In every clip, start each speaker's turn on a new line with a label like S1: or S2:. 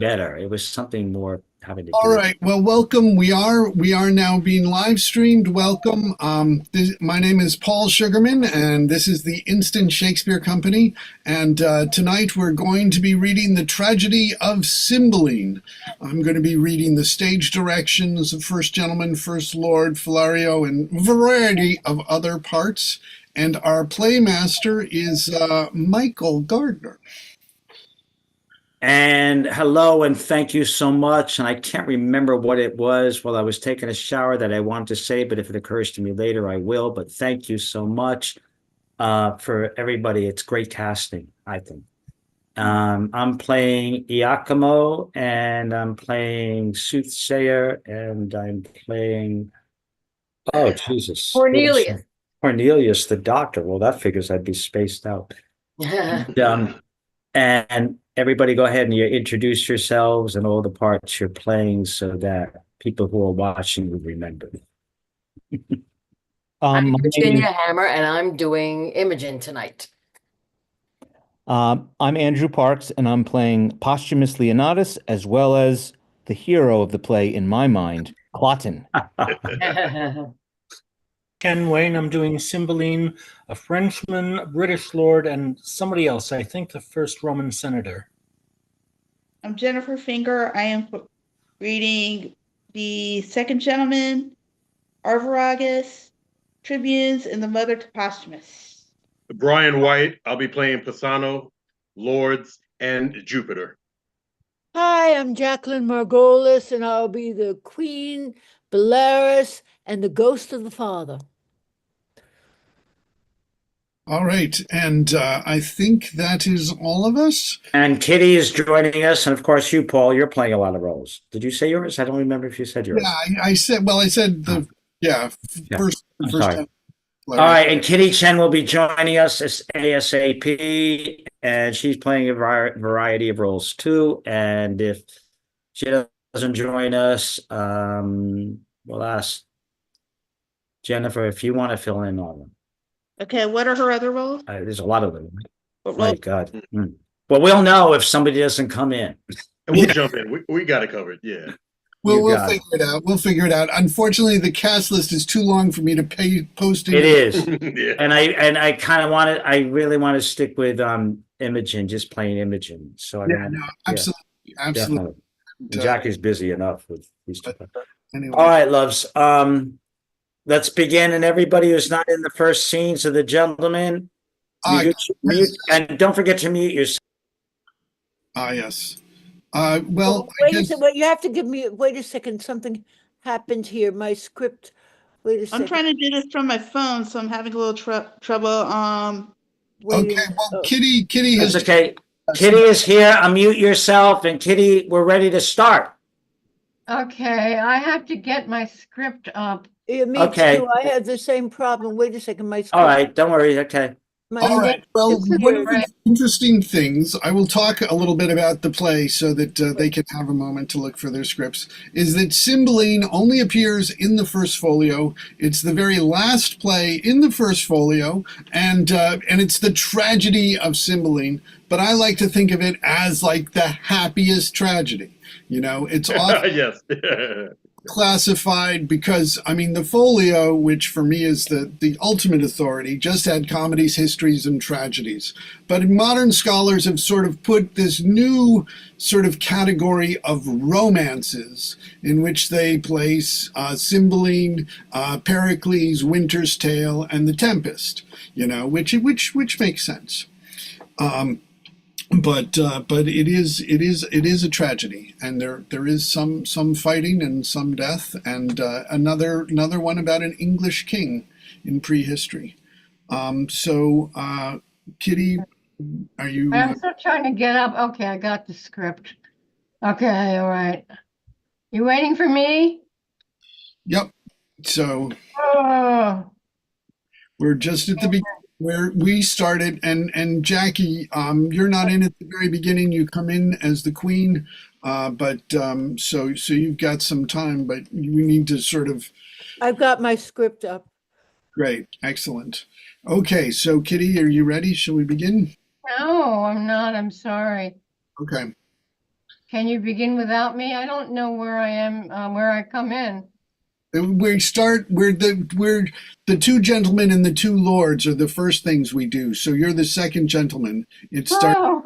S1: better. It was something more having to
S2: All
S1: do.
S2: right. Well, welcome. We are now being live streamed. Welcome. My name is Paul Sugarman, and this is the Instant Shakespeare Company. And tonight we're going to be reading the tragedy of Cymbeline. I'm going to be reading the stage directions of First Gentleman, First Lord, Philario, and a variety of other parts. And our playmaster is Michael Gardner.
S1: And hello, and thank you so much. And I can't remember what it was while I was taking a shower that I wanted to say, but if it occurs to me later, I will. But thank you so much for everybody. It's great casting, I think. I'm playing Iachimo, and I'm playing Soothsayer, and I'm playing, oh, Jesus.
S3: Cornelius.
S1: Cornelius, the doctor. Well, that figures I'd be spaced out. And everybody go ahead and you introduce yourselves and all the parts you're playing so that people who are watching will remember.
S3: I'm
S4: My name
S3: Virginia
S4: is,
S3: Hammer, and I'm doing Imogen tonight.
S4: I'm Andrew Parks, and I'm playing Posthumus Leonatus, as well as the hero of the play in my mind, Cloten.
S5: Ken Wayne, I'm doing Cymbeline, a Frenchman, a British lord, and somebody else, I think the first Roman senator.
S6: I'm Jennifer Finger. I am reading the Second Gentleman, Arviragus, Tribunes, and the Mother to Posthumus.
S7: Brian White, I'll be playing Pisano, Lords, and Jupiter.
S8: Hi, I'm Jacqueline Margolis, and I'll be the Queen, Belarus, and the Ghost of the Father.
S2: All right. And I think that is all of us.
S1: And Kitty is joining us. And of course, you, Paul, you're playing a lot of roles. Did you say yours? I don't remember if you said yours.
S2: Yeah, I said, well, I said
S1: Yeah.
S2: first
S1: sorry.
S2: time.
S1: All right, and Kitty Chen will be joining us as ASAP, and she's playing a variety of roles too. And if she doesn't join us, we'll ask Jennifer if you want to fill in on them.
S6: Okay, what are her other roles?
S1: There's a lot of them.
S6: What
S1: My
S6: role?
S1: God. Well, we'll know if somebody doesn't come in.
S7: And we'll jump in. We got it covered. Yeah.
S2: Well, we'll
S1: got
S2: figure it out. We'll figure it out. Unfortunately, the cast list is too long for me to post
S1: It is.
S7: Yeah.
S1: And I kind of I really want to stick with Imogen, just playing Imogen. So I
S2: Yeah,
S1: don't,
S2: no, absolutely, absolutely.
S1: definitely. Jackie's busy enough with these two.
S2: Anyway,
S1: All right, loves. Let's begin. And everybody who's not in the first scenes of the gentleman, mute, and don't forget to mute yourself.
S2: Yes. Well,
S8: wait a second. You have to give me. Wait a second. Something happened here. My script. Wait a second.
S6: I'm trying to do this from my phone, so I'm having a little trouble.
S2: Okay. Well, Kitty has.
S1: That's okay. Kitty is here. Unmute yourself, and Kitty, we're ready to start.
S9: Okay, I have to get my script up.
S8: Yeah, me
S1: Okay.
S8: too. I had the same problem. Wait a second. My script.
S1: All right, don't worry. Okay.
S2: All right. Well, one of the interesting things, I will talk a little bit about the play so that they can have a moment to look for their scripts, is that Cymbeline only appears in the first folio. It's the very last play in the first folio, and it's the tragedy of Cymbeline. But I like to think of it as like the happiest tragedy. You know, it's often
S7: Yes.
S2: classified because, I mean, the folio, which for me is the ultimate authority, just had comedies, histories, and tragedies. But modern scholars have sort of put this new sort of category of romances in which they place Cymbeline, Pericles, Winter's Tale, and The Tempest, you know, which makes sense. But it is a tragedy, and there is some fighting and some death, and another one about an English king in prehistory. So Kitty, are you?
S9: I'm still trying to get up. Okay, I got the script. Okay, all right. You waiting for me?
S2: Yep. So
S9: Oh,
S2: we're just at the beginning where we started, and Jackie, you're not in at the very beginning. You come in as the queen, but so you've got some time, but we need to sort of.
S8: I've got my script up.
S2: Great, excellent. Okay, so Kitty, are you ready? Shall we begin?
S9: no, I'm not. I'm sorry.
S2: Okay.
S9: Can you begin without me? I don't know where I am, where I come in.
S2: We're the two gentlemen and the two lords are the first things we do. So you're the second gentleman. It starts
S9: Oh,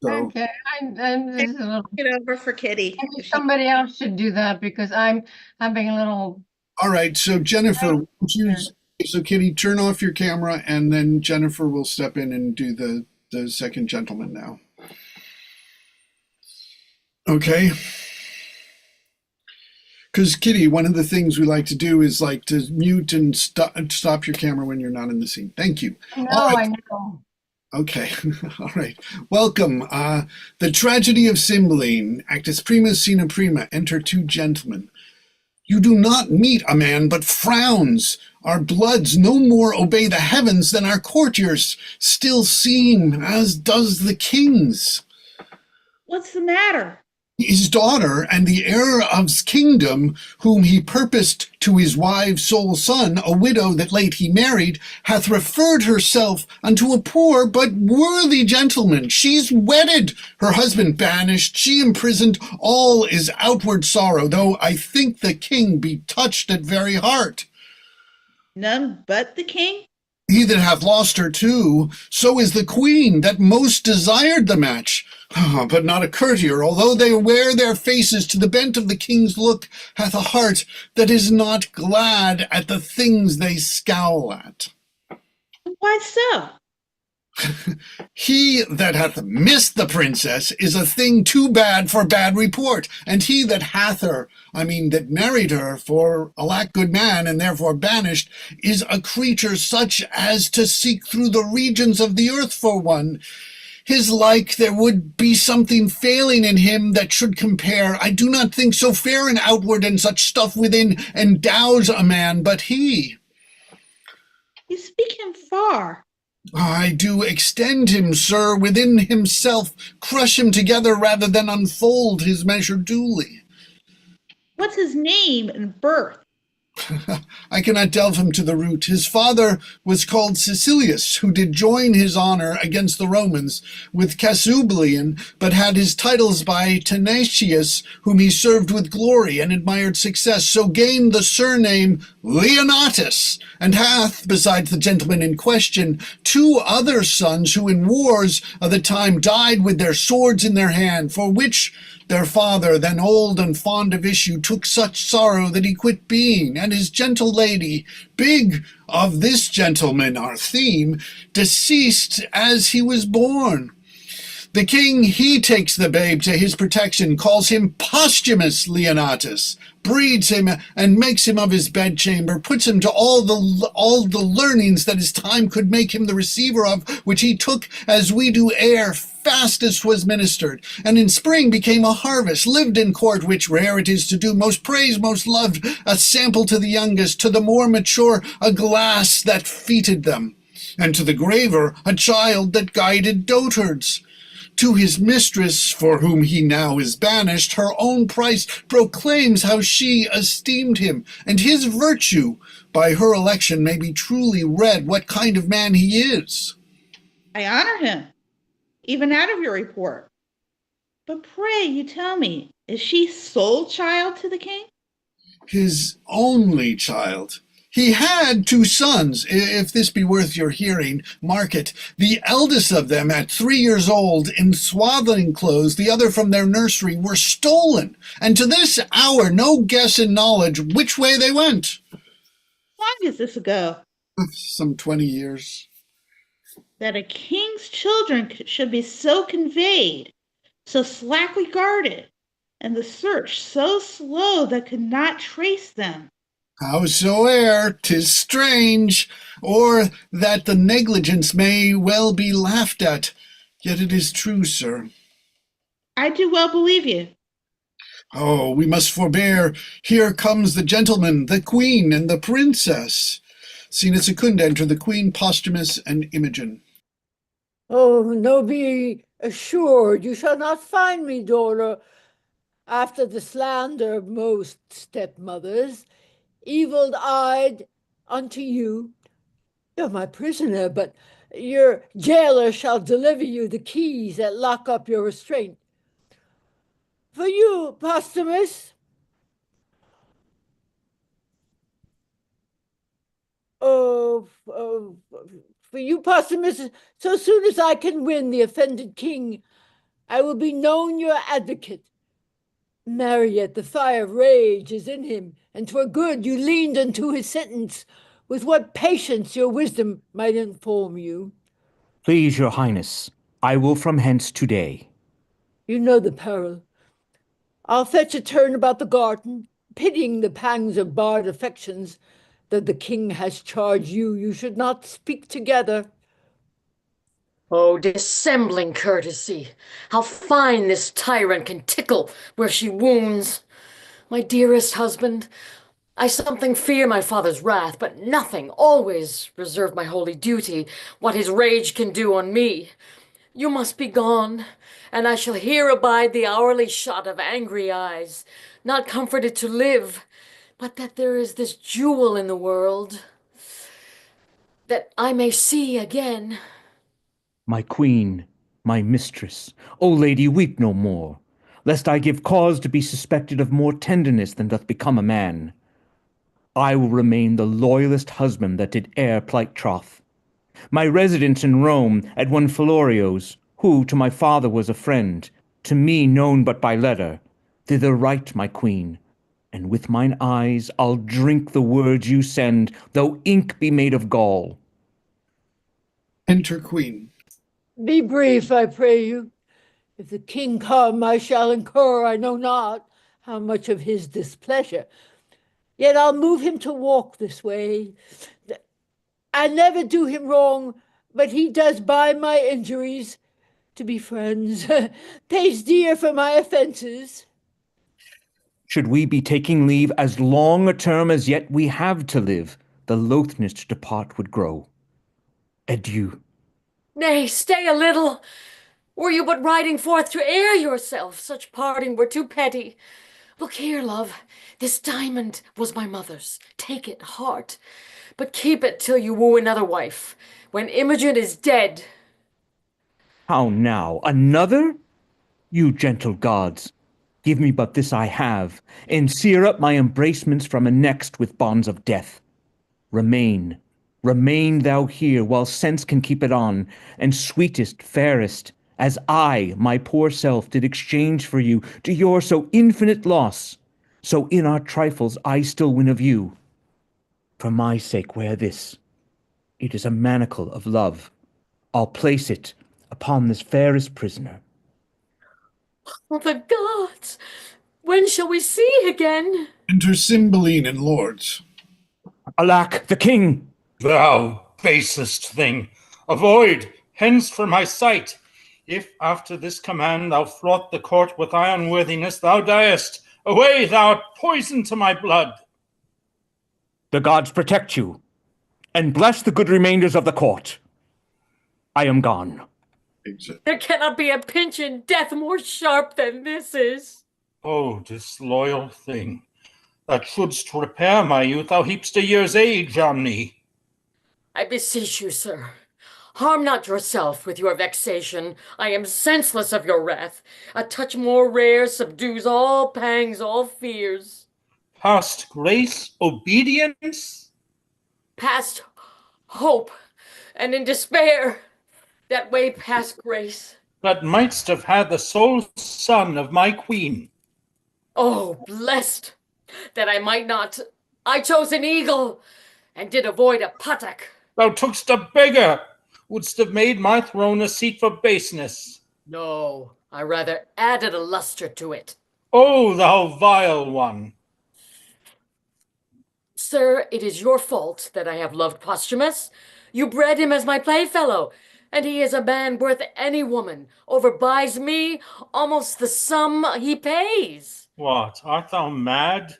S2: so
S9: okay. This is a little,
S6: Get over for Kitty.
S9: maybe somebody else should do that because I'm having a little.
S2: all right. So Jennifer,
S9: Right.
S2: would you, so Kitty, turn off your camera and then Jennifer will step in and do the second gentleman now. Okay. Because Kitty, one of the things we like to do is like to mute and stop your camera when you're not in the scene. Thank you.
S9: No,
S2: All right.
S9: I know.
S2: Okay. All right. Welcome. The Tragedy of Cymbeline. Actus prima, scena prima. Enter two gentlemen. You do not meet a man, but frowns. Our bloods no more obey the heavens than our courtiers still seem, as does the king's.
S6: What's the matter?
S2: His daughter and the heir of's kingdom, whom he purposed to his wive's sole son, a widow that late he married, hath referred herself unto a poor but worthy gentleman. She's wedded, her husband banished, she imprisoned. All is outward sorrow, though I think the king be touched at very heart.
S6: None but the king?
S2: He that hath lost her too, so is the queen that most desired the match. But not a courtier, although they wear their faces to the bent of the king's look, hath a heart that is not glad at the things they scowl at.
S6: Why so?
S2: He that hath missed the princess is a thing too bad for bad report, and he that hath her, that married her for a lack good man and therefore banished, is a creature such as to seek through the regions of the earth for one. His like there would be something failing in him that should compare. I do not think so fair and outward and such stuff within endows a man, but he.
S6: You speak him far.
S2: I do extend him, sir, within himself, crush him together rather than unfold his measure duly.
S6: What's his name and birth?
S2: I cannot delve him to the root. His father was called Cecilius, who did join his honor against the Romans with Cymbeline, but had his titles by Tenacius, whom he served with glory and admired success, so gained the surname Leonatus, and hath, besides the gentleman in question, two other sons who in wars of the time died with their swords in their hand, for which their father, then old and fond of issue, took such sorrow that he quit being, and his gentle lady, big of this gentleman our theme, deceased as he was born. The king, he takes the babe to his protection, calls him posthumous Leonatus, breeds him and makes him of his bedchamber, puts him to all the learnings that his time could make him the receiver of, which he took as we do air fast as 'twas ministered, and in spring became a harvest, lived in court, which rare it is to do, most praised, most loved, a sample to the youngest, to the more mature, a glass that feted them, and to the graver, a child that guided dotards. To his mistress, for whom he now is banished, her own price proclaims how she esteemed him, and his virtue by her election may be truly read what kind of man he is.
S6: I honor him, even out of your report. But pray, you tell me, is she sole child to the king?
S2: His only child. He had two sons, if this be worth your hearing, mark it. The eldest of them, at 3 years old, in swaddling clothes, the other from their nursery, were stolen, and to this hour no guess in knowledge which way they went.
S6: How long is this ago?
S2: Some 20 years.
S6: That a king's children should be so conveyed, so slackly guarded, and the search so slow that could not trace them.
S2: Howsoe'er, 'tis strange, or that the negligence may well be laughed at, yet it is true, sir.
S6: I do well believe you.
S2: Oh, we must forbear. Here comes the gentleman, the queen, and the princess. Sina Secunda enter the queen, Posthumus, and Imogen.
S8: Oh, no, be assured you shall not find me, daughter, after the slander of most stepmothers, evil-eyed unto you. You're my prisoner, but your jailer shall deliver you the keys that lock up your restraint. For you, Posthumus. Oh, for you, Posthumus, so soon as I can win the offended king, I will be known your advocate. Marry, yet the fire of rage is in him, and 'twere good you leaned unto his sentence, with what patience your wisdom might inform you.
S4: Please, your highness, I will from hence today.
S8: You know the peril. I'll fetch a turn about the garden, pitying the pangs of barred affections, that the king has charged you should not speak together.
S3: Oh, dissembling courtesy. How fine this tyrant can tickle where she wounds. My dearest husband, I something fear my father's wrath, but nothing, always reserve my holy duty, what his rage can do on me. You must be gone, and I shall here abide the hourly shot of angry eyes, not comforted to live, but that there is this jewel in the world, that I may see again.
S4: My queen, my mistress, O lady, weep no more, lest I give cause to be suspected of more tenderness than doth become a man. I will remain the loyalest husband that did e'er plight troth. My residence in Rome at one Philorio's, who to my father was a friend, to me known but by letter, thither write, my queen, and with mine eyes I'll drink the words you send, though ink be made of gall.
S2: Enter Queen.
S8: Be brief, I pray you. If the king come, I shall incur, I know not, how much of his displeasure. Yet I'll move him to walk this way. I never do him wrong, but he does buy my injuries. To be friends, pays dear for my offences.
S4: Should we be taking leave as long a term as yet we have to live, the loathness to depart would grow. Adieu.
S3: Nay, stay a little. Were you but riding forth to air yourself, such parting were too petty. Look here, love, this diamond was my mother's. Take it, heart, but keep it till you woo another wife, when Imogen is dead.
S4: How now, another? You gentle gods, give me but this I have, and sear up my embracements from a next with bonds of death. Remain, remain thou here while sense can keep it on, and sweetest, fairest, as I, my poor self, did exchange for you to your so infinite loss, so in our trifles I still win of you. For my sake wear this. It is a manacle of love. I'll place it upon this fairest prisoner.
S3: Oh, the gods! When shall we see again?
S2: Enter Cymbeline and lords.
S4: Alack, the king!
S5: Thou basest thing, avoid hence from my sight. If after this command thou fraught the court with thy unworthiness, thou diest. Away, thou art poison to my blood.
S4: The gods protect you, and bless the good remainders of the court. I am gone.
S3: There cannot be a pinch in death more sharp than this is.
S5: O disloyal thing, that shouldst repair my youth, thou heapst a year's age on me.
S3: I beseech you, sir, harm not yourself with your vexation. I am senseless of your wrath. A touch more rare subdues all pangs, all fears.
S5: Past grace, obedience?
S3: Past hope, and in despair, that way past grace.
S5: That mightst have had the sole son of my queen.
S3: Oh, blessed that I might not. I chose an eagle, and did avoid a puttock.
S5: Thou tookst a beggar, wouldst have made my throne a seat for baseness.
S3: No, I rather added a luster to it.
S5: O thou vile one!
S3: Sir, it is your fault that I have loved Posthumus. You bred him as my playfellow, and he is a man worth any woman, overbuys me almost the sum he pays.
S5: What, art thou mad?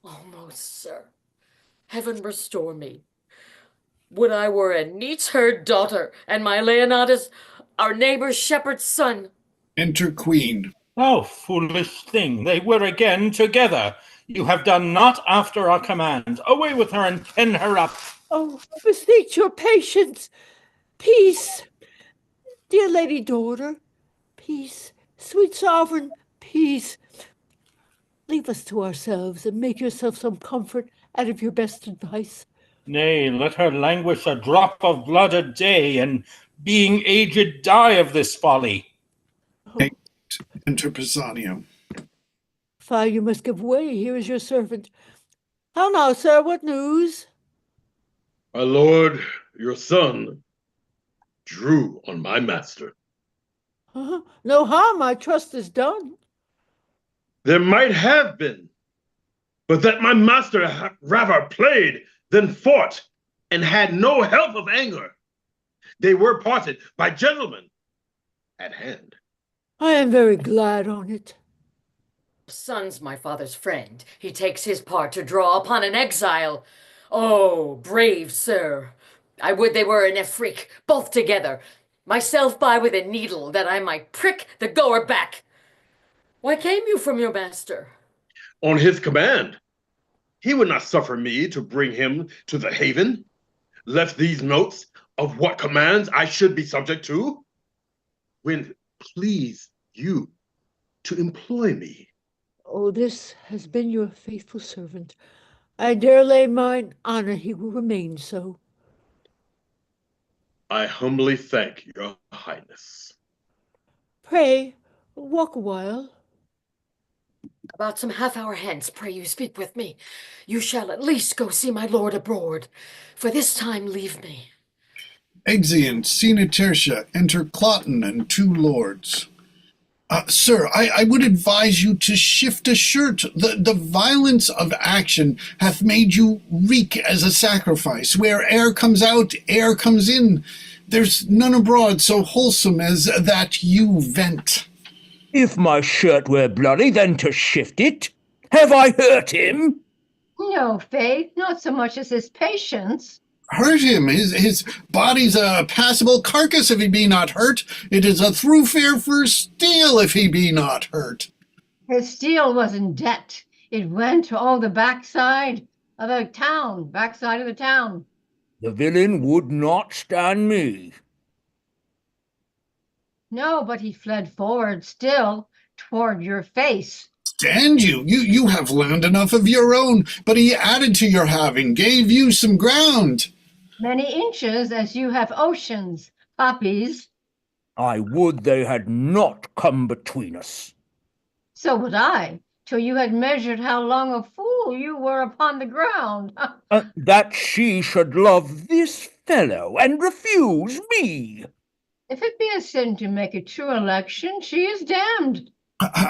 S3: Almost, sir. Heaven restore me. Would I were a neat's-herd daughter, and my Leonatus our neighbor's shepherd's son.
S2: Enter Queen.
S5: Thou foolish thing, they were again together. You have done naught after our command. Away with her and pen her up.
S8: Oh, beseech your patience. Peace, dear lady daughter. Peace, sweet sovereign, Please, leave us to ourselves and make yourself some comfort out of your best advice.
S5: Nay, let her languish a drop of blood a day, and being aged die of this folly.
S2: Enter Pisanio.
S8: Fie, you must give way. Here is your servant. How now, sir, what news?
S7: My lord, your son, drew on my master.
S8: No harm, I trust, is done.
S7: There might have been, but that my master rather played than fought, and had no help of anger. They were parted by gentlemen at hand.
S8: I am very glad on it.
S3: Son's my father's friend. He takes his part to draw upon an exile. Oh, brave sir. I would they were in Afrique, both together. Myself by with a needle, that I might prick the goer back. Why came you from your master?
S7: On his command. He would not suffer me to bring him to the haven. Left these notes of what commands I should be subject to. When please you to employ me.
S8: Oh, this has been your faithful servant. I dare lay mine honor he will remain so.
S7: I humbly thank your highness.
S8: Pray, walk a while.
S3: About some half-hour hence, pray you speak with me. You shall at least go see my lord abroad. For this time leave me.
S2: Exeunt, Scena Tertia, enter Cloten and 2 lords. Sir, I would advise you to shift a shirt. The violence of action hath made you reek as a sacrifice. Where air comes out, air comes in. There's none abroad so wholesome as that you vent.
S4: If my shirt were bloody, then to shift it. Have I hurt him?
S9: No, Faith, not so much as his patience.
S2: Hurt him. His body's a passable carcass if he be not hurt. It is a thoroughfare for steel if he be not hurt.
S9: His steel was in debt. It went to all the backside of the town,
S4: The villain would not stand me.
S9: No, but he fled forward still toward your face.
S2: Stand you. You have land enough of your own, but he added to your having, gave you some ground.
S9: Many inches as you have oceans, puppies.
S4: I would they had not come between us.
S9: So would I, till you had measured how long a fool you were upon the ground.
S4: That she should love this fellow and refuse me.
S9: If it be a sin to make a true election, she is damned.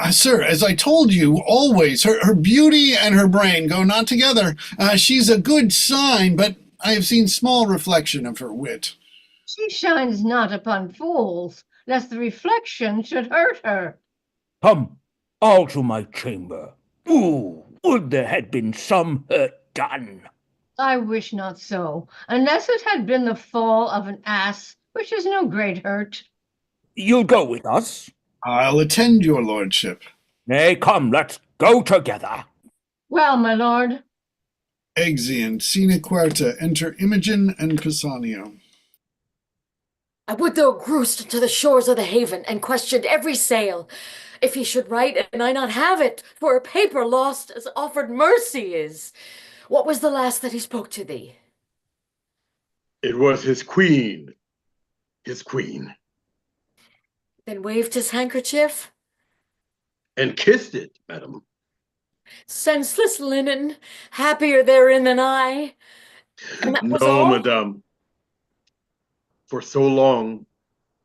S2: Sir, as I told you, always, her beauty and her brain go not together. She's a good sign, but I have seen small reflection of her wit.
S9: She shines not upon fools, lest the reflection should hurt her.
S4: Come, all to my chamber. Ooh, would there had been some hurt done.
S9: I wish not so, unless it had been the fall of an ass, which is no great hurt.
S4: You'll go with us?
S2: I'll attend your lordship.
S4: Nay, come, let's go together.
S9: Well, my lord.
S2: Exeunt, Scena Quarta, enter Imogen and Pisanio.
S3: I would thou grewst to the shores of the haven, and questioned every sail, if he should write and I not have it, for a paper lost as offered mercy is. What was the last that he spoke to thee?
S7: It was his queen. His queen.
S3: Then waved his handkerchief?
S7: And kissed it, madam.
S3: Senseless linen, happier therein than I. And that was
S7: No,
S3: all?
S7: madam. For so long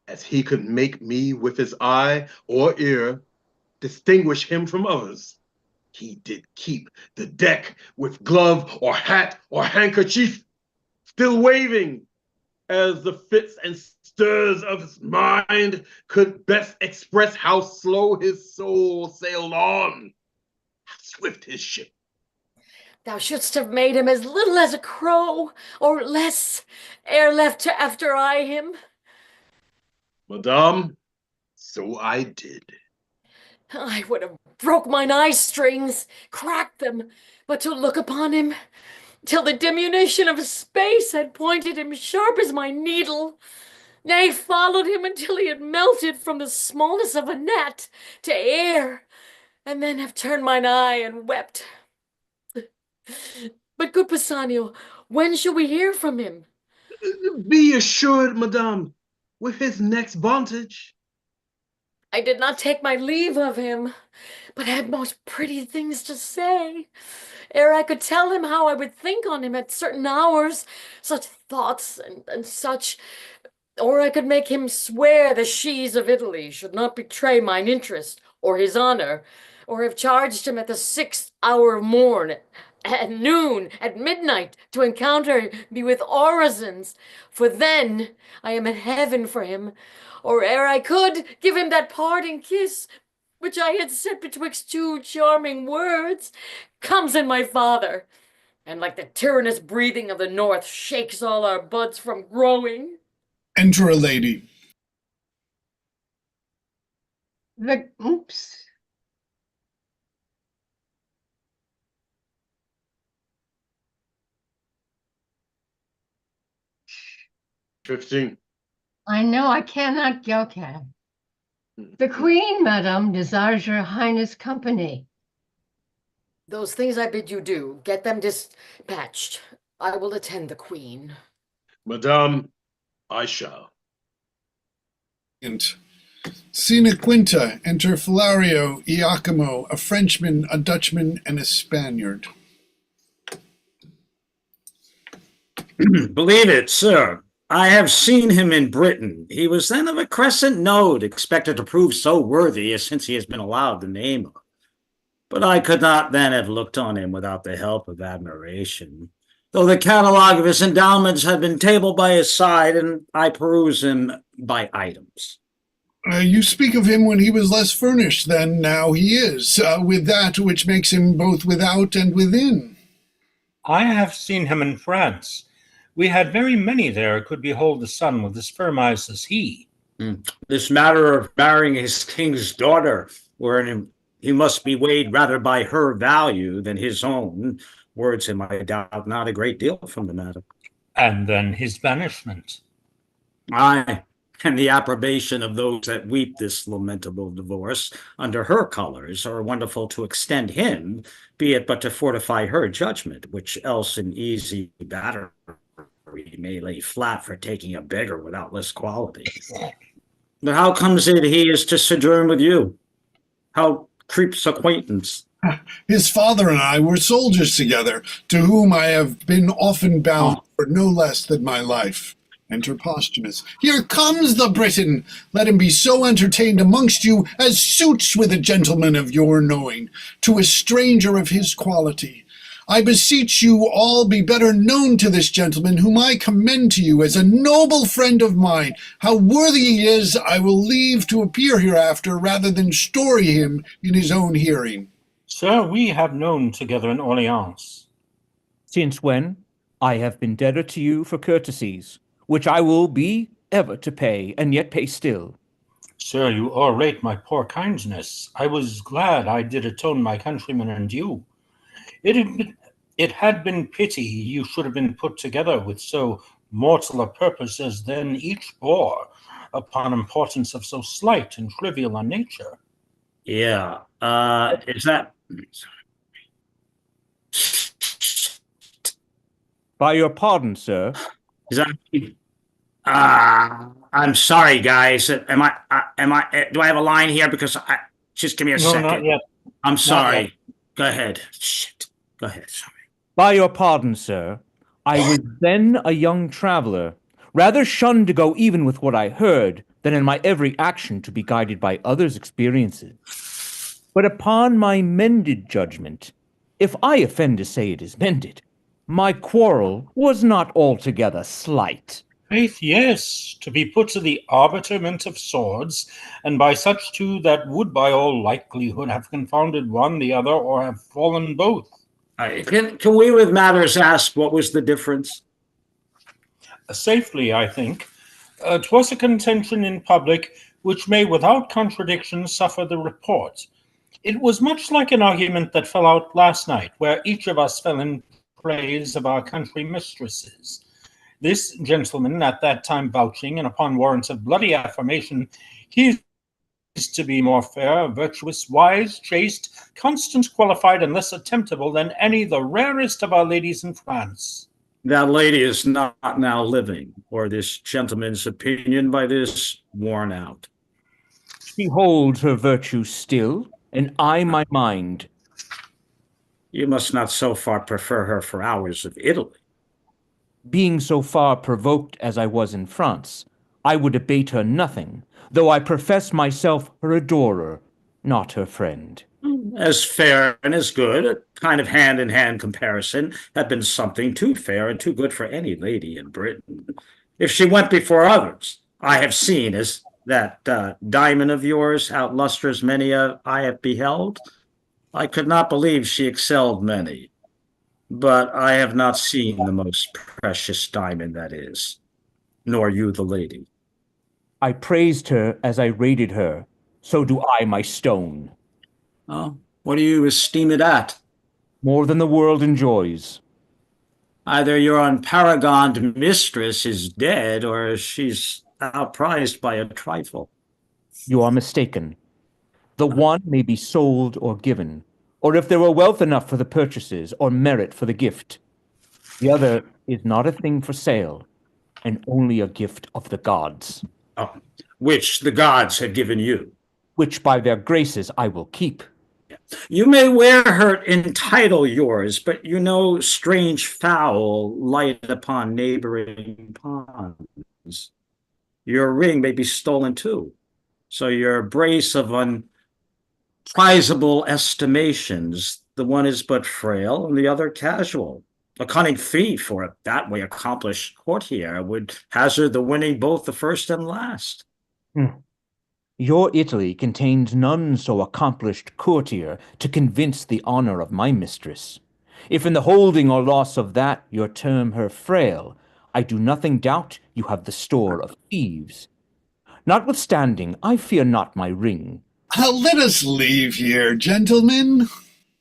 S7: as he could make me with his eye or ear distinguish him from others, he did keep the deck with glove or hat or handkerchief, still waving, as the fits and stirs of his mind could best express how slow his soul sailed on, how swift his ship.
S3: Thou shouldst have made him as little as a crow, or less, ere left to after eye him.
S7: Madame, so I did.
S3: I would have broke mine eye strings, cracked them, but to look upon him, till the diminution of space had pointed him sharp as my needle, nay, followed him until he had melted from the smallness of a gnat to air, and then have turned mine eye and wept. But good Bassanio, when shall we hear from him?
S7: Be assured, madame, with his next bondage.
S3: I did not take my leave of him, but had most pretty things to say, ere I could tell him how I would think on him at certain hours, such thoughts and such, or I could make him swear the she's of Italy should not betray mine interest or his honor, or have charged him at the 6th hour of morn, at noon, at midnight, to encounter me with orisons, for then I am in heaven for him, or ere I could give him that parting kiss which I had set betwixt two charming words, comes in my father, and like the tyrannous breathing of the north shakes all our buds from growing.
S2: Enter a lady.
S9: Oops.
S7: "15.
S9: I know I cannot go, okay. The Queen, madam, desires your highness company.
S3: Those things I bid you do, get them dispatched. I will attend the queen.
S7: Madame, I shall."
S2: And Sina Quinta, enter Philario, Iachimo, a Frenchman, a Dutchman, and a Spaniard.
S1: Believe it, sir. I have seen him in Britain. He was then of a crescent node, expected to prove so worthy as since he has been allowed the name of. But I could not then have looked on him without the help of admiration, though the catalogue of his endowments had been tabled by his side, and I peruse him by items.
S2: You speak of him when he was less furnished than now he is, with that which makes him both without and within.
S5: I have seen him in France. We had very many there could behold the sun with as firm eyes as he.
S1: This matter of marrying his king's daughter, wherein he must be weighed rather by her value than his own, words him, I doubt not, a great deal from the matter.
S5: And then his banishment.
S1: Aye, and the approbation of those that weep this lamentable divorce under her colors are wonderful to extend him, be it but to fortify her judgment, which else in easy battery may lay flat for taking a beggar without less quality. But how comes it he is to sojourn with you? How creeps acquaintance?
S2: His father and I were soldiers together, to whom I have been often bound for no less than my life. Enter Posthumus. Here comes the Briton. Let him be so entertained amongst you as suits with a gentleman of your knowing, to a stranger of his quality. I beseech you all be better known to this gentleman, whom I commend to you as a noble friend of mine. How worthy he is, I will leave to appear hereafter, rather than story him in his own hearing.
S5: Sir, we have known together in Orleans.
S4: Since when? I have been debtor to you for courtesies, which I will be ever to pay, and yet pay still.
S5: Sir, you o'errate my poor kindness. I was glad I did atone my countrymen and you. It had been pity you should have been put together with so mortal a purpose as then each bore upon importance of so slight and trivial a nature.
S1: Yeah, is that...
S4: By your pardon, sir.
S1: Is that... I'm sorry, guys. Do I have a line here? Because just give me a second.
S5: No, not yet.
S1: I'm sorry. Go ahead. Shit. Go ahead. Sorry.
S4: By your pardon, sir. I was then a young traveler, rather shunned to go even with what I heard, than in my every action to be guided by others' experiences. But upon my mended judgment, if I offend to say it is mended, my quarrel was not altogether slight.
S5: Faith, yes, to be put to the arbitrament of swords, and by such two that would by all likelihood have confounded one the other, or have fallen both.
S1: Can we with matters ask what was the difference?
S5: Safely, I think. 'Twas a contention in public which may without contradiction suffer the report. It was much like an argument that fell out last night, where each of us fell in praise of our country mistresses. This gentleman at that time vouching, and upon warrants of bloody affirmation, his to be more fair, virtuous, wise, chaste, constant, qualified, and less attemptable than any the rarest of our ladies in France.
S1: That lady is not now living, or this gentleman's opinion by this worn out.
S4: She holds her virtue still, and I my mind.
S1: You must not so far prefer her for hours of Italy.
S4: Being so far provoked as I was in France, I would abate her nothing, though I profess myself her adorer, not her friend.
S1: As fair and as good, a kind of hand-in-hand comparison, had been something too fair and too good for any lady in Britain. If she went before others, I have seen as that diamond of yours outlusters many I have beheld. I could not believe she excelled many, but I have not seen the most precious diamond that is, nor you the lady.
S4: I praised her as I rated her, so do I my stone.
S1: Oh, what do you esteem it at?
S4: More than the world enjoys.
S1: Either your unparagoned mistress is dead, or she's outprized by a trifle.
S4: You are mistaken. The one may be sold or given, or if there were wealth enough for the purchases, or merit for the gift. The other is not a thing for sale, and only a gift of the gods.
S1: Oh, which the gods have given you.
S4: Which by their graces I will keep.
S1: You may wear her entitle yours, but you know strange fowl light upon neighboring ponds. Your ring may be stolen too, so your brace of unprizable estimations, the one is but frail and the other casual. A cunning thief or a that way accomplished courtier would hazard the winning both the first and last.
S4: Your Italy contains none so accomplished courtier to convince the honor of my mistress. If in the holding or loss of that your term her frail, I do nothing doubt you have the store of thieves. Notwithstanding, I fear not my ring.
S2: Let us leave here, gentlemen.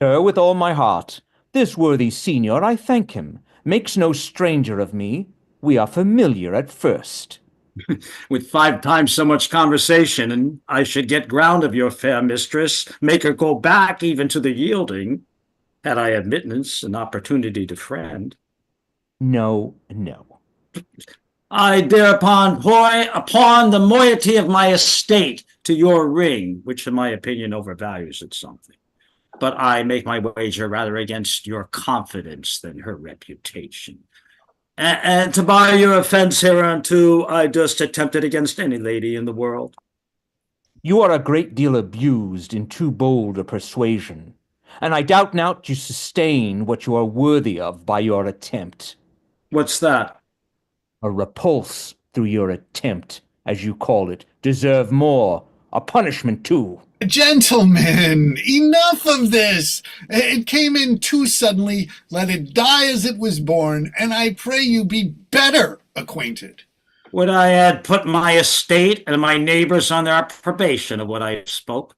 S4: Sir, with all my heart. This worthy senior, I thank him, makes no stranger of me. We are familiar at first.
S1: With 5 times so much conversation, and I should get ground of your fair mistress, make her go back even to the yielding, had I admittance and opportunity to friend.
S4: No.
S1: I dare upon the moiety of my estate to your ring, which in my opinion overvalues it something. But I make my wager rather against your confidence than her reputation. And to buy your offense hereunto, I durst attempt it against any lady in the world.
S4: You are a great deal abused in too bold a persuasion, and I doubt not you sustain what you are worthy of by your attempt.
S1: What's that?
S4: A repulse through your attempt, as you call it, deserve more, a punishment too.
S2: Gentlemen, enough of this. It came in too suddenly. Let it die as it was born, and I pray you be better acquainted.
S1: Would I had put my estate and my neighbors on their probation of what I spoke?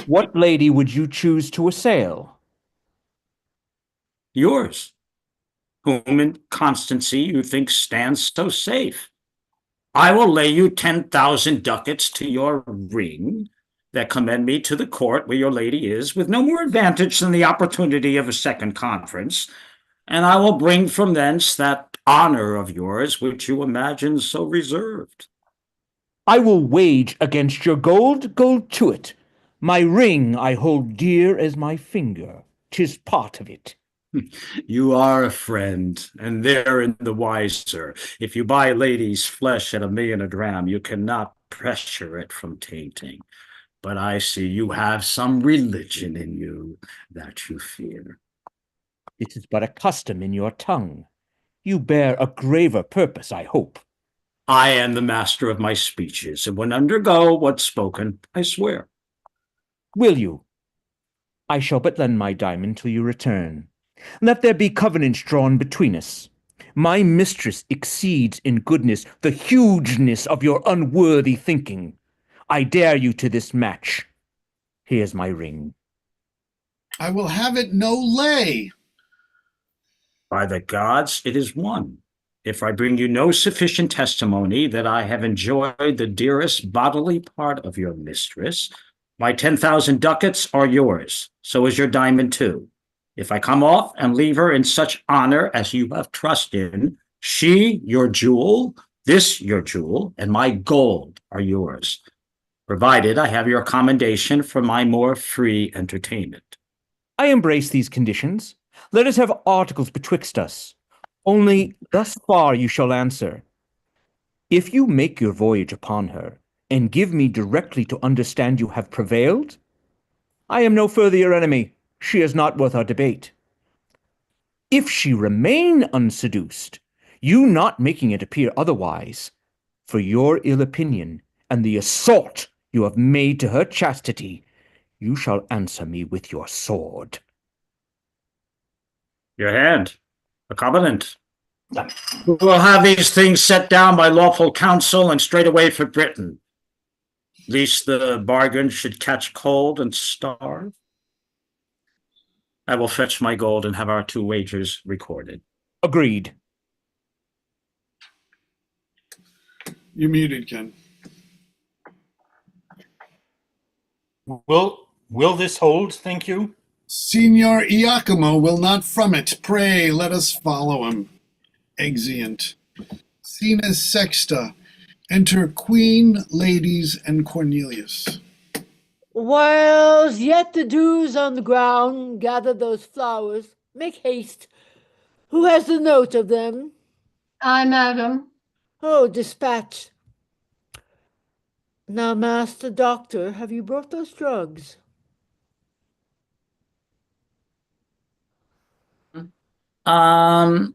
S4: What lady would you choose to assail?
S1: Yours, whom in constancy you think stands so safe. I will lay you 10,000 ducats to your ring, that commend me to the court where your lady is, with no more advantage than the opportunity of a second conference, and I will bring from thence that honor of yours which you imagine so reserved.
S4: I will wage against your gold to it. My ring I hold dear as my finger. 'Tis part of it.
S1: You are a friend, and therein the wiser. If you buy ladies' flesh at $1,000,000 a dram, you cannot pressure it from tainting. But I see you have some religion in you that you fear.
S4: It is but a custom in your tongue. You bear a graver purpose, I hope.
S1: I am the master of my speeches, and when undergo what's spoken, I swear.
S4: Will you? I shall but lend my diamond till you return. Let there be covenants drawn between us. My mistress exceeds in goodness the hugeness of your unworthy thinking. I dare you to this match. Here's my ring.
S2: I will have it no lay.
S1: By the gods, it is one. if I bring you no sufficient testimony that I have enjoyed the dearest bodily part of your mistress, my 10,000 ducats are yours. So is your diamond too. If I come off and leave her in such honor as you have trust in, she, your jewel, this, your jewel, and my gold are yours, provided I have your commendation for my more free entertainment.
S4: I embrace these conditions. Let us have articles betwixt us. Only thus far you shall answer. If you make your voyage upon her, and give me directly to understand you have prevailed, I am no further your enemy. She is not worth our debate. If she remain unseduced, you not making it appear otherwise, for your ill opinion and the assault you have made to her chastity, you shall answer me with your sword.
S1: Your hand, a covenant. We will have these things set down by lawful counsel and straight away for Britain, lest the bargain should catch cold and starve. I will fetch my gold and have our 2 wagers recorded.
S4: Agreed.
S2: You're muted, Ken.
S5: Will this hold, think you?
S2: Signor Iachimo will not from it. Pray, let us follow him. Exeunt. Scene is sexta. Enter Queen, ladies, and Cornelius.
S8: Whiles yet the dew's on the ground, gather those flowers. Make haste. Who has the note of them?
S9: I, madam.
S8: Oh, dispatch. Now, Master Doctor, have you brought those drugs?
S1: Um,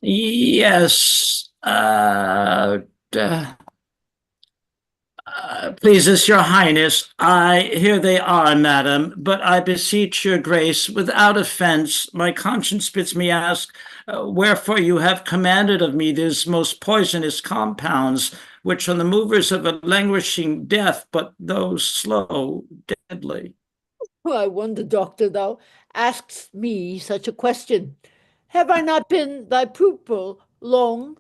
S1: yes. Pleases your highness, here they are, madam, but I beseech your grace, without offence, my conscience bids me ask, wherefore you have commanded of me these most poisonous compounds, which are the movers of a languishing death, but those slow, deadly.
S8: Oh, I wonder, Doctor, thou ask'st me such a question. Have I not been thy pupil long?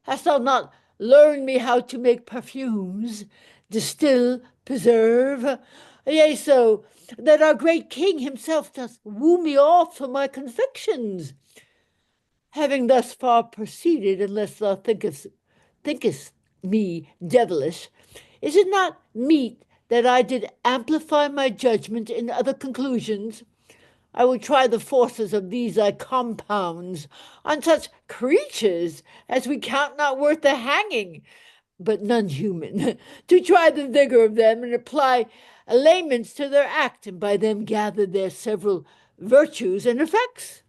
S8: Hast thou not learned me how to make perfumes, distill, preserve? Yea, so that our great king himself doth woo me off for my confections. Having thus far proceeded, unless thou thinkest me devilish, is it not meet that I did amplify my judgment in other conclusions? I will try the forces of these thy compounds on such creatures as we count not worth the hanging, but none human, to try the vigor of them and apply aliments to their act, and by them gather their several virtues and effects.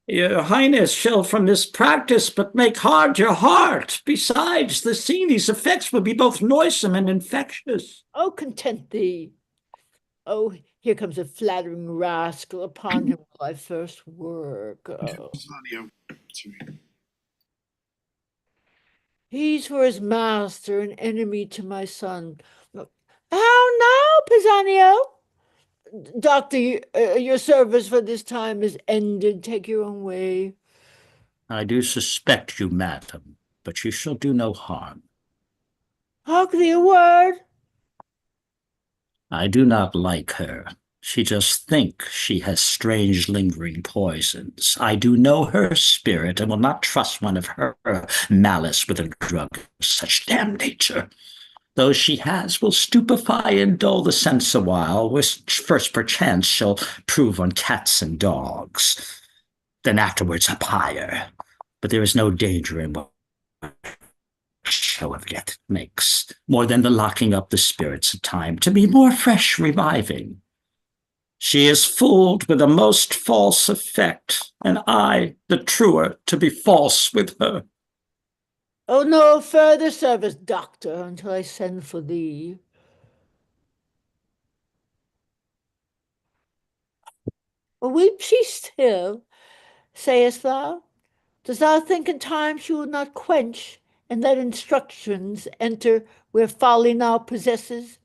S1: Your highness shall from this practice but make hard your heart. Besides, the seeing these effects will be both noisome and infectious.
S8: Oh, content thee. Oh, here comes a flattering rascal. Upon him will I first work. Oh.
S2: Audio. Sorry.
S8: He's for his master, an enemy to my son. How now, Pisanio? Doctor, your service for this time is ended. Take your own way.
S1: I do suspect you, madam, but you shall do no harm.
S8: Hark thee a word.
S1: I do not like her. She just thinks she has strange lingering poisons. I do know her spirit and will not trust one of her malice with a drug of such damn nature. Those she has will stupefy and dull the sense a while, which first perchance shall prove on cats and dogs, then afterwards up higher. But there is no danger in what show of death makes, more than the locking up the spirits of time to be more fresh reviving. She is fooled with a most false effect, and I the truer to be false with her.
S8: Oh, no further service, doctor, until I send for thee. Weep she still, sayest thou? Dost thou think in time she will not quench, and let instructions enter where folly now possesses?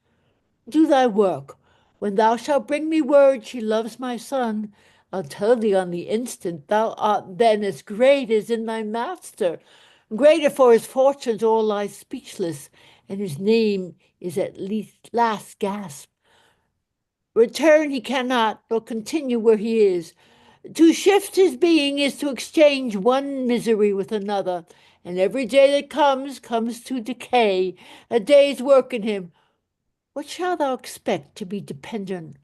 S8: Do thy work. When thou shalt bring me word she loves my son, I'll tell thee on the instant, thou art then as great as in thy master. Greater for his fortunes all lie speechless, and his name is at least last gasp. Return he cannot, nor continue where he is. To shift his being is to exchange one misery with another, and every day that comes to decay, a day's work in him. What shalt thou expect to be dependent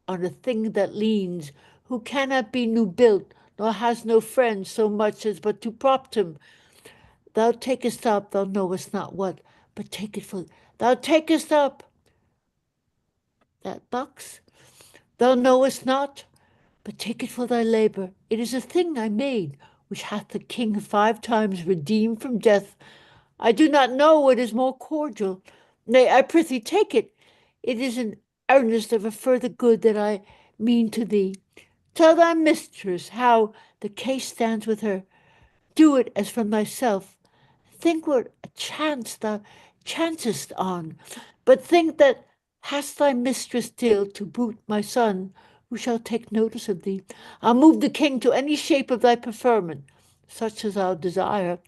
S8: on a thing that leans, who cannot be new built, nor has no friend so much as but to prop him? Thou takest up, thou knowest not what, but take it for thou takest up that box, thou knowest not, but take it for thy labor. It is a thing I made, which hath the king 5 times redeemed from death. I do not know what is more cordial. Nay, I prithee take it. It is an earnest of a further good that I mean to thee. Tell thy mistress how the case stands with her. Do it as from thyself. Think what a chance thou chancest on, but think that hast thy mistress still to boot my son, who shall take notice of thee. I'll move the king to any shape of thy preferment, such as thou desire,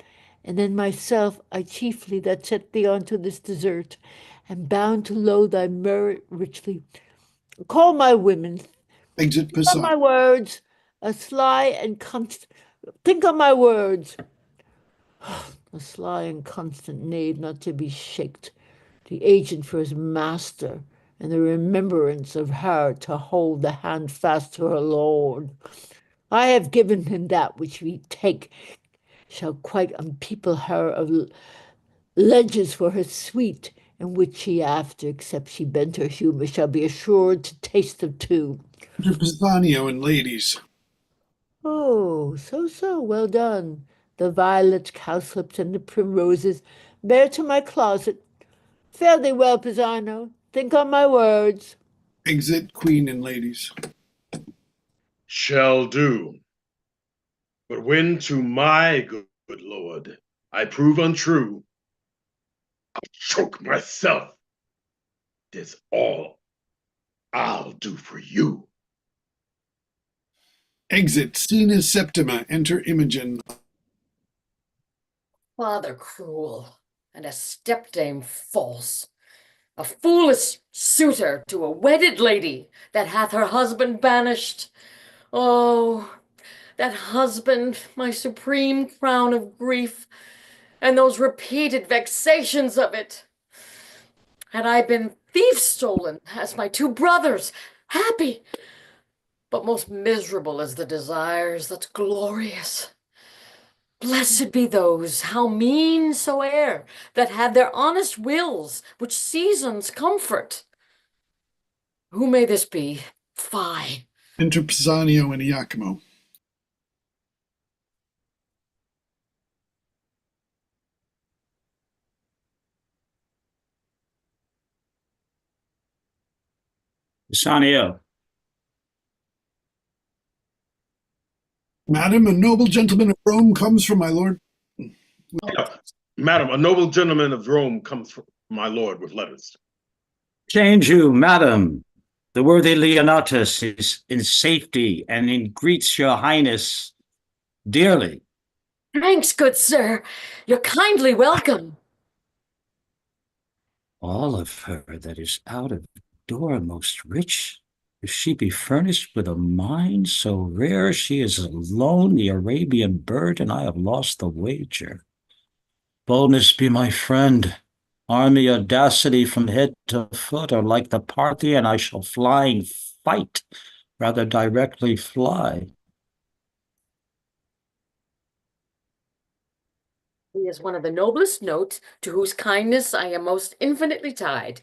S8: and then myself I chiefly that set thee unto this desert, and bound to load thy merit richly. Call my women,
S2: Exit
S8: think on my
S2: Pisan.
S8: words, a sly and think on my words, a sly and constant knave not to be shaked, the agent for his master, and the remembrance of her to hold the hand fast to her lord. I have given him that which we take shall quite unpeople her of ledges for her sweet, and which she after, except she bend her humour, shall be assured to taste of too.
S2: Enter Pisanio and ladies.
S8: Oh, so, well done. The violets, cowslips, and the primroses bear to my closet. Fare thee well, Pisano. Think on my words.
S2: Exit Queen and ladies.
S7: Shall do. But when to my good lord I prove untrue, I'll choke myself. That's all I'll do for you.
S2: Exit Scena Septima. Enter Imogen.
S3: Father cruel, and a stepdame false, a foolish suitor to a wedded lady that hath her husband banished. Oh, that husband, my supreme crown of grief, and those repeated vexations of it. Had I been thief stolen, as my 2 brothers, happy, but most miserable as the desires that's glorious. Blessed be those, how mean soe'er, that have their honest wills, which seasons comfort. Who may this be? Fie.
S2: Enter Pisanio and Iachimo.
S1: Sanio.
S2: Madam, a noble gentleman of Rome comes from my lord.
S7: Madam, a noble gentleman of Rome comes from my lord with letters.
S1: Change you, madam. The worthy Leonatus is in safety and greets your highness dearly.
S3: Thanks, good sir. You're kindly welcome.
S1: All of her that is out of door most rich, if she be furnished with a mind so rare, she is alone the Arabian bird, and I have lost the wager. Boldness be my friend. Army audacity from head to foot, or like the Parthian, I shall flying fight, rather directly fly.
S3: He is one of the noblest notes, to whose kindness I am most infinitely tied.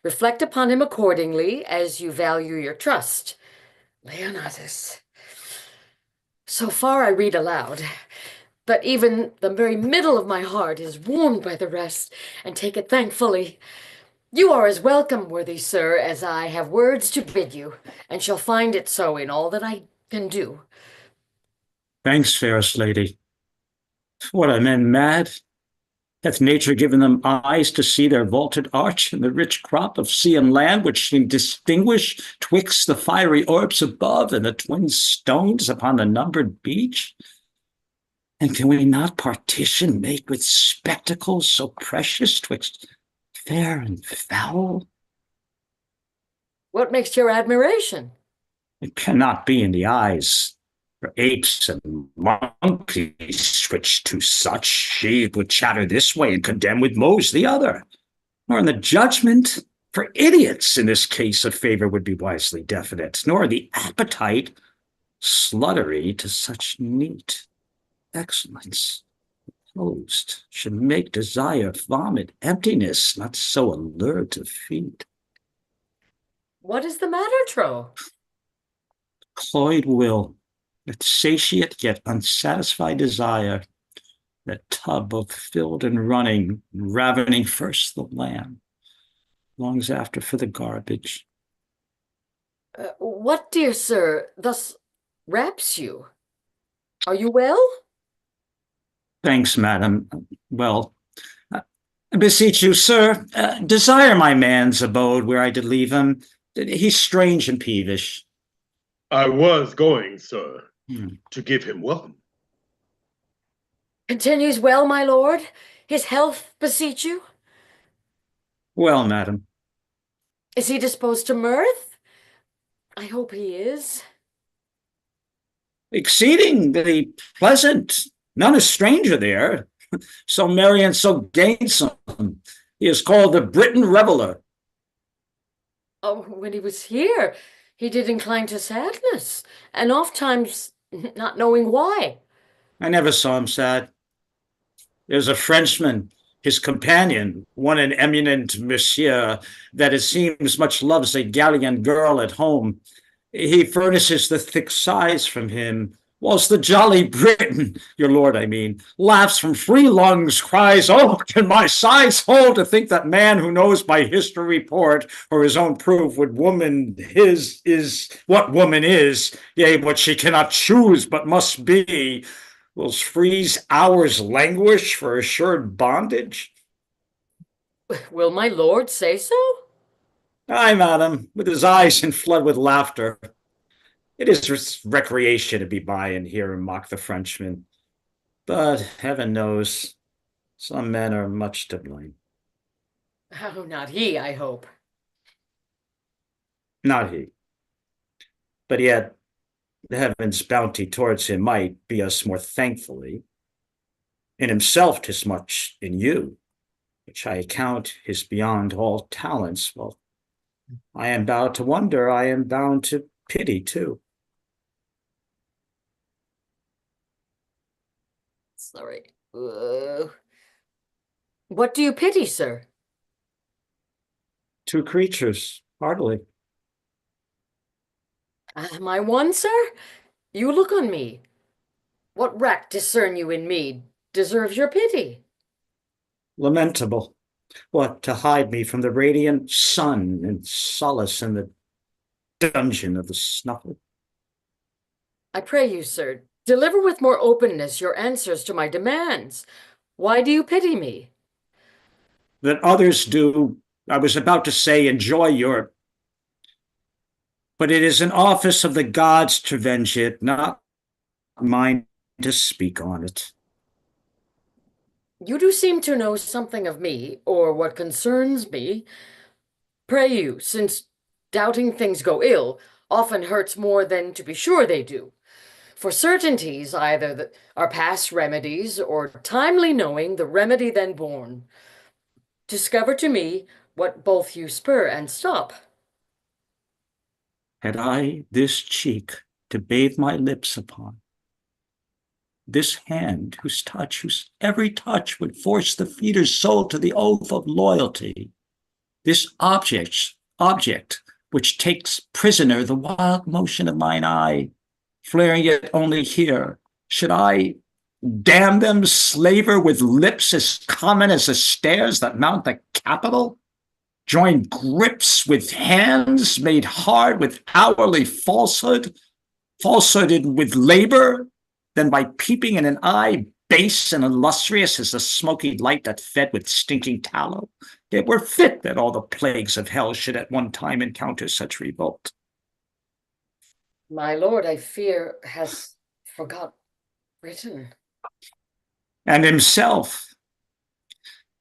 S3: Reflect upon him accordingly, as you value your trust. Leonatus. So far I read aloud, but even the very middle of my heart is warmed by the rest, and take it thankfully. You are as welcome, worthy sir, as I have words to bid you, and shall find it so in all that I can do.
S1: Thanks, fairest lady. What, are men mad? Hath nature given them eyes to see their vaulted arch and the rich crop of sea and land, which can distinguish twixt the fiery orbs above and the twin stones upon the numbered beach? And can we not partition make with spectacles so precious twixt fair and foul?
S3: What makes your admiration?
S1: It cannot be in the eyes. For apes and monkeys which to such she would chatter this way and condemn with mows the other. Nor in the judgment, for idiots in this case of favor would be wisely definite, nor the appetite sluttery to such neat excellence opposed should make desire vomit emptiness, not so allured to feed.
S3: What is the matter, Tro?
S1: Cloyed will, that satiate yet unsatisfied desire, that tub of filled and running, ravening first the lamb, longs after for the garbage.
S3: What, dear sir, thus raps you? Are you well?
S1: Thanks, madam. Well, I beseech you, sir, desire my man's abode where I did leave him. He's strange and peevish.
S7: I was going, sir, to give him welcome.
S3: Continues well, my lord? His health beseech you?
S1: Well, madam.
S3: Is he disposed to mirth? I hope he is.
S1: Exceedingly pleasant. None a stranger there. So merry and so gainsome. He is called the Briton Reveller.
S3: Oh, when he was here, he did incline to sadness, and oft times not knowing why.
S1: I never saw him sad. There's a Frenchman, his companion, one an eminent monsieur, that it seems much loves a gallant girl at home. He furnishes the thick sighs from him, whilst the jolly Briton, your lord I mean, laughs from free lungs, cries, "Oh, can my sighs hold to think that man who knows by history report or his own proof what woman is what woman is, yea, what she cannot choose but must be, will freeze hours languish for assured bondage?"
S3: Will my lord say so?
S1: Aye, madam, with his eyes in flood with laughter. It is recreation to be by and hear him mock the Frenchman. But heaven knows, some men are much to blame.
S3: Oh, not he, I hope.
S1: Not he. But yet, heaven's bounty towards him might be us more thankfully. In himself 'tis much in you, which I account is beyond all talents. Well, I am bound to wonder, I am bound to pity too.
S3: Sorry. What do you pity, sir?
S1: Two creatures, heartily.
S3: Am I one, sir? You look on me. What wreck discern you in me deserves your pity?
S1: Lamentable. What, to hide me from the radiant sun and solace in the dungeon of the snuffle?
S3: I pray you, sir, deliver with more openness your answers to my demands. Why do you pity me?
S1: That others do, I was about to say, enjoy your... But it is an office of the gods to venge it, not mine to speak on it.
S3: You do seem to know something of me, or what concerns me. Pray you, since doubting things go ill often hurts more than to be sure they do. For certainties either that are past remedies, or timely knowing the remedy then born. Discover to me what both you spur and stop.
S1: Had I this cheek to bathe my lips upon, this hand whose every touch would force the feeder's soul to the oath of loyalty, this object which takes prisoner the wild motion of mine eye, flaring yet only here, should I damn them, slaver, with lips as common as the stairs that mount the Capitol? Join grips with hands made hard with hourly falsehood with labor, then by peeping in an eye base and illustrious as the smoky light that fed with stinking tallow. It were fit that all the plagues of hell should at one time encounter such revolt.
S3: My lord, I fear, has forgot written.
S1: And himself.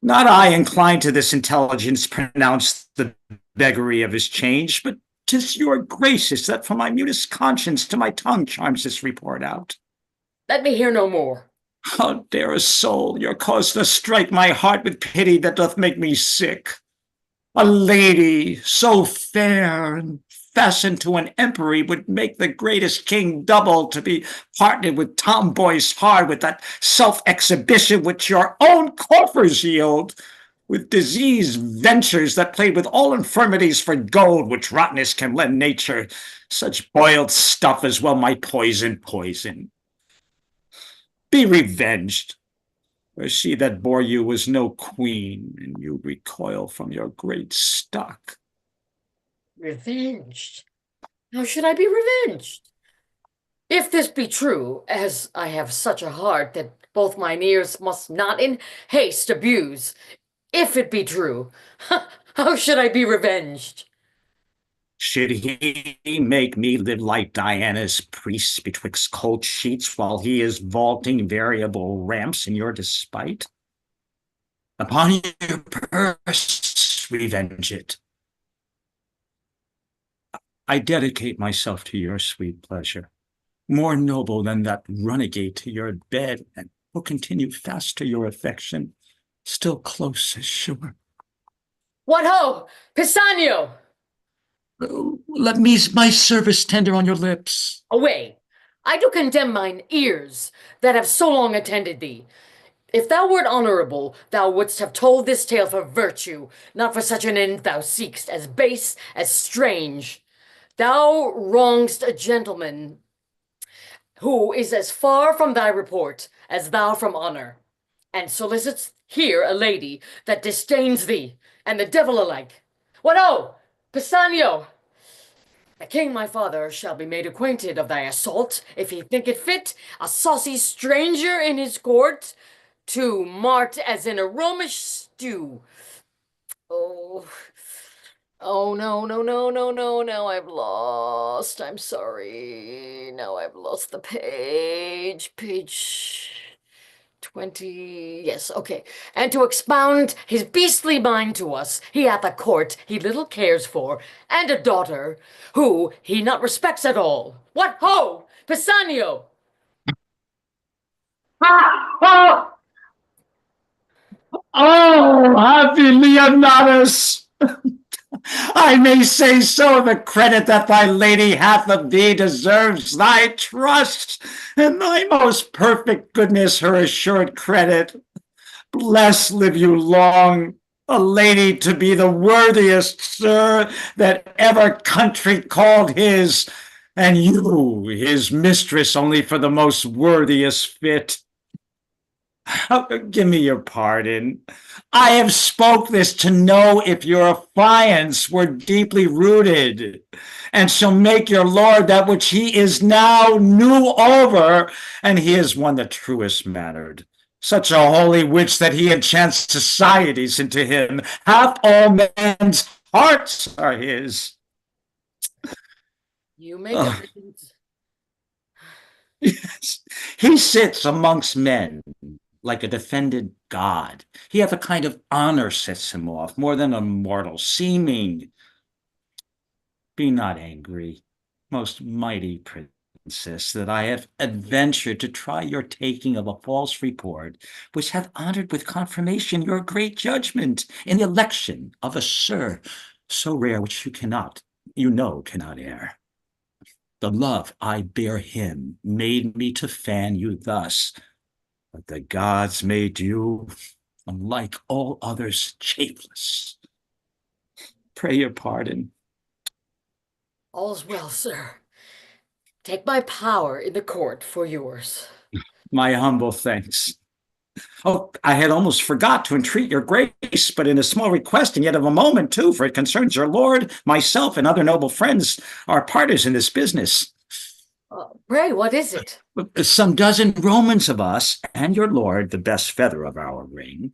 S1: Not I inclined to this intelligence pronounce the beggary of his change, but 'tis your graces that from my mutest conscience to my tongue charms this report out.
S3: Let me hear no more.
S1: Oh, dearest soul, your cause doth strike my heart with pity that doth make me sick. A lady so fair and fastened to an empery would make the greatest king double to be partnered with tomboys hard with that self-exhibition which your own coffers yield, with disease ventures that played with all infirmities for gold, which rottenness can lend nature, such boiled stuff as well might poison. Be revenged, for she that bore you was no queen, and you recoil from your great stock.
S3: Revenged? How should I be revenged? If this be true, as I have such a heart that both mine ears must not in haste abuse, if it be true, how should I be revenged?
S1: Should he make me live like Diana's priest betwixt cold sheets while he is vaulting variable ramps in your despite? Upon your purse, revenge it. I dedicate myself to your sweet pleasure, more noble than that runagate to your bed, and will continue fast to your affection, still close as sure.
S3: What ho, Pisanio!
S1: Let me my service tender on your lips.
S3: Away! I do condemn mine ears that have so long attended thee. If thou wert honorable, thou wouldst have told this tale for virtue, not for such an end thou seekst, as base, as strange. Thou wrongst a gentleman who is as far from thy report as thou from honor, and solicits here a lady that disdains thee, and the devil alike. What ho, Pisanio! The king my father shall be made acquainted of thy assault, if he think it fit, a saucy stranger in his court, to mart as in a Romish stew. Oh, no, now I've lost. I'm sorry. Now I've lost the page. Page 20. Yes, okay. And to expound his beastly mind to us, he hath a court he little cares for, and a daughter who he not respects at all. What ho, Pisanio!
S1: Oh, happy Leonatus! I may say so, the credit that thy lady hath of thee deserves thy trust, and thy most perfect goodness her assured credit. Blessed live you long, a lady to be the worthiest, sir, that ever country called his, and you his mistress only for the most worthiest fit. Give me your pardon. I have spoke this to know if your affiance were deeply rooted, and shall make your lord that which he is now new over, and he is one the truest mannered. Such a holy witch that he enchants societies into him. Half all men's hearts are his.
S3: You make a
S1: Yes. He sits amongst men like a defended god. He hath a kind of honor sets him off, more than a mortal seeming. Be not angry, most mighty princess, that I have adventured to try your taking of a false report, which hath honored with confirmation your great judgment in the election of a sir so rare which you know cannot err. The love I bear him made me to fan you thus, but the gods made you, unlike all others, chafless. Pray your pardon.
S3: All's well, sir. Take my power in the court for yours.
S1: My humble thanks. Oh, I had almost forgot to entreat your grace, but in a small request, and yet of a moment too, for it concerns your lord, myself, and other noble friends, are partners in this business.
S3: Pray, what is it?
S1: Some dozen Romans of us and your lord, the best feather of our wing,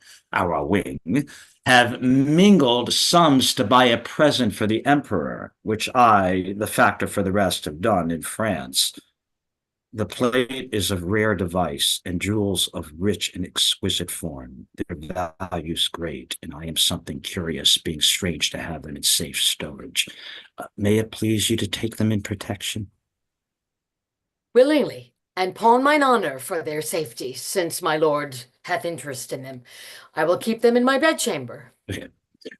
S1: have mingled sums to buy a present for the emperor, which I, the factor for the rest, have done in France. The plate is of rare device and jewels of rich and exquisite form. Their value's great, and I am something curious, being strange to have them in safe storage. May it please you to take them in protection?
S3: Willingly, and pawn mine honor for their safety, since my lord hath interest in them. I will keep them in my bedchamber.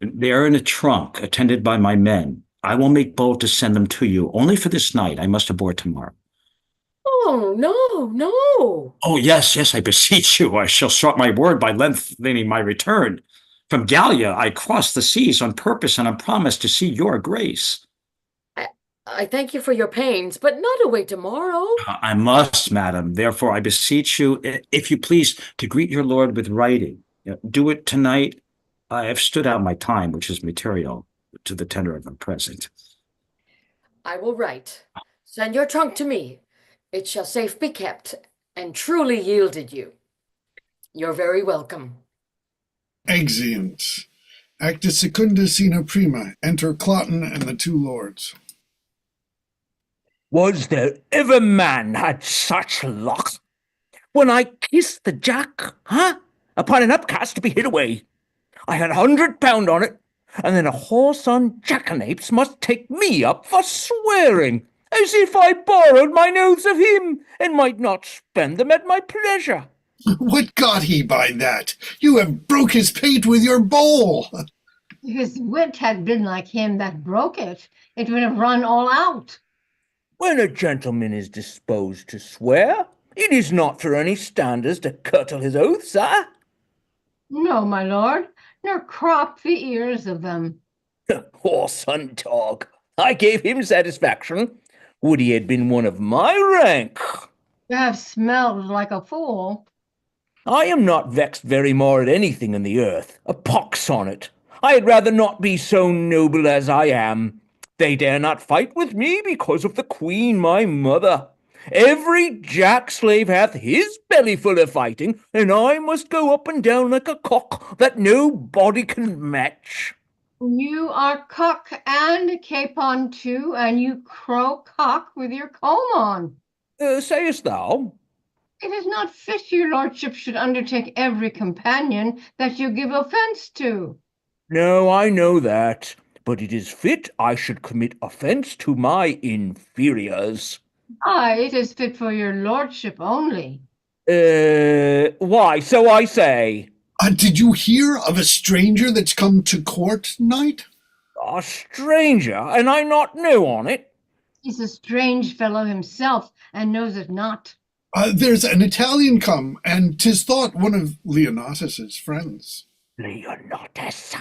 S1: They are in a trunk, attended by my men. I will make bold to send them to you, only for this night. I must aboard tomorrow.
S3: Oh, no, no.
S1: Oh, yes, yes, I beseech you. I shall short my word by lengthening my return. From Gallia, I crossed the seas on purpose and on promise to see your grace.
S3: I thank you for your pains, but not away tomorrow.
S1: I must, madam. Therefore, I beseech you, if you please, to greet your lord with writing. Do it tonight. I have stood out my time, which is material to the tender of a present.
S3: I will write. Send your trunk to me. It shall safe be kept, and truly yielded you. You're very welcome.
S2: Exeunt. Acta secunda scena prima. Enter Cloten and the two lords.
S4: Was there ever man had such luck? When I kissed the jack, upon an upcast to be hid away, I had £100 on it, and then a horse on jackanapes must take me up for swearing, as if I borrowed mine oaths of him, and might not spend them at my pleasure.
S2: What got he by that? You have broke his pate with your bowl.
S9: If his wit had been like him that broke it, it would have run all out.
S4: When a gentleman is disposed to swear, it is not for any standers to curtail his oaths,
S9: No, my lord, nor crop the ears of them.
S4: Horse and dog, I gave him satisfaction. Would he had been one of my rank?
S9: You have smelled like a fool.
S4: I am not vexed very more at anything in the earth. A pox on it. I had rather not be so noble as I am. They dare not fight with me because of the queen, my mother. Every jack slave hath his belly full of fighting, and I must go up and down like a cock that nobody can match.
S9: You are cock and capon too, and you crow cock with your comb on.
S4: Sayest thou?
S9: It is not fit your lordship should undertake every companion that you give offence to.
S4: No, I know that, but it is fit I should commit offence to my inferiors.
S9: Aye, it is fit for your lordship only.
S4: Why, so I say.
S2: Did you hear of a stranger that's come to court tonight?
S4: A stranger, and I not know on it?
S9: He's a strange fellow himself, and knows it not.
S2: There's an Italian come, and 'tis thought one of Leonatus's friends.
S4: Leonatus,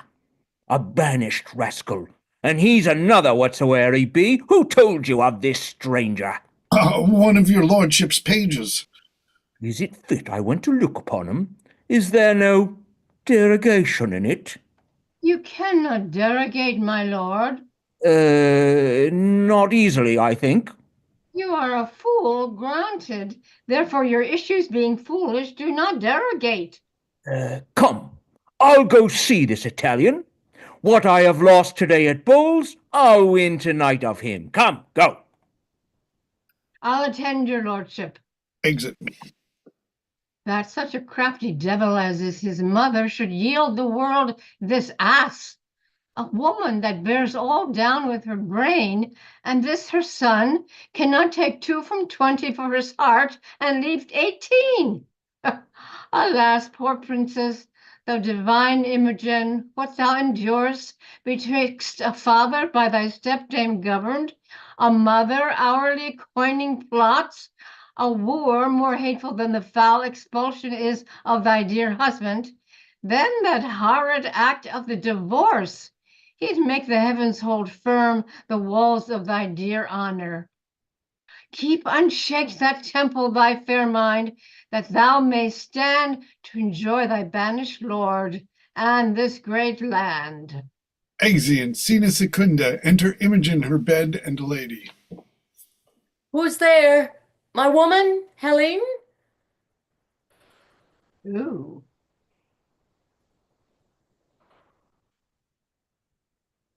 S4: a banished rascal, and he's another whatsoe'er he be. Who told you of this stranger?
S2: One of your lordship's pages.
S4: Is it fit I went to look upon him? Is there no derogation in it?
S9: You cannot derogate, my lord.
S4: Not easily, I think.
S9: You are a fool, granted. Therefore, your issues being foolish do not derogate.
S4: Come, I'll go see this Italian. What I have lost today at bowls, I'll win tonight of him. Come, go.
S9: I'll attend your lordship.
S2: Exit.
S9: That such a crafty devil as is his mother should yield the world this ass, a woman that bears all down with her brain, and this her son cannot take 2 from 20 for his heart and leave 18. Alas, poor princess, thou divine Imogen, what thou endurest betwixt a father by thy stepdame governed, a mother hourly coining plots, a wooer more hateful than the foul expulsion is of thy dear husband, then that horrid act of the divorce, he'd make the heavens hold firm the walls of thy dear honor. Keep unshaked that temple, thy fair mind, that thou mayst stand to enjoy thy banished lord and this great land.
S2: Exeunt. Scena secunda. Enter Imogen, her bed, and a lady.
S3: Who's there? My woman, Helene?
S9: Ooh.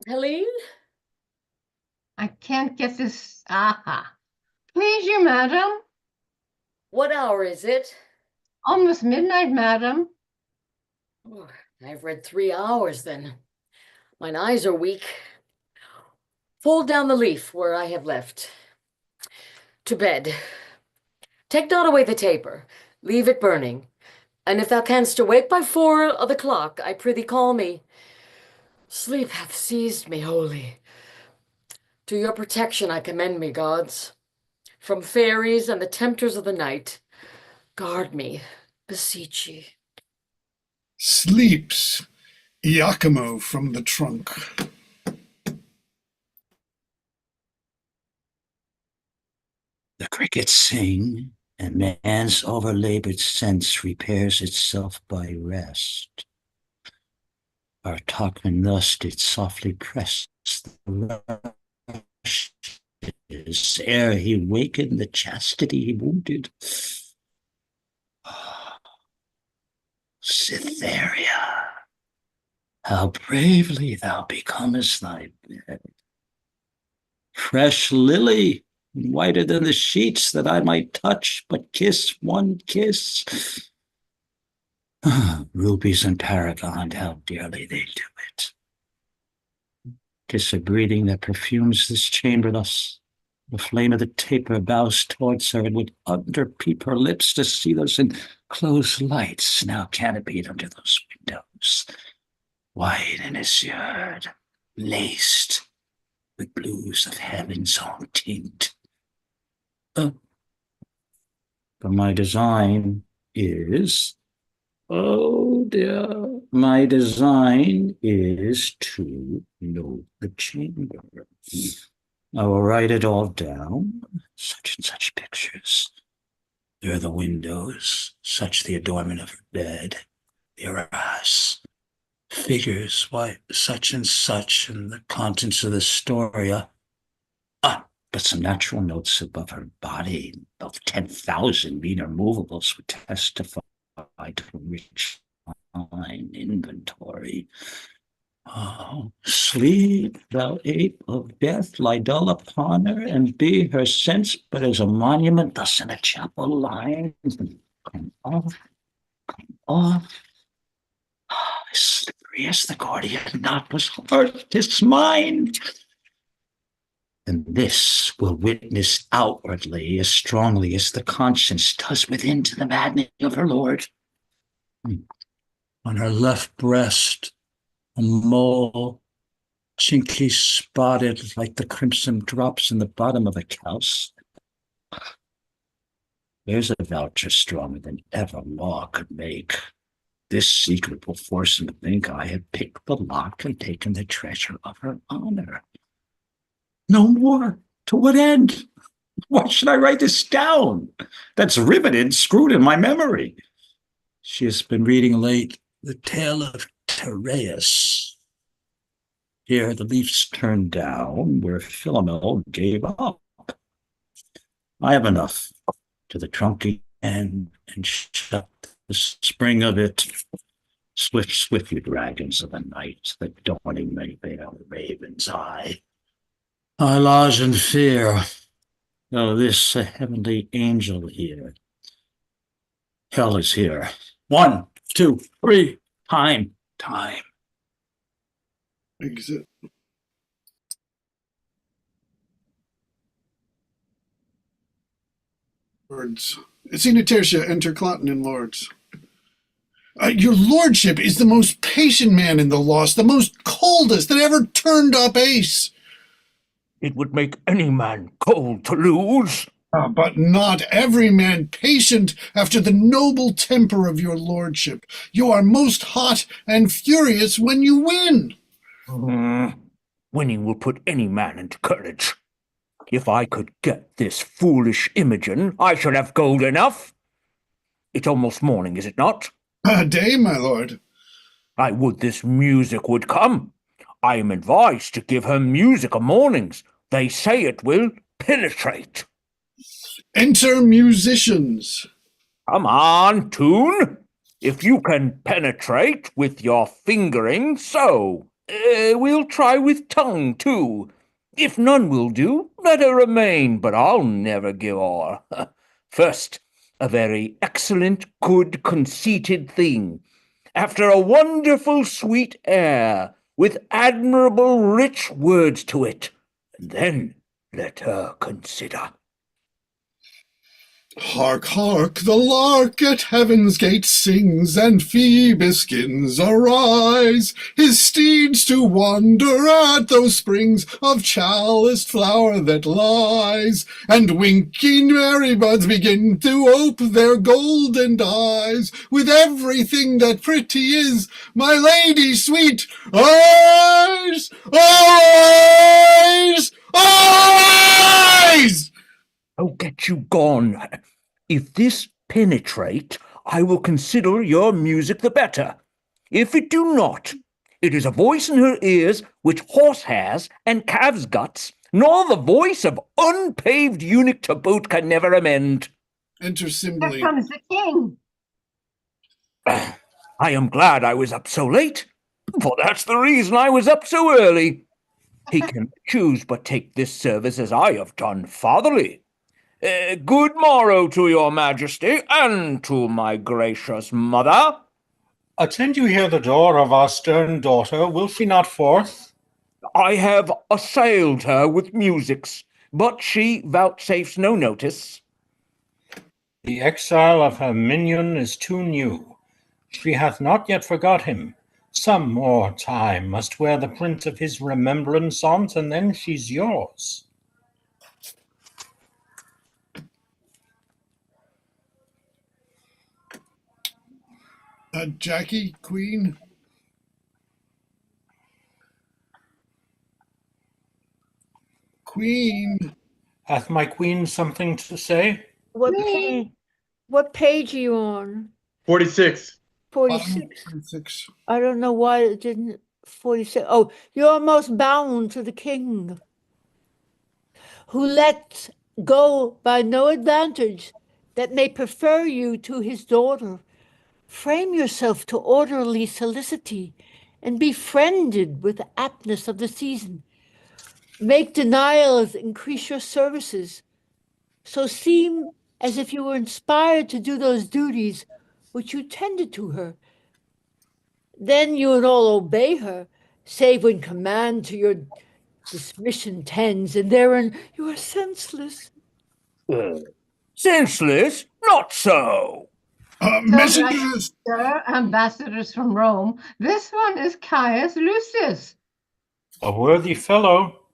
S3: Helene?
S9: I can't get this. Aha. Please you, madam.
S3: What hour is it?
S9: Almost midnight, madam.
S3: Oh, I've read 3 hours then. Mine eyes are weak. Fold down the leaf where I have left. To bed. Take not away the taper. Leave it burning. And if thou canst awake by 4 o' the clock, I prithee call me. Sleep hath seized me wholly. To your protection I commend me, gods. From fairies and the tempters of the night, guard me, beseech ye.
S2: Sleeps Iachimo from the trunk.
S1: The crickets sing, and man's overlabored sense repairs itself by rest. Our Tarquin thus did softly press the rushes ere he wakened the chastity he wounded. Cytherea, how bravely thou becomest thy bed. Fresh lily, whiter than the sheets that I might touch, but kiss one kiss. Rubies and paragon, how dearly they do it. 'Tis a breathing that perfumes this chamber thus. The flame of the taper bows towards her and would underpeep her lips to see those enclosed lights now canopied under those windows, white and azure, laced with blues of heaven's own tint. But my design is, oh dear, my design is to know the chamber. I will write it all down, such and such pictures. There are the windows, such the adornment of her bed, the arras, figures, why, such and such, and the contents of the story. But some natural notes above her body, of 10,000 meaner movables would testify to a rich fine inventory. Oh, sleep, thou ape of death, lie dull upon her, and be her sense but as a monument thus in a chapel lying. Come off, come off. Slippery as the Gordian knot was heart, 'tis mine. And this will witness outwardly as strongly as the conscience does within to the maddening of her lord. On her left breast, a mole, chinky spotted like the crimson drops in the bottom of a cow's. There's a voucher stronger than ever law could make. This secret will force him to think I had picked the lock and taken the treasure of her honor. No more. To what end? Why should I write this down? That's riveted, screwed in my memory. She has been reading late the tale of Tereus. Here the leaves turned down where Philomel gave up. I have enough. To the trunk again and shut the spring of it. Swift, swift, you dragons of the night, the dawning may veil the raven's eye. I lodge in fear, though this a heavenly angel here. Hell is here. 1, 2, 3, time.
S2: Exit. Lords. Senior Tertia, enter Cloten Lords. Your lordship is the most patient man in the lost, the most coldest that ever turned up ace.
S4: It would make any man cold to lose.
S2: But not every man patient after the noble temper of your lordship. You are most hot and furious when you win.
S4: Winning will put any man into courage. If I could get this foolish Imogen, I should have gold enough. It's almost morning, is it not?
S2: A day, my lord.
S4: I would this music would come. I am advised to give her music o' mornings. They say it will penetrate.
S2: Enter musicians.
S4: Come on, tune. If you can penetrate with your fingering, so. We'll try with tongue, too. If none will do, let her remain, but I'll never give o'er. First, a very excellent, good, conceited thing. After a wonderful sweet air, with admirable rich words to it. And then let her consider.
S2: Hark, hark, the lark at heaven's gate sings, and Phoebus arise, his steeds to wander at those springs of chaliced flower that lies, and winking merry buds begin to ope their golden eyes, with everything that pretty is, my lady sweet, eyes, eyes, eyes!
S4: Oh, get you gone. If this penetrate, I will consider your music the better. If it do not, it is a voice in her ears which horse has and calves' guts, nor the voice of unpaved eunuch to boot can never amend.
S2: Enter
S9: Here
S2: Cymbeline.
S9: comes the king.
S4: I am glad I was up so late, for that's the reason I was up so early. He can choose but take this service as I have done fatherly. Good morrow to your majesty, and to my gracious mother.
S5: Attend you here the door of our stern daughter, will she not forth?
S4: I have assailed her with musics, but she vouchsafes no notice.
S5: The exile of her minion is too new. She hath not yet forgot him. Some more time must wear the print of his remembrance on't, and then she's yours.
S2: Jackie, Queen. Queen.
S5: Hath my queen something to say?
S8: What page are you on?
S7: 46.
S8: 46.
S2: 46.
S8: I don't know why it didn't 46. Oh, you're most bound to the king, who lets go by no advantage that may prefer you to his daughter. Frame yourself to orderly solicity, and be friended with the aptness of the season. Make denials increase your services, so seem as if you were inspired to do those duties which you tended to her. Then you would all obey her, save when command to your dismission tends, and therein you are senseless.
S4: Senseless? Not so.
S2: Messengers.
S9: Sir, ambassadors from Rome. This one is Caius Lucius.
S5: A worthy fellow,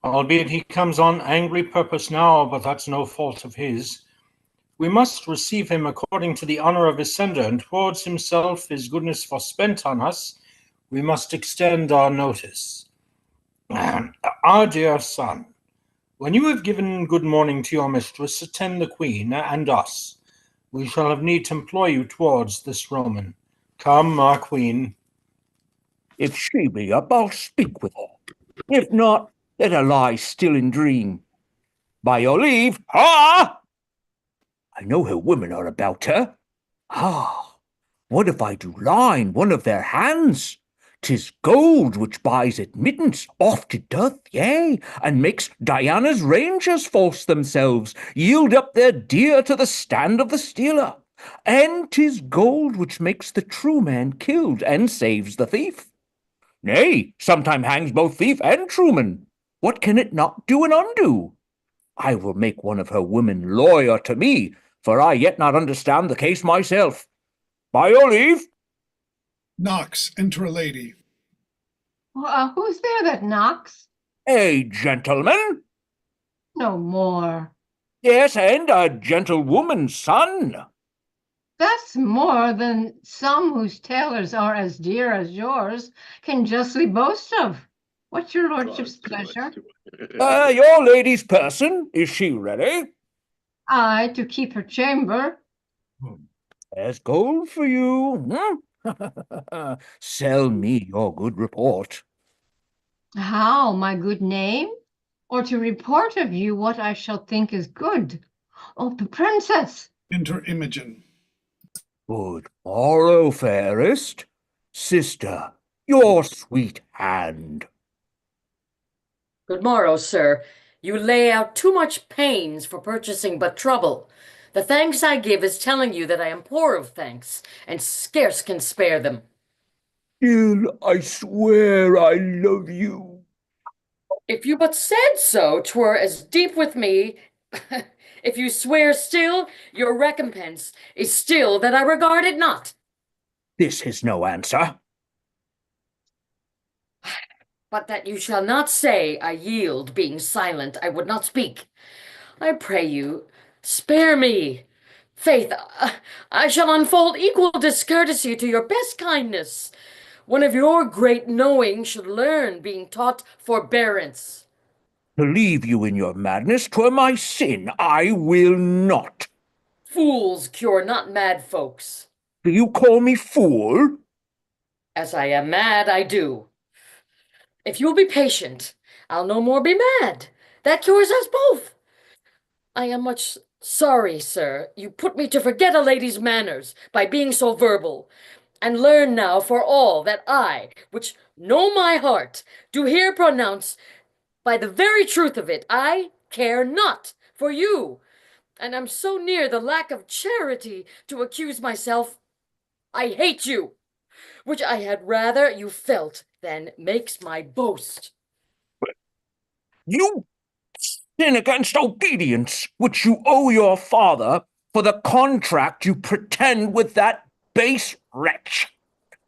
S5: albeit he comes on angry purpose now, but that's no fault of his. We must receive him according to the honor of his sender, and towards himself his goodness forspent on us, we must extend our notice. Our dear son, when you have given good morning to your mistress, attend the queen and us. We shall have need to employ you towards this Roman. Come, our queen.
S4: If she be up, I'll speak with her. If not, let her lie still in dream. By your leave, ha! I know her women are about her. Ah, what if I do line one of their hands? 'Tis gold which buys admittance, oft it doth, yea, and makes Diana's rangers false themselves, yield up their deer to the stand of the stealer. And 'tis gold which makes the true man killed, and saves the thief. Nay, sometime hangs both thief and trueman. What can it not do and undo? I will make one of her women lawyer to me, for I yet not understand the case myself. By your leave.
S2: Knox, enter a lady.
S9: Who's there that knocks?
S4: A gentleman?
S9: No more.
S4: Yes, and a gentlewoman's son.
S9: That's more than some whose tailors are as dear as yours can justly boast of. What's your lordship's pleasure?
S4: Your lady's person, is she ready?
S9: Aye, to keep her chamber.
S4: There's gold for you. Sell me your good report.
S9: How, my good name? Or to report of you what I shall think is good? of the princess.
S2: Enter Imogen.
S4: Good morrow, fairest. Sister, your sweet hand.
S3: Good morrow, sir. You lay out too much pains for purchasing but trouble. The thanks I give is telling you that I am poor of thanks, and scarce can spare them.
S4: Still, I swear I love you.
S3: If you but said so, 'twere as deep with me. If you swear still, your recompense is still that I regard it not.
S4: This is no answer.
S3: But that you shall not say I yield, being silent, I would not speak. I pray you, spare me. Faith, I shall unfold equal discourtesy to your best kindness. One of your great knowing should learn, being taught forbearance.
S4: To leave you in your madness 'twere my sin. I will not.
S3: Fools cure not mad folks.
S4: Do you call me fool?
S3: As I am mad, I do. If you'll be patient, I'll no more be mad. That cures us both. I am much sorry, sir, you put me to forget a lady's manners by being so verbal, and learn now for all that I, which know my heart, do here pronounce by the very truth of it, I care not for you, and am so near the lack of charity to accuse myself. I hate you, which I had rather you felt than makes my boast.
S4: You sin against obedience, which you owe your father for the contract you pretend with that base wretch.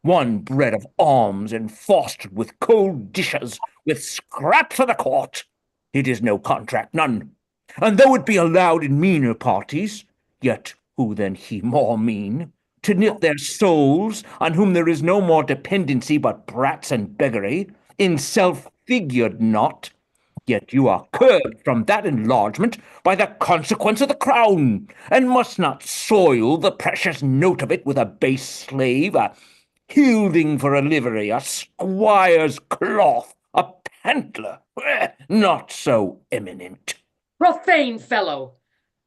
S4: One bred of alms and fostered with cold dishes, with scraps of the court. It is no contract, none. And though it be allowed in meaner parties, yet who than he more mean, to knit their souls, on whom there is no more dependency but brats and beggary, in self figured not, yet you are curbed from that enlargement by the consequence of the crown, and must not soil the precious note of it with a base slave, a hilding for a livery, a squire's cloth, a pantler, not so eminent.
S3: Profane fellow!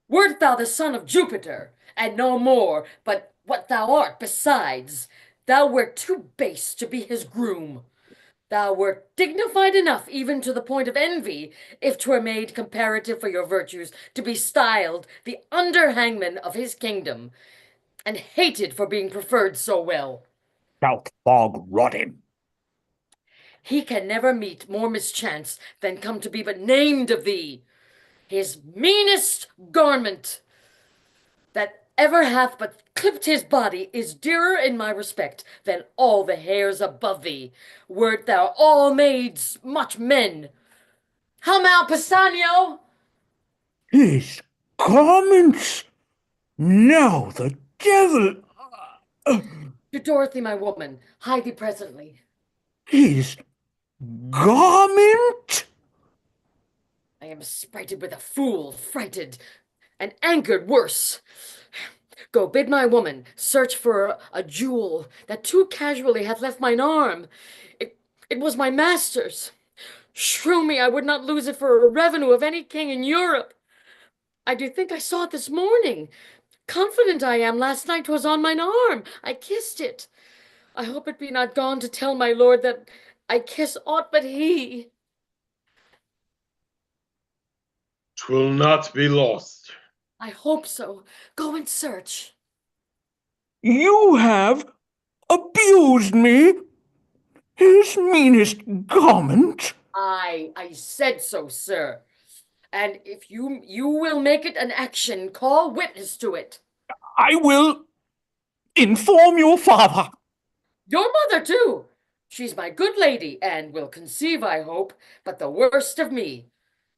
S3: Wert thou the son of Jupiter, and no more, but what thou art besides, thou wert too base to be his groom. Thou wert dignified enough even to the point of envy, if 'twere made comparative for your virtues, to be styled the under-hangman of his kingdom, and hated for being preferred so well.
S4: Thou fog rot him.
S3: He can never meet more mischance than come to be but named of thee. His meanest garment that ever hath but clipped his body is dearer in my respect than all the hairs above thee, wert thou all maids much men. How now, Pisanio?
S4: His garments! Now the devil!
S3: To Dorothy, my woman, hide thee presently.
S4: His garment?
S3: I am sprited with a fool, frighted, and angered worse. Go bid my woman search for a jewel that too casually hath left mine arm. It was my master's. Shrew me, I would not lose it for a revenue of any king in Europe. I do think I saw it this morning. Confident I am last night 'twas on mine arm. I kissed it. I hope it be not gone to tell my lord that I kiss aught but he.
S7: 'Twill not be lost.
S3: I hope so. Go and search.
S4: You have abused me. His meanest garment.
S3: I said so, sir. And if you will make it an action, call witness to it.
S4: I will inform your father.
S3: Your mother, too. She's my good lady, and will conceive, I hope, but the worst of me.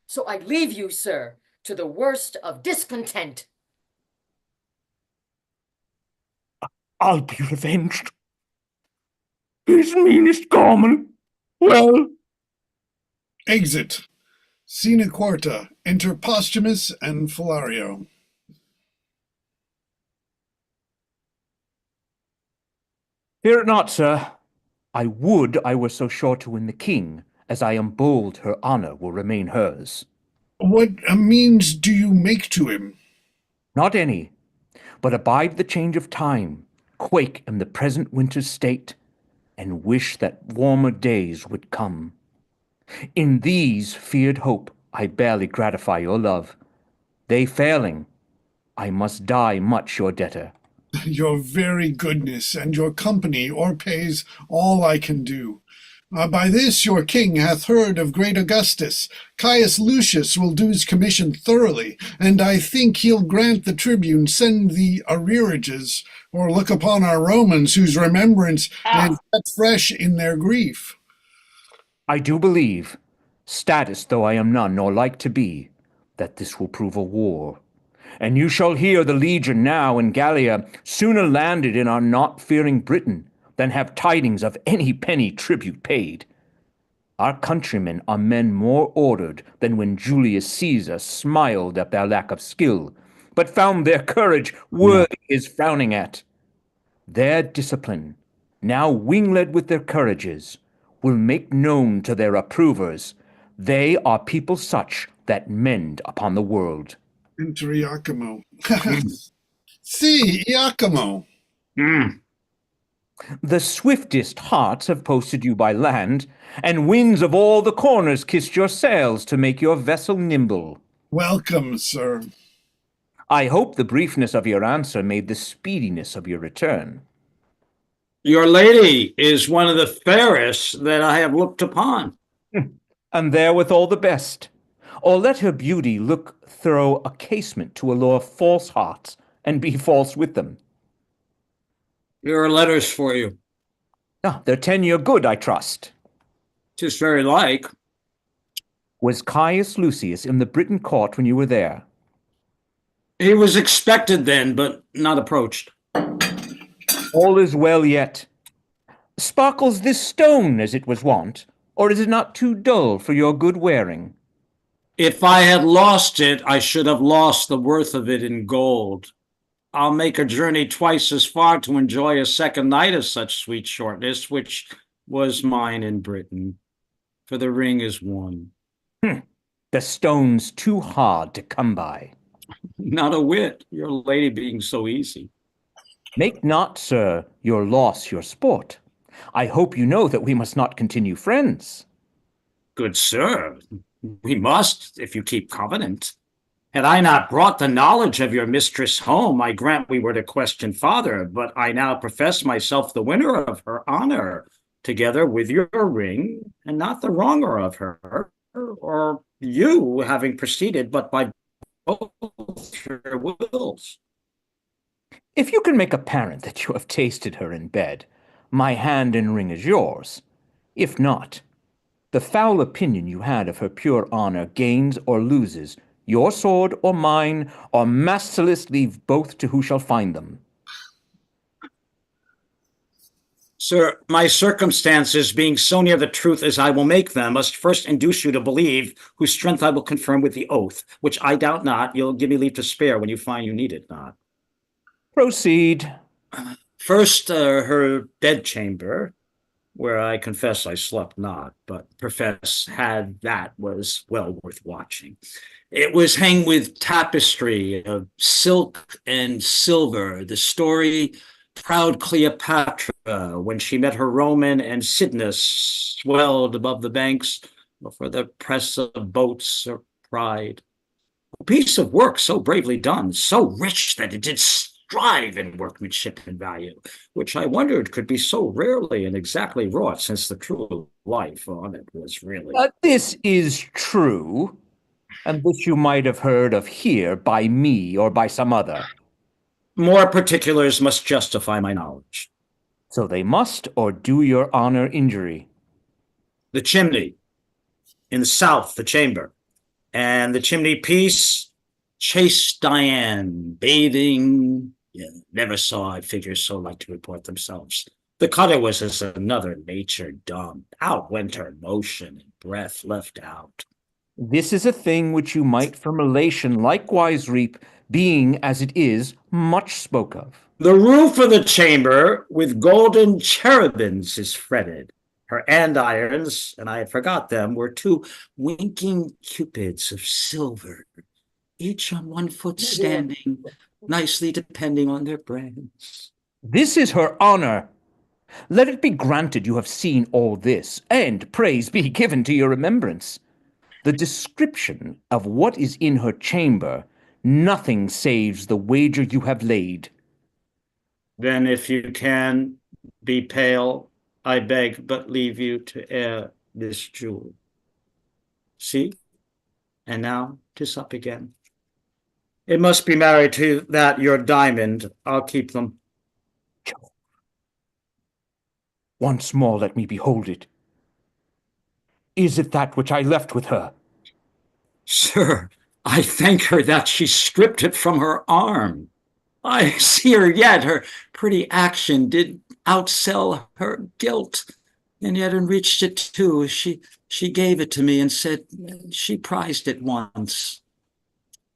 S3: So I leave you, sir, to the worst of discontent.
S4: I'll be revenged. His meanest garment. Well.
S2: Exit. Scene quarta. Enter Posthumus and Philario.
S4: Fear it not, sir. I would I were so sure to win the king, as I am bold her honour will remain hers.
S2: What means do you make to him?
S4: Not any, but abide the change of time, quake in the present winter's state, and wish that warmer days would come. In these feared hope I barely gratify your love. They failing, I must die much your debtor.
S2: Your very goodness and your company o'erpays all I can do. By this your king hath heard of great Augustus. Caius Lucius will do his commission thoroughly, and I think he'll grant the tribune send the arrearages, or look upon our Romans whose remembrance is yet fresh in their grief.
S4: I do believe, status though I am none, nor like to be, that this will prove a war. And you shall hear the legion now in Gallia sooner landed in our not-fearing Britain than have tidings of any penny tribute paid. Our countrymen are men more ordered than when Julius Caesar smiled at their lack of skill, but found their courage worthy his frowning at. Their discipline, now wing-led with their courages, will make known to their approvers they are people such that mend upon the world.
S2: Enter Iachimo. See, Iachimo.
S4: The swiftest hearts have posted you by land, and winds of all the corners kissed your sails to make your vessel nimble.
S2: Welcome, sir.
S4: I hope the briefness of your answer made the speediness of your return.
S1: Your lady is one of the fairest that I have looked upon.
S4: And therewith all the best. Or let her beauty look through a casement to allure false hearts, and be false with them.
S1: Here are letters for you.
S4: Ah, their tenure good, I trust.
S1: 'Tis very like.
S4: Was Caius Lucius in the Britain court when you were there?
S1: He was expected then, but not approached.
S4: All is well yet. Sparkles this stone as it was wont, or is it not too dull for your good wearing?
S1: If I had lost it, I should have lost the worth of it in gold. I'll make a journey twice as far to enjoy a second night of such sweet shortness, which was mine in Britain. For the ring is won.
S4: The stone's too hard to come by.
S1: Not a whit, your lady being so easy.
S4: Make not, sir, your loss your sport. I hope you know that we must not continue friends.
S1: Good sir, we must, if you keep covenant. Had I not brought the knowledge of your mistress home, I grant we were to question father, but I now profess myself the winner of her honor, together with your ring, and not the wronger of her, or you having proceeded but by both your wills.
S4: If you can make apparent that you have tasted her in bed, my hand and ring is yours. If not, the foul opinion you had of her pure honor gains or loses, your sword or mine, or masterless leave both to who shall find them.
S1: Sir, my circumstances, being so near the truth as I will make them, must first induce you to believe, whose strength I will confirm with the oath, which I doubt not you'll give me leave to spare when you find you need it not.
S4: Proceed.
S1: First, her bedchamber, where I confess I slept not, but profess had that was well worth watching. It was hanged with tapestry of silk and silver, the story proud Cleopatra, when she met her Roman, and Cydnus swelled above the banks before the press of boats of pride. A piece of work so bravely done, so rich that it did strive in workmanship and value, which I wondered could be so rarely and exactly wrought, since the true life on it was really...
S4: This is true, and this you might have heard of here by me or by some other.
S1: More particulars must justify my knowledge.
S4: So they must, or do your honor injury.
S1: The chimney, in the south, the chamber, and the chimney piece, chaste Diane, bathing. Yeah, never saw I figures so like to report themselves. The cutter was as another nature dumb, out went her motion and breath left out.
S4: This is a thing which you might from relation likewise reap, being, as it is, much spoke of.
S1: The roof of the chamber with golden cherubims is fretted. Her andirons, and I had forgot them, were two winking cupids of silver, each on one foot standing, nicely depending on their brands.
S4: This is her honor. Let it be granted you have seen all this, and praise be given to your remembrance. The description of what is in her chamber, nothing saves the wager you have laid.
S1: Then if you can be pale, I beg but leave you to air this jewel. See? And now 'tis up again. It must be married to that your diamond. I'll keep them.
S4: Once more let me behold it. Is it that which I left with her?
S1: Sir, I thank her that she stripped it from her arm. I see her yet. Her pretty action did outsell her guilt, and yet enriched it too. She gave it to me and said she prized it once.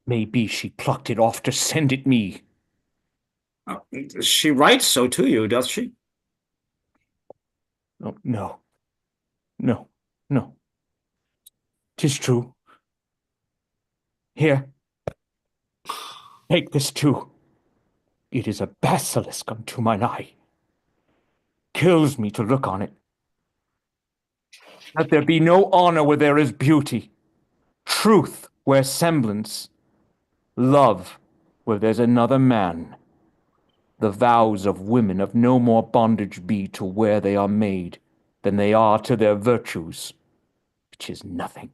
S4: Maybe she plucked it off to send it me.
S1: She writes so to you, does she?
S4: Oh, no. No, no. 'Tis true. Here. Take this too. It is a basilisk unto mine eye. Kills me to look on it. Let there be no honor where there is beauty, truth where semblance, love where there's another man. The vows of women of no more bondage be to where they are made than they are to their virtues, which is nothing.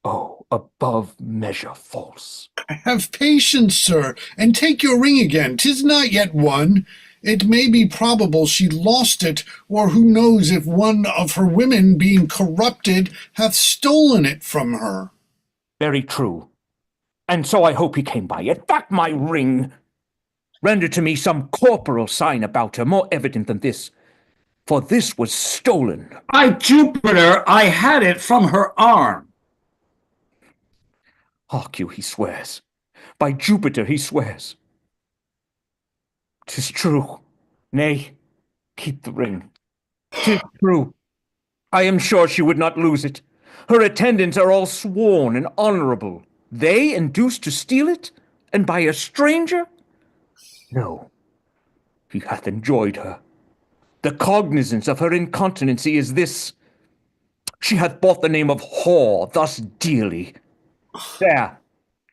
S4: Oh, above measure false.
S2: Have patience, sir, and take your ring again. 'Tis not yet won. It may be probable she lost it, or who knows if one of her women, being corrupted, hath stolen it from her.
S4: Very true. And so I hope he came by it. Back my ring! Render to me some corporal sign about her, more evident than this, for this was stolen.
S1: By Jupiter, I had it from her arm.
S4: Hark you, he swears. By Jupiter, he swears. 'Tis true. Nay, keep the ring. 'Tis true. I am sure she would not lose it. Her attendants are all sworn and honorable. They induced to steal it, and by a stranger? No, he hath enjoyed her. The cognizance of her incontinency is this: she hath bought the name of whore thus dearly. There,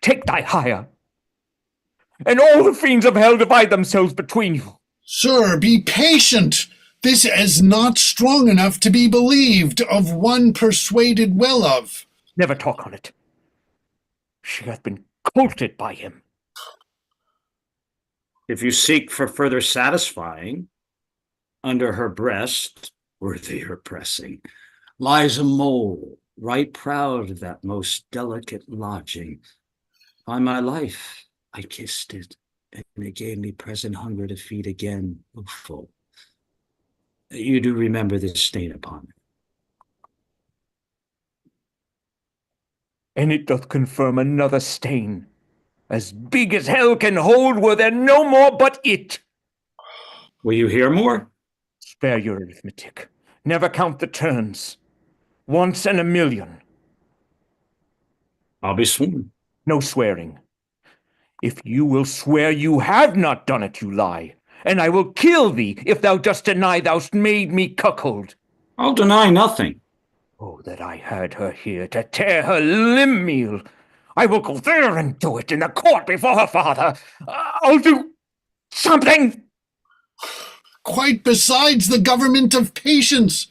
S4: take thy hire, and all the fiends of hell divide themselves between you.
S2: Sir, be patient. This is not strong enough to be believed of one persuaded well of.
S4: Never talk on it. She hath been colted by him.
S1: If you seek for further satisfying, under her breast, worthy her pressing, lies a mole, right proud of that most delicate lodging. By my life, I kissed it, and it gave me present hunger to feed again, full. You do remember this stain upon it.
S4: And it doth confirm another stain, as big as hell can hold, were there no more but it.
S1: Will you hear more?
S4: Spare your arithmetic. Never count the turns. Once in a million.
S1: I'll be sworn.
S4: No swearing. If you will swear you have not done it, you lie, and I will kill thee if thou dost deny thou'st made me cuckold.
S1: I'll deny nothing.
S4: Oh, that I had her here to tear her limb meal. I will go there and do it in the court before her father. I'll do something.
S2: Quite besides the government of patience.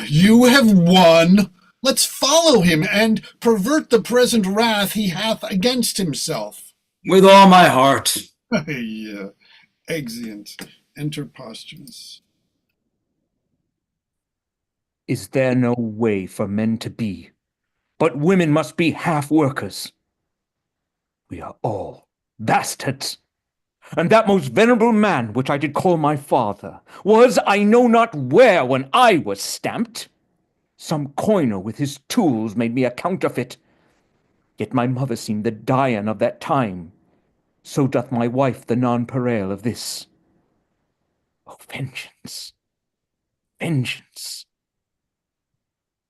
S2: You have won. Let's follow him and pervert the present wrath he hath against himself.
S1: With all my heart.
S2: Yeah. Exeunt. Enter Posthumus.
S4: Is there no way for men to be, but women must be half-workers? We are all bastards. And that most venerable man, which I did call my father, was I know not where when I was stamped. Some coiner with his tools made me a counterfeit. Yet my mother seemed the Dian of that time. So doth my wife the nonpareil of this. Oh, vengeance! Vengeance!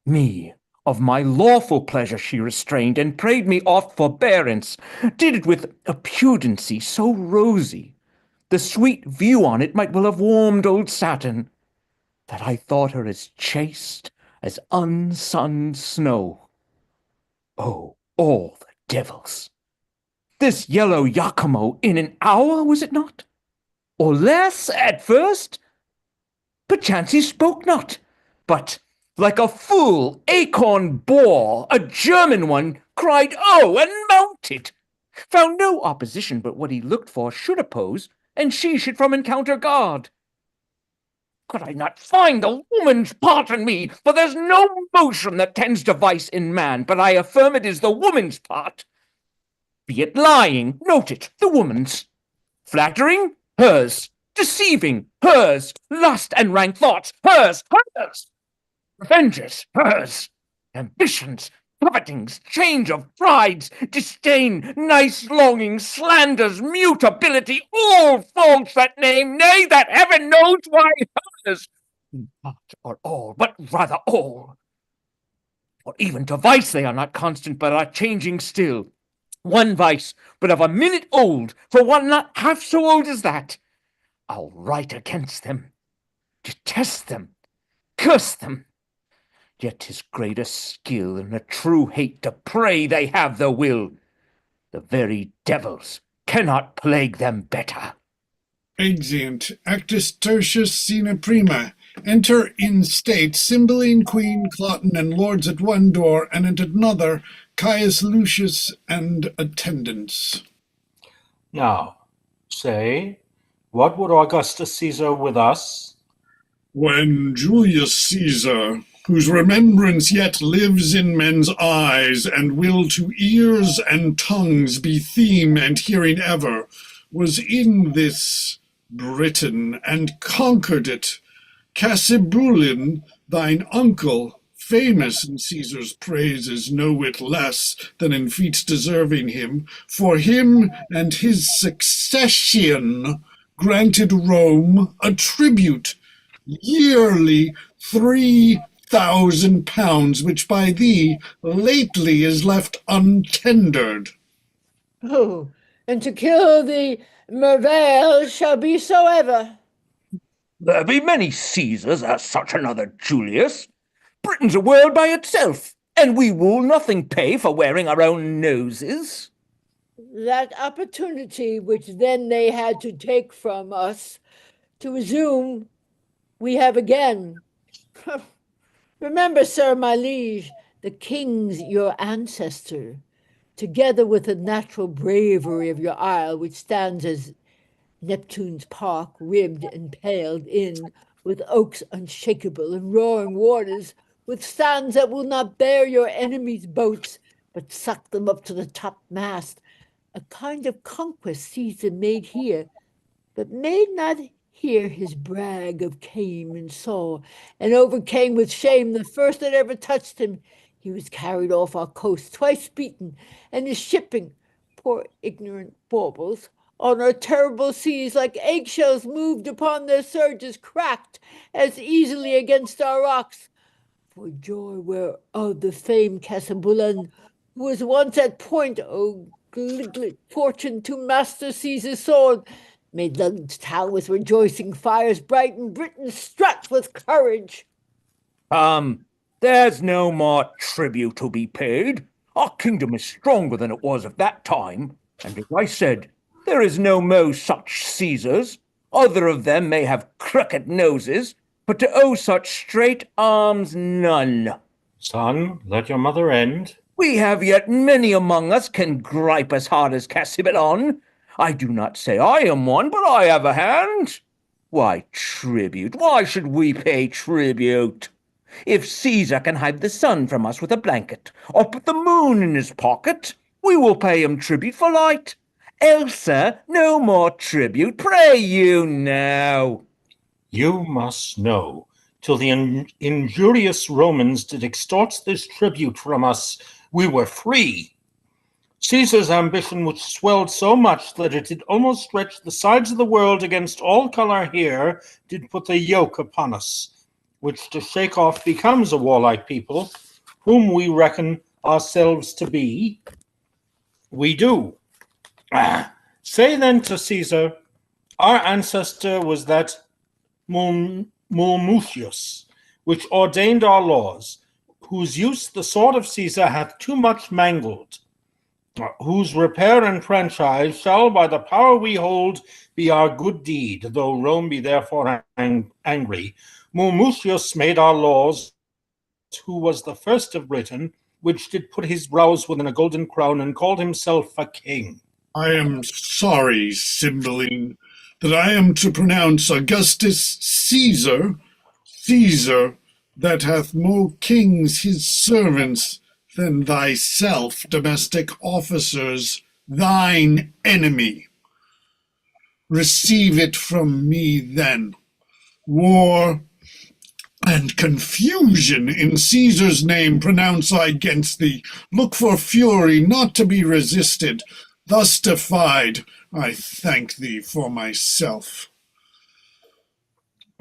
S4: Me, Of my lawful pleasure she restrained, and prayed me oft forbearance, did it with a pudency so rosy, the sweet view on it might well have warmed old Saturn, that I thought her as chaste as unsunned snow. Oh, all the devils! This yellow Iachimo in an hour, was it not? Or less at first? Perchance he spoke not, but like a full acorn boar, a German one, cried "Oh!" and mounted. Found no opposition but what he looked for should oppose, and she should from encounter guard. Could I not find the woman's part in me? For there's no motion that tends to vice in man, but I affirm it is the woman's part. Be it lying, note it, the woman's. Flattering, hers. Deceiving, hers. Lust and rank thoughts, hers. Revenges, hers. Ambitions, covetings, change of prides, disdain, nice longings, slanders, mutability, all faults that name, nay, that heaven knows why hers. Not or all, but rather all. For even to vice they are not constant, but are changing still. One vice, but of a minute old, for one not half so old as that. I'll write against them, detest them, curse them. Yet 'tis greater skill and a true hate to pray they have the will. The very devils cannot plague them better.
S2: Exeunt. Actus tertius, scena prima. Enter in state Cymbeline, Queen, Cloten, and lords at one door, and at another Caius Lucius and attendants.
S5: Now, say, what would Augustus Caesar with us?
S2: When Julius Caesar, whose remembrance yet lives in men's eyes, and will to ears and tongues be theme and hearing ever, was in this Britain, and conquered it, Cymbeline, thine uncle, famous in Caesar's praises, no whit less than in feats deserving him, for him and his succession granted Rome a tribute, yearly 3,000 pounds, which by thee lately is left untendered.
S8: Oh, and to kill thee, Merveille shall be so ever.
S4: There be many Caesars as such another Julius. Britain's a world by itself, and we will nothing pay for wearing our own noses.
S8: That opportunity which then they had to take from us to resume, we have again. Remember, sir, my liege, the king's your ancestor, together with the natural bravery of your isle, which stands as Neptune's park, ribbed and paled in with oaks unshakable and roaring waters, with stands that will not bear your enemies' boats, but suck them up to the topmast. A kind of conquest Caesar made here, but made not here his brag of came and saw, and overcame with shame the first that ever touched him. He was carried off our coast, twice beaten, and his shipping, poor ignorant baubles, on our terrible seas, like eggshells moved upon their surges, cracked as easily against our rocks. For joy whereof the famed Cymbeline, who was once at point, O glidlet fortune, to master Caesar's sword, made London's town with rejoicing fires bright, and Britain strut with courage.
S4: There's no more tribute to be paid. Our kingdom is stronger than it was at that time, and as I said, there is no mo such Caesars. Other of them may have crooked noses, but to owe such straight arms none.
S5: Son, let your mother end.
S4: We have yet many among us can gripe as hard as Cymbeline. I do not say I am one, but I have a hand. Why tribute? Why should we pay tribute? If Caesar can hide the sun from us with a blanket, or put the moon in his pocket, we will pay him tribute for light. Elsa, no more tribute, pray you now.
S5: You must know, till the injurious Romans did extort this tribute from us, we were free. Caesar's ambition which swelled so much that it did almost stretch the sides of the world against all color here, did put the yoke upon us, which to shake off becomes a warlike people, whom we reckon ourselves to be, we do. Say then to Caesar, our ancestor was that Murmuthius, which ordained our laws, whose use the sword of Caesar hath too much mangled, whose repair and franchise shall, by the power we hold, be our good deed, though Rome be therefore angry. Murmuthius made our laws, who was the first of Britain, which did put his brows within a golden crown, and called himself a king.
S2: I am sorry, Cymbeline, that I am to pronounce Augustus Caesar, Caesar, that hath more kings his servants than thyself, domestic officers, thine enemy. Receive it from me then. War and confusion in Caesar's name pronounce I against thee. Look for fury not to be resisted. Thus defied, I thank thee for myself.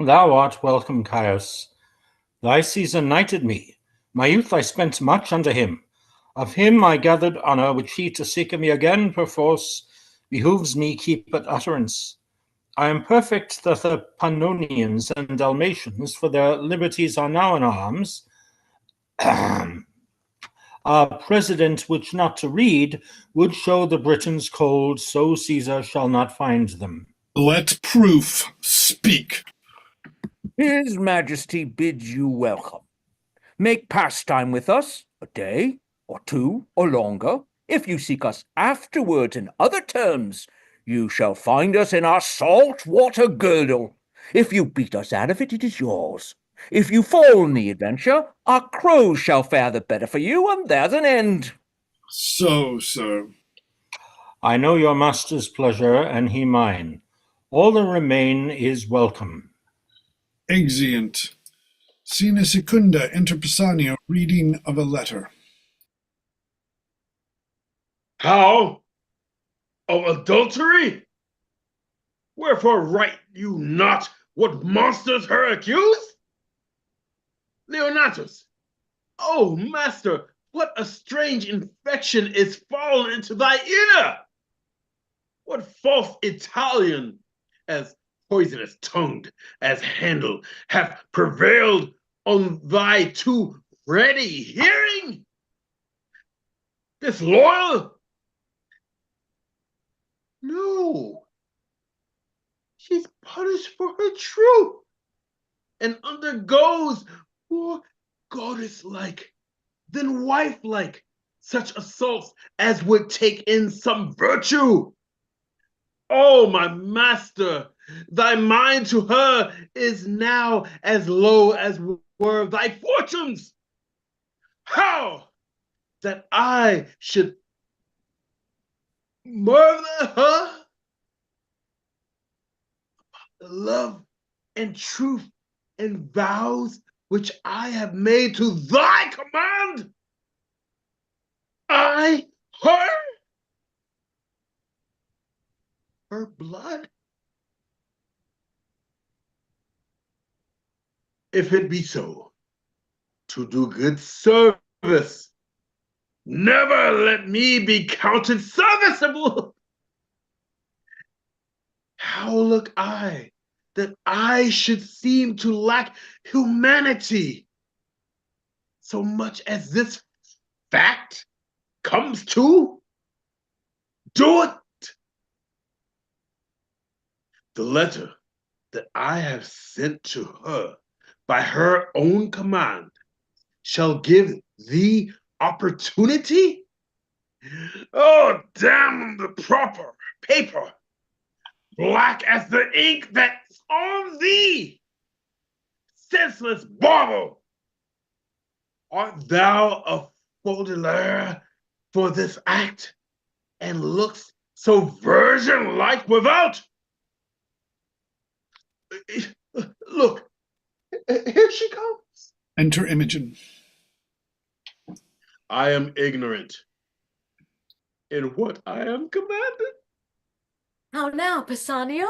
S5: Thou art welcome, Caius. Thy Caesar knighted me. My youth I spent much under him. Of him I gathered honour, which he to seek me again perforce behooves me keep at utterance. I am perfect that the Pannonians and Dalmatians, for their liberties are now in arms, a president which not to read would show the Britons cold, so Caesar shall not find them.
S2: Let proof speak.
S4: His Majesty bids you welcome. Make pastime with us a day or two or longer. If you seek us afterwards in other terms, you shall find us in our salt water girdle. If you beat us out of it, it is yours. If you fall in the adventure, our crows shall fare the better for you, and there's an end.
S2: So, sir.
S5: I know your master's pleasure, and he mine. All that remain is welcome.
S2: Exeunt. Scena secunda, enter Pisanio, reading of a letter.
S7: How? Of adultery? Wherefore write you not what monsters her accuse? Leonatus, oh master, what a strange infection is fallen into thy ear! What false Italian, as poisonous tongued as Handel, hath prevailed on thy too ready hearing? Disloyal? No. She's punished for her truth and undergoes more goddess-like than wife-like such assaults as would take in some virtue. Oh, my master, thy mind to her is now as low as were thy fortunes. How that I should murder her? The love and truth and vows which I have made to thy command? I, her? Her blood? If it be so, to do good service, never let me be counted serviceable. How look I that I should seem to lack humanity, so much as this fact comes to? Do it. The letter that I have sent to her by her own command shall give thee opportunity? Oh, damn the proper paper, black as the ink that's on thee! Senseless bauble! Art thou a frauduleur for this act, and looks so virgin-like without? Look, here she comes.
S2: Enter Imogen.
S7: I am ignorant in what I am commanded.
S3: How now, Pisanio?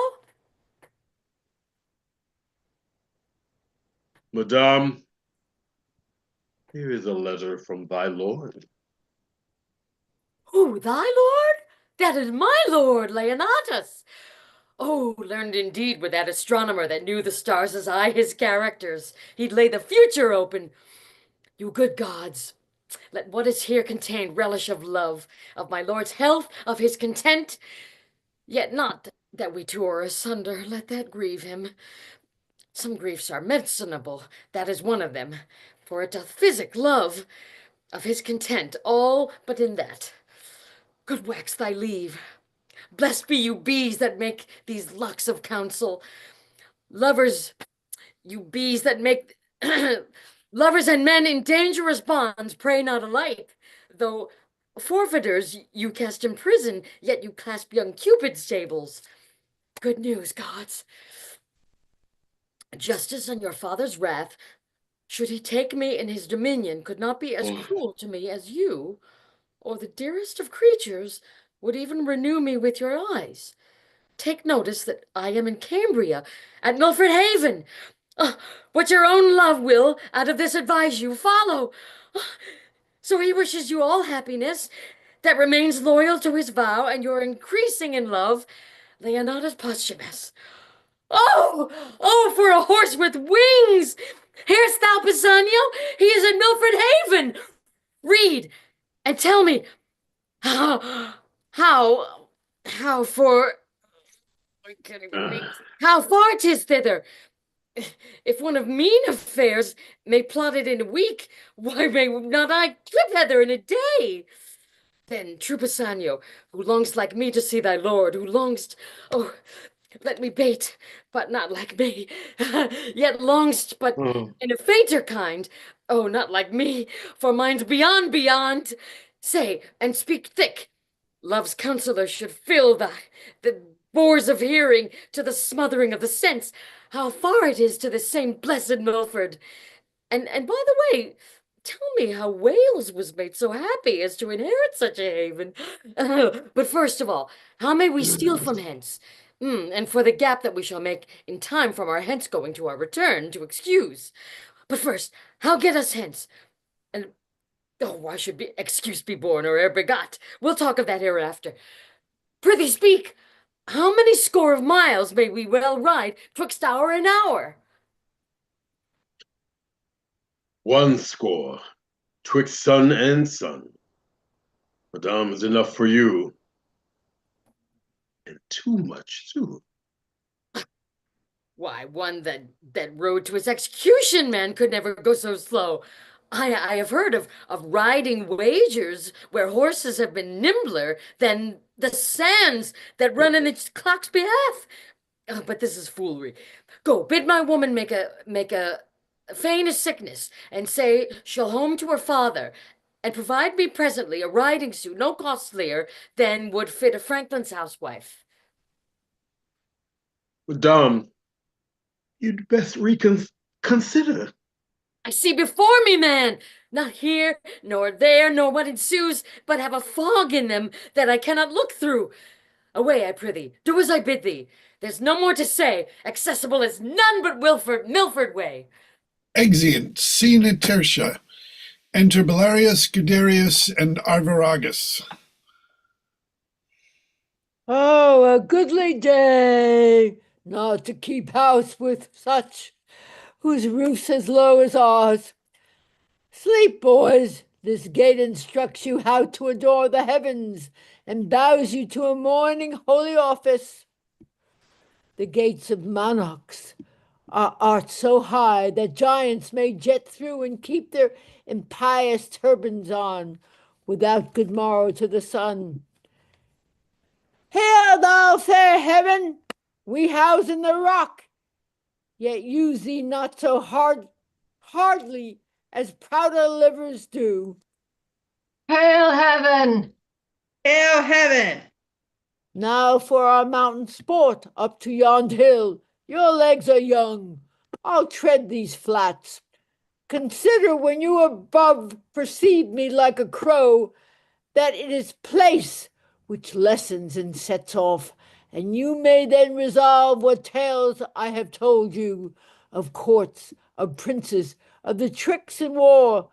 S7: Madame, Here is a letter from thy lord.
S3: Who, thy lord? That is my lord, Leonatus. Oh, learned indeed were that astronomer that knew the stars as I his characters. He'd lay the future open. You good gods, let what is here contained relish of love, of my lord's health, of his content. Yet not that we two are asunder, let that grieve him. Some griefs are medicinable, that is one of them, for it doth physic love, of his content, all but in that. Good wax thy leave. Blessed be you bees that make these lucks of counsel. Lovers, you bees that make lovers and men in dangerous bonds pray not alike, though forfeiters you cast in prison, yet you clasp young Cupid's sables. Good news, gods. Justice on your father's wrath, should he take me in his dominion, could not be as cruel to me as you, or the dearest of creatures would even renew me with your eyes. Take notice that I am in Cambria, at Milford Haven. What your own love will, out of this advise you, follow. So he wishes you all happiness, that remains loyal to his vow, and you're increasing in love, Leonatus Posthumus. Oh, oh, for a horse with wings! Hearest thou, Pisanio? He is in Milford Haven. Read, and tell me how for I can't even read. How far 'tis thither. If one of mean affairs may plot it in a week, why may not I trip hither in a day? Then, true Pisanio, who longs like me to see thy lord, who longs, oh, let me bait, but not like me, yet longs, but in a fainter kind. Oh, not like me, for mine's beyond. Say, and speak thick. Love's counselor should fill the bores of hearing to the smothering of the sense. How far it is to this same blessed Milford. And by the way, tell me how Wales was made so happy as to inherit such a haven. But first of all, how may we steal from hence? And for the gap that we shall make in time from our hence going to our return to excuse. But first, how get us hence? And why should be excuse be born or e'er begot? We'll talk of that hereafter. Prithee speak. How many score of miles may we well ride twixt hour and hour?
S7: 1 score, twixt sun and sun. Madame is enough for you. And too much, too.
S3: Why, one that rode to his execution, man, could never go so slow. I have heard of riding wagers where horses have been nimbler than the sands that run in its clock's behalf. But this is foolery. Go, bid my woman make a feign a sickness, and say she'll home to her father, and provide me presently a riding suit no costlier than would fit a Franklin's housewife.
S7: Madame, you'd best reconsider.
S3: I see before me, man, not here, nor there, nor what ensues, but have a fog in them that I cannot look through. Away, I prithee, do as I bid thee. There's no more to say, accessible as none but Milford way.
S2: Exeunt. Scene tertia. Enter Belarius, Guiderius, and Arviragus.
S8: Oh, a goodly day, not to keep house with such, whose roof's as low as ours. Sleep, boys, this gate instructs you how to adore the heavens, and bows you to a morning holy office. The gates of monarchs are art so high that giants may jet through and keep their impious turbans on, without good morrow to the sun. Hear thou, fair heaven, we house in the rock, yet use thee not so hardly as prouder livers do.
S9: Hail heaven!
S6: Hail heaven!
S8: Now for our mountain sport up to yond hill. Your legs are young. I'll tread these flats. Consider when you above perceive me like a crow, that it is place which lessens and sets off, and you may then resolve what tales I have told you of courts, of princes, of the tricks in war,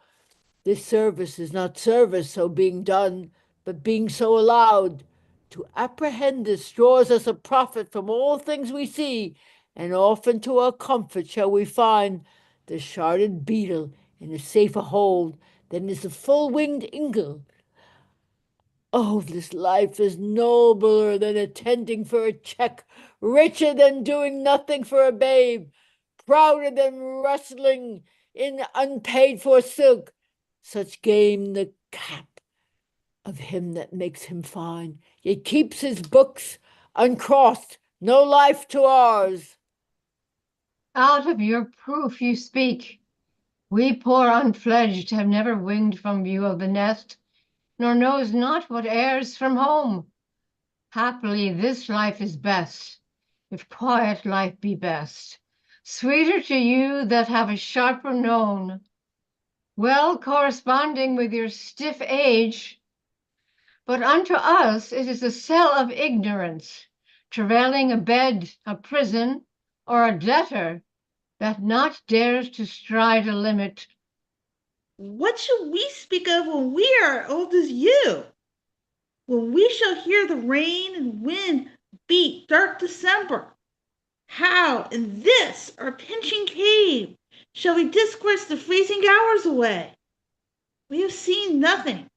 S8: This service is not service so being done, but being so allowed. To apprehend this draws us a profit from all things we see, and often to our comfort shall we find the sharded beetle in a safer hold than is the full-winged eagle. Oh, this life is nobler than attending for a check, richer than doing nothing for a babe, prouder than rustling in unpaid for silk. Such game the cap of him that makes him fine, yet keeps his books uncrossed, no life to ours.
S9: Out of your proof you speak. We poor unfledged have never winged from view of the nest, nor knows not what airs from home. Haply this life is best, if quiet life be best, sweeter to you that have a sharper known, well corresponding with your stiff age. But unto us it is a cell of ignorance, travailing a bed, a prison, or a debtor that not dares to stride a limit.
S6: What shall we speak of when we are old as you? When we shall hear the rain and wind beat dark December? How in this our pinching cave shall we discourse the freezing hours away? We have seen nothing.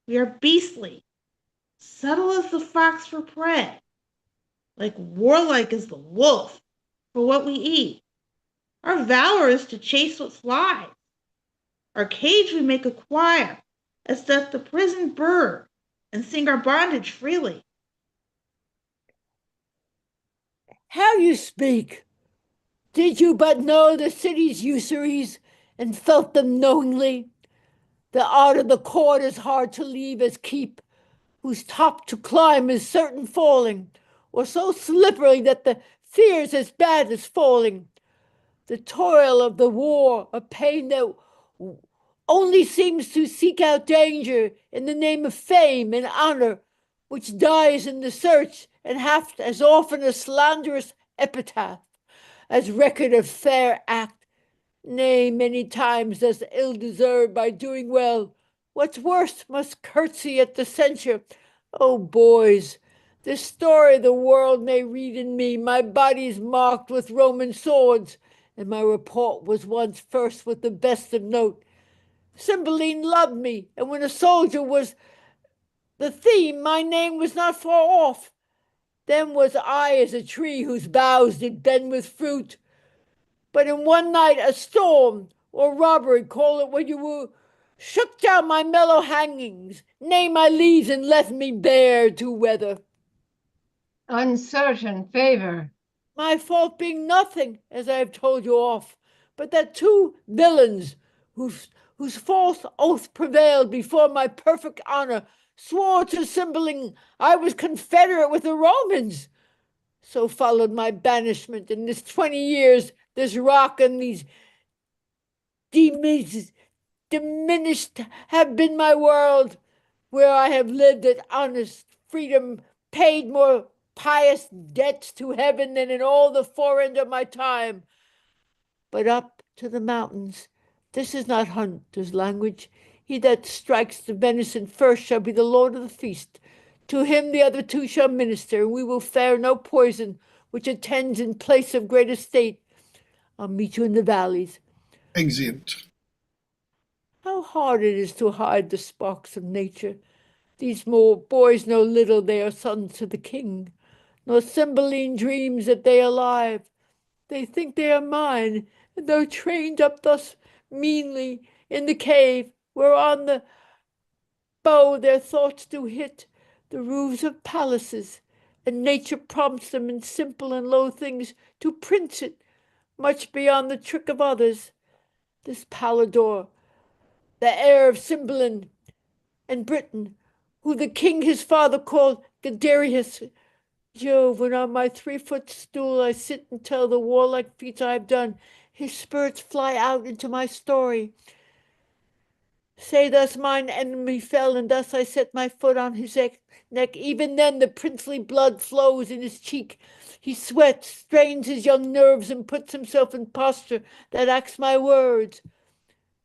S6: We are beastly, subtle as the fox for prey, like warlike as the wolf for what we eat. Our valor is to chase what flies. Our cage we make a choir, as doth the prisoned bird, and sing our bondage freely.
S8: How you speak! Did you but know the city's usuries, and felt them knowingly? The art of the court is hard to leave as keep, whose top to climb is certain falling, or so slippery that the fear's as bad as falling. The toil of the war, a pain that only seems to seek out danger in the name of fame and honor, which dies in the search, and hath as often a slanderous epitaph as record of fair act. Nay, many times does ill deserve by doing well. What's worse, must curtsy at the censure. Oh, boys, this story the world may read in me. My body's marked with Roman swords, and my report was once first with the best of note. Cymbeline loved me, and when a soldier was the theme, my name was not far off. Then was I as a tree whose boughs did bend with fruit. But in one night a storm, or robbery, call it what you will, shook down my mellow hangings, nay, my leaves, and left me bare to weather.
S9: Uncertain favor.
S8: My fault being nothing, as I have told you oft, but that two villains, whose false oath prevailed before my perfect honor, swore to Cymbeline I was confederate with the Romans. So followed my banishment, and this 20 years this rock and these diminished have been my world, where I have lived at honest freedom, paid more pious debts to heaven than in all the forend of my time. But up to the mountains, this is not hunter's language. He that strikes the venison first shall be the lord of the feast. To him the other two shall minister, and we will fare no poison which attends in place of great estate. I'll meet you in the valleys.
S2: Exeunt.
S8: How hard it is to hide the sparks of nature. These more boys know little they are sons to the king, nor Cymbeline dreams that they are alive. They think they are mine, and though trained up thus meanly in the cave, where on the bow their thoughts do hit the roofs of palaces, and nature prompts them in simple and low things to prince it, much beyond the trick of others. This Pallador, the heir of Cymbeline and Britain, who the king his father called Gadarius. Jove, when on my 3-foot stool I sit and tell the warlike feats I have done, his spirits fly out into my story. Say thus mine enemy fell, and thus I set my foot on his neck. Even then the princely blood flows in his cheek. He sweats, strains his young nerves, and puts himself in posture that acts my words.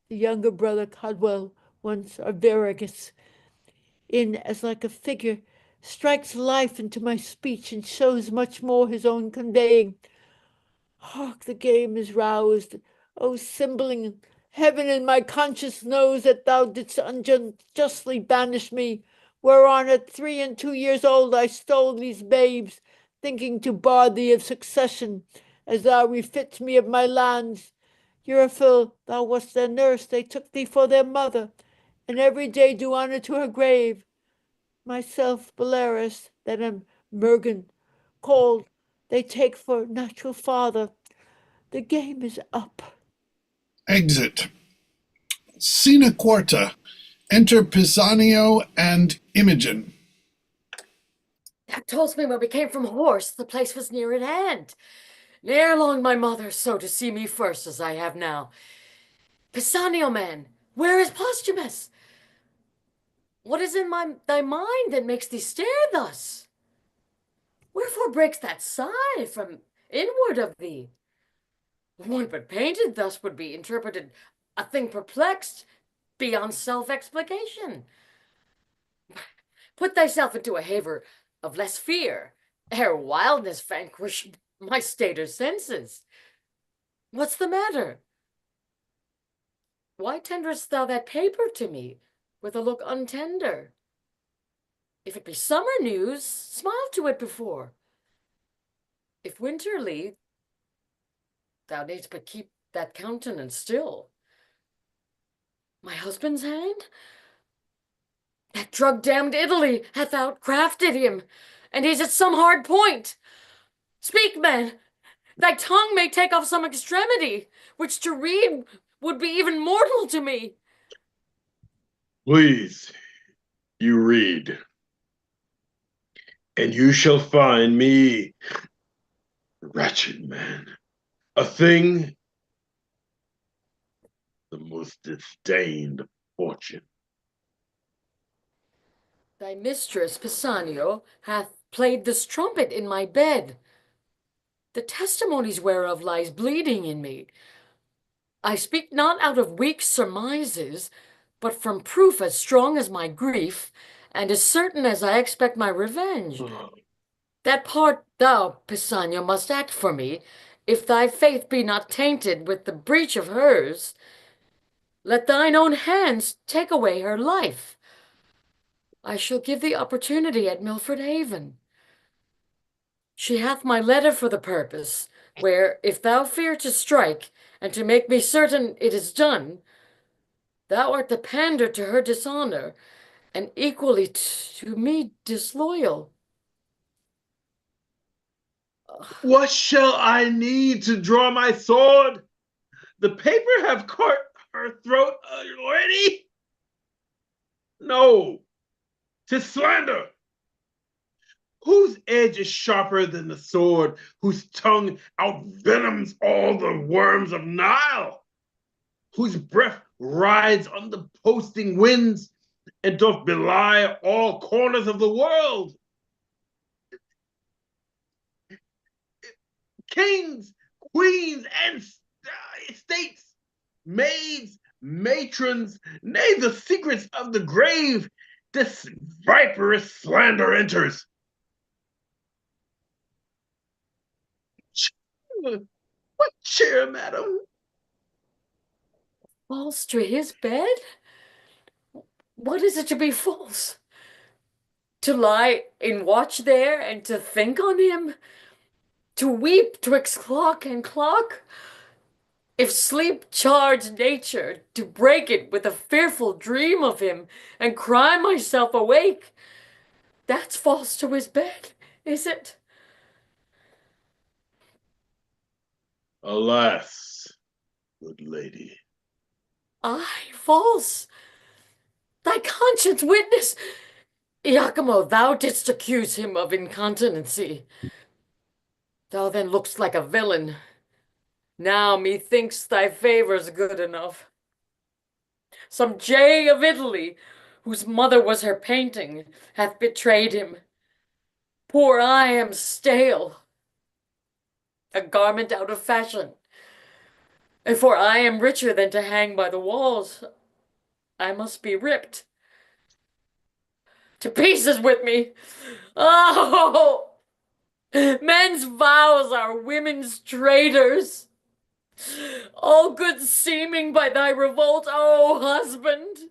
S8: The younger brother Cadwell, once Arviragus, in as like a figure, strikes life into my speech and shows much more his own conveying. Hark, the game is roused. O Cymbeline, heaven in my conscience knows that thou didst unjustly banish me, whereon at 3 and 2 years old I stole these babes, thinking to bar thee of succession, as thou refitst me of my lands. Euryphil, thou wast their nurse, they took thee for their mother, and every day do honor to her grave. Myself, Belarus, that am Mergen, called, they take for natural father. The game is up.
S2: Exit. Scena quarta. Enter Pisanio and Imogen.
S3: Thou toldst me when we came from horse, the place was near at hand. Ne'er long my mother so to see me first as I have now. Pisanio, man, where is Posthumus? What is in thy mind that makes thee stare thus? Wherefore breaks that sigh from inward of thee? One but painted thus would be interpreted a thing perplexed beyond self-explication. Put thyself into a haver of less fear, ere wildness vanquish my state of senses. What's the matter? Why tenderest thou that paper to me with a look untender? If it be summer news, smile to it before. If winterly, thou needst but keep that countenance still. My husband's hand? That drug-damned Italy hath outcrafted him, and he's at some hard point. Speak, man, thy tongue may take off some extremity, which to read would be even mortal to me.
S7: Please, you read, and you shall find me, wretched man, a thing the most disdained of fortune.
S3: Thy mistress, Pisanio, hath played this trumpet in my bed, the testimonies whereof lies bleeding in me. I speak not out of weak surmises, but from proof as strong as my grief, and as certain as I expect my revenge. That part thou, Pisanio, must act for me, if thy faith be not tainted with the breach of hers. Let thine own hands take away her life. I shall give thee opportunity at Milford Haven. She hath my letter for the purpose, where, if thou fear to strike, and to make me certain it is done, thou art the pander to her dishonor, and equally to me disloyal.
S7: What shall I need to draw my sword? The paper have cut her throat already? No, 'tis slander. Whose edge is sharper than the sword, whose tongue outvenoms all the worms of Nile, whose breath rides on the posting winds and doth belie all corners of the world? Kings, queens, and states, maids, matrons, nay, the secrets of the grave, this viperous slander enters. What cheer, madam?
S3: False to his bed? What is it to be false? To lie in watch there and to think on him? To weep twixt clock and clock? If sleep charge nature, to break it with a fearful dream of him and cry myself awake, that's false to his bed, is it?
S7: Alas, good lady.
S3: I false? Thy conscience witness! Iachimo, thou didst accuse him of incontinency. Thou then look'st like a villain. Now methinks thy favor's good enough. Some jay of Italy, whose mother was her painting, hath betrayed him. Poor I am stale, a garment out of fashion. And for I am richer than to hang by the walls. I must be ripped to pieces with me. Oh, men's vows are women's traitors. All good seeming by thy revolt, O husband,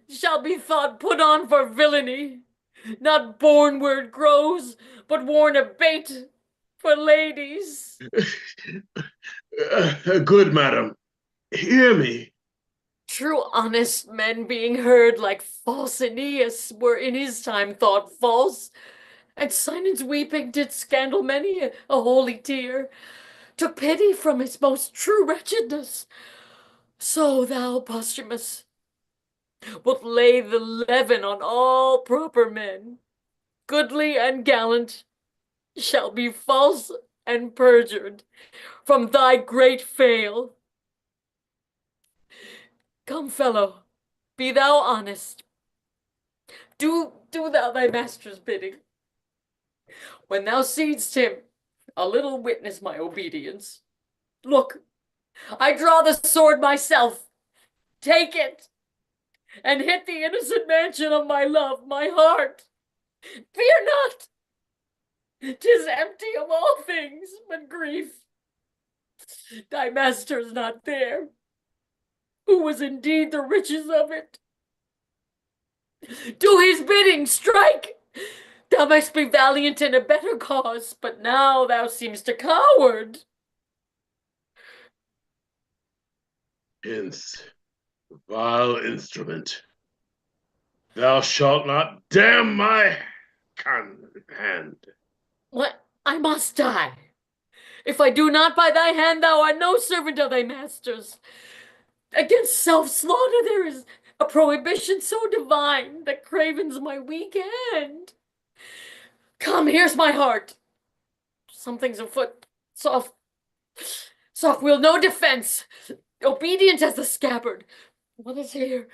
S3: shall be thought put on for villainy, not born where it grows, but worn a bait for ladies.
S7: Good madam, hear me.
S3: True honest men being heard like false Aeneas were in his time thought false, and Sinon's weeping did scandal many a holy tear, took pity from his most true wretchedness. So thou, Posthumus, wilt lay the leaven on all proper men, goodly and gallant, shall be false and perjured from thy great fail. Come, fellow, be thou honest. Do thou thy master's bidding. When thou seest him, a little witness my obedience. Look, I draw the sword myself. Take it, and hit the innocent mansion of my love, my heart. Fear not. 'Tis empty of all things but grief. Thy master's not there, who was indeed the riches of it. Do his bidding, strike! Thou mightst be valiant in a better cause, but now thou seemst a coward.
S7: Hence, vile instrument, thou shalt not damn my hand.
S3: What? I must die. If I do not by thy hand, thou art no servant of thy master's. Against self-slaughter there is a prohibition so divine that cravens my weak hand. Come, here's my heart. Something's afoot. Soft will, no defense. Obedient as the scabbard. What is here?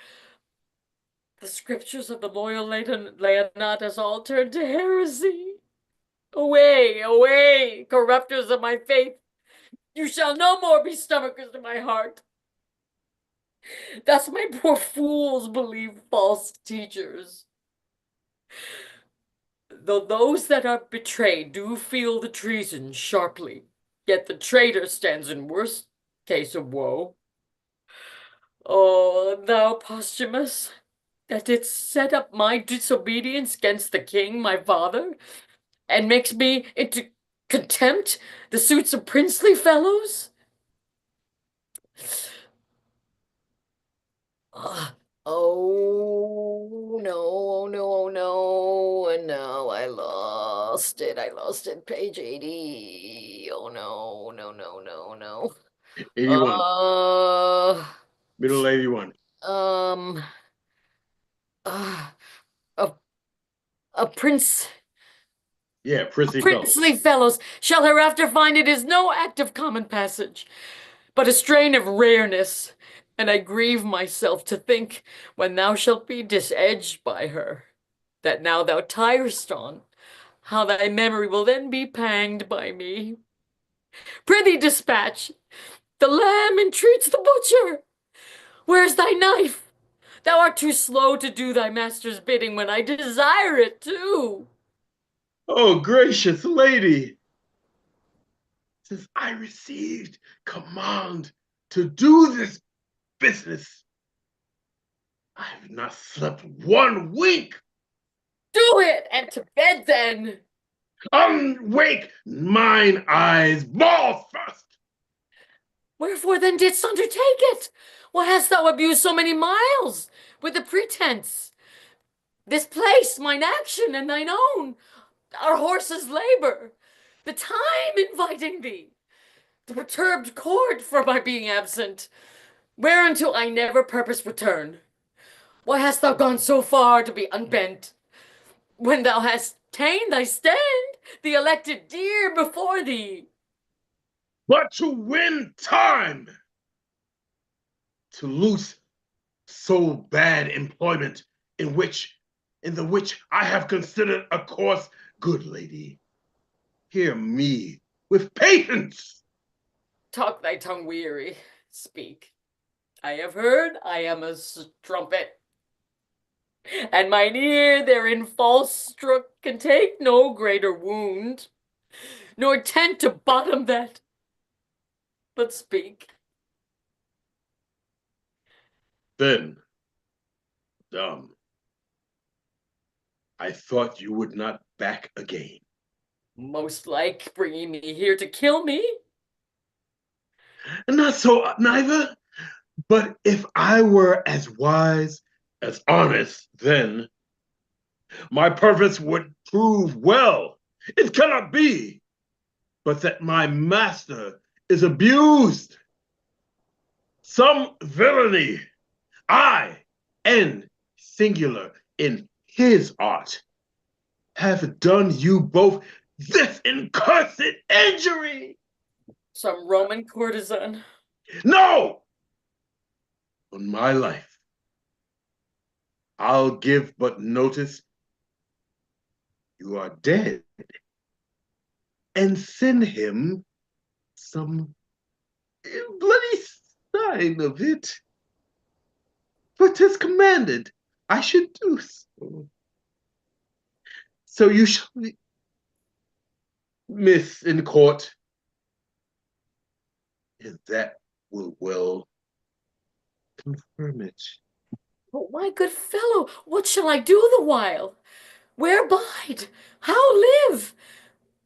S3: The scriptures of the loyal Leonatus all turned to heresy. Away, away, corrupters of my faith. You shall no more be stomachers to my heart. Thus my poor fools believe false teachers. Though those that are betrayed do feel the treason sharply, yet the traitor stands in worse case of woe. Oh, thou Posthumus, that didst set up my disobedience against the king, my father, and makes me into contempt the suits of princely fellows? Oh no, oh no, oh no, and now I lost it. I lost it. Page 80. Oh no, no, no, no, no.
S7: 81.
S3: Uh,
S7: Middle 81.
S3: um, uh, a, a prince.
S7: Yeah, princely fellows.
S3: Princely fellows shall hereafter find it is no act of common passage, but a strain of rareness, and I grieve myself to think, when thou shalt be disedged by her, that now thou tirest on, how thy memory will then be panged by me. Prithee dispatch, the lamb entreats the butcher. Where's thy knife? Thou art too slow to do thy master's bidding when I desire it too.
S7: Oh, gracious lady, since I received command to do this business, I have not slept one wink.
S3: Do it, and to bed then.
S7: Unwake mine eyes, ball first.
S3: Wherefore then didst undertake it? Why hast thou abused so many miles with the pretense? This place, mine action and thine own, our horses' labor, the time inviting thee, the perturbed court for my being absent, whereunto I never purpose return. Why hast thou gone so far to be unbent, when thou hast ta'en thy stand, the elected deer before thee?
S7: But to win time, to loose so bad employment in the which I have considered a course. Good lady, hear me with patience.
S3: Talk thy tongue weary. Speak. I have heard I am a strumpet, and mine ear therein false strook can take no greater wound, nor tend to bottom that. But speak.
S7: Then, I thought you would not back again.
S3: Most like bringing me here to kill me.
S7: Not so, neither. But if I were as wise, as honest, then my purpose would prove well. It cannot be, but that my master is abused. Some villainy, I, and singular in his art, have done you both this incursed injury.
S3: Some Roman courtesan.
S7: No! On my life, I'll give but notice you are dead, and send him some bloody sign of it. But 'tis commanded I should do so. So you shall be, Miss in court, if that will well confirm it.
S3: Oh, my good fellow, what shall I do the while? Where bide? How live?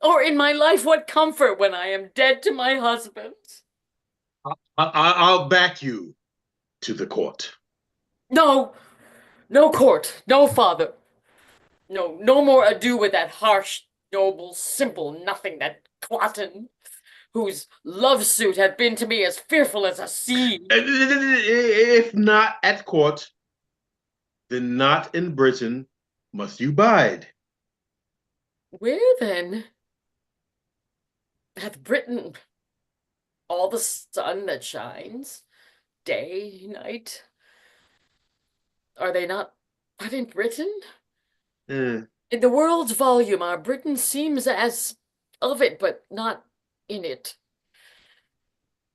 S3: Or in my life what comfort when I am dead to my husband?
S7: I'll back you to the court.
S3: No, no court, no father. No more ado with that harsh, noble, simple nothing, that Cloten, whose love suit hath been to me as fearful as a sea.
S7: If not at court, then not in Britain must you bide.
S3: Where then hath Britain all the sun that shines, day, night? Are they not but in Britain? In the world's volume, our Britain seems as of it, but not in it.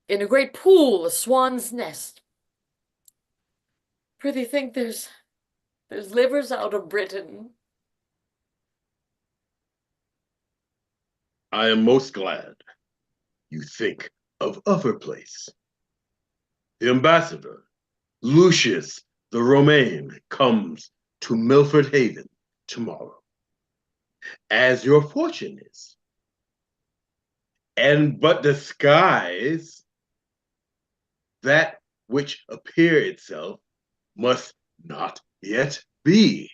S3: In a great pool, a swan's nest. Prithee think there's livers out of Britain.
S7: I am most glad you think of other place. The ambassador, Lucius the Romaine, comes to Milford Haven tomorrow, as your fortune is. And but disguise that which appear itself must not yet be.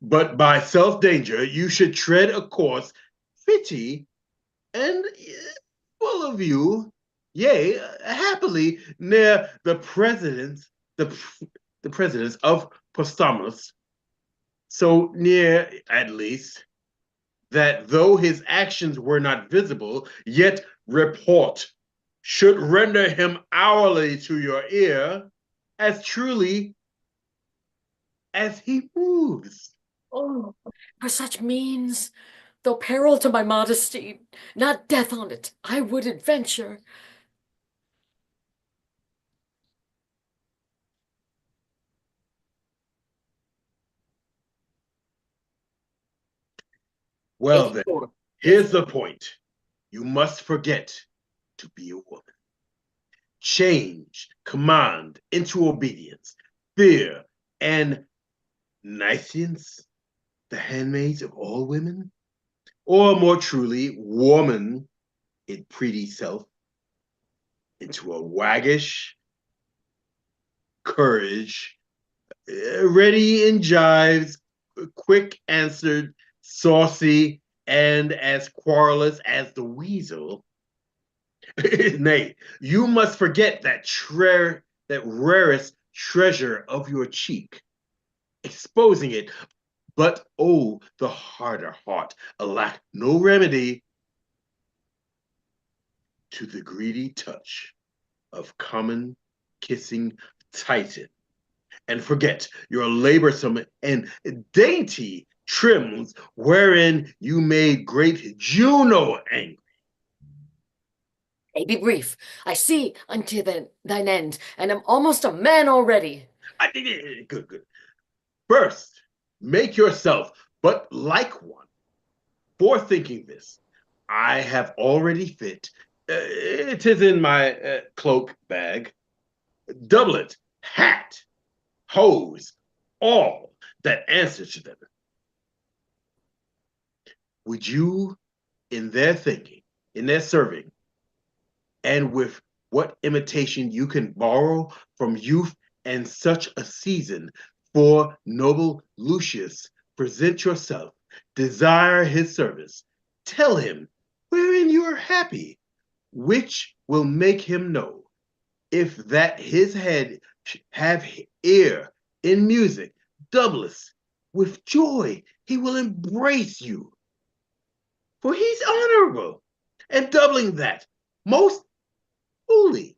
S7: But by self-danger you should tread a course fitty and full of you, yea, happily near the presidents, the presidents of Postumus, so near at least that though his actions were not visible, yet report should render him hourly to your ear as truly as he moves.
S3: Oh, for such means, though peril to my modesty, not death on it, I would adventure.
S7: Well then, here's the point. You must forget to be a woman. Change command into obedience, fear, and Nicians, the handmaids of all women, or more truly, woman in pretty self, into a waggish courage, ready in jives, quick answered, saucy, and as querulous as the weasel. Nay, you must forget that that rarest treasure of your cheek, exposing it. But oh, the harder heart, alack, no remedy to the greedy touch of common kissing Titan. And forget your laborsome and dainty trims wherein you made great Juno angry.
S3: Be brief. I see unto thine end, and am almost a man already.
S7: Good, good. First, make yourself but like one. Forethinking this, I have already fit, it is in my cloak bag, doublet, hat, hose, all that answer to them. Would you, in their thinking, in their serving, and with what imitation you can borrow from youth and such a season, for noble Lucius, present yourself, desire his service, tell him wherein you are happy, which will make him know, if that his head have ear in music, doubtless with joy he will embrace you. For he's honorable, and doubling that, most holy.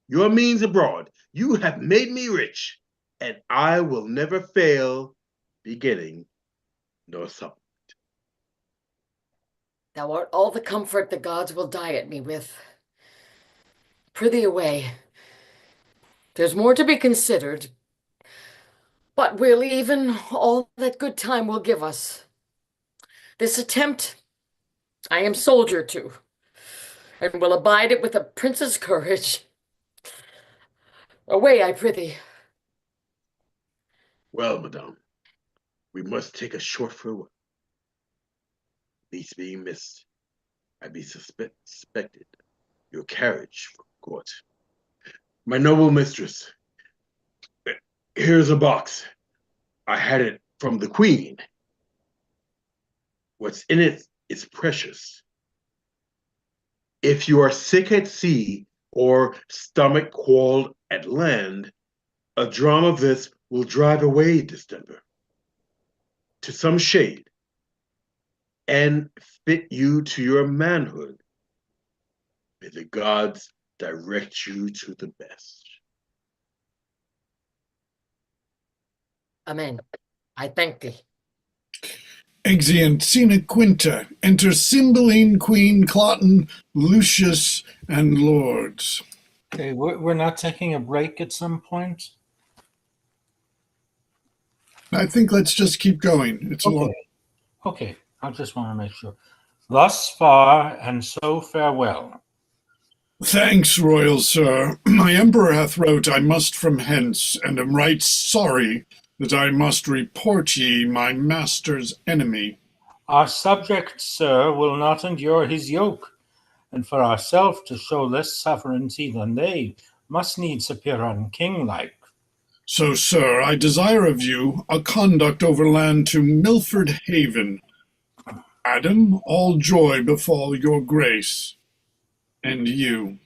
S7: Your means abroad, you have made me rich, and I will never fail, beginning nor supplement.
S3: Thou art all the comfort the gods will diet me with. Prithee away. There's more to be considered, but we'll even all that good time will give us. This attempt I am soldier to, and will abide it with a prince's courage. Away, I prithee.
S7: Well, madame, we must take a short farewell. Least being missed, I be suspected your carriage from court. My noble mistress, here's a box. I had it from the queen. What's in it is precious. If you are sick at sea or stomach quarreled at land, a dram of this will drive away distemper to some shade and fit you to your manhood. May the gods direct you to the best.
S3: Amen. I thank thee.
S2: Exeunt Sine Quinta. Enter Cymbeline, Queen, Cloten, Lucius, and lords.
S5: Okay, we're not taking a break at some point?
S2: I think let's just keep going. It's a long.
S5: Okay, I just want to make sure. Thus far, and so farewell.
S2: Thanks, royal sir. My emperor hath wrote I must from hence, and am right sorry that I must report ye my master's enemy.
S5: Our subjects, sir, will not endure his yoke, and for ourselves to show less sovereignty than they, must needs appear unkinglike.
S2: So, sir, I desire of you a conduct overland to Milford Haven. Adam, all joy befall your grace, and you.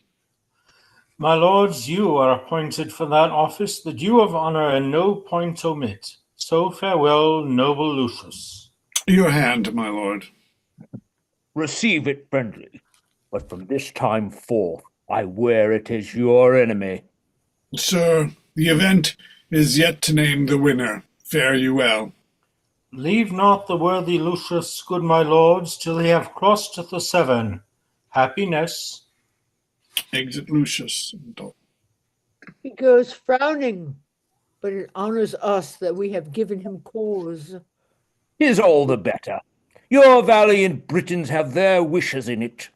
S5: My lords, you are appointed for that office, the due of honor and no point omit. So farewell, noble Lucius.
S2: Your hand, my lord.
S4: Receive it friendly, but from this time forth I wear it as your enemy.
S2: Sir, the event is yet to name the winner. Fare you well.
S5: Leave not the worthy Lucius, good my lords, till he have crossed the Severn. Happiness.
S2: Exit Lucius.
S8: He goes frowning, but it honors us that we have given him cause.
S4: 'Tis all the better. Your valiant Britons have their wishes in it.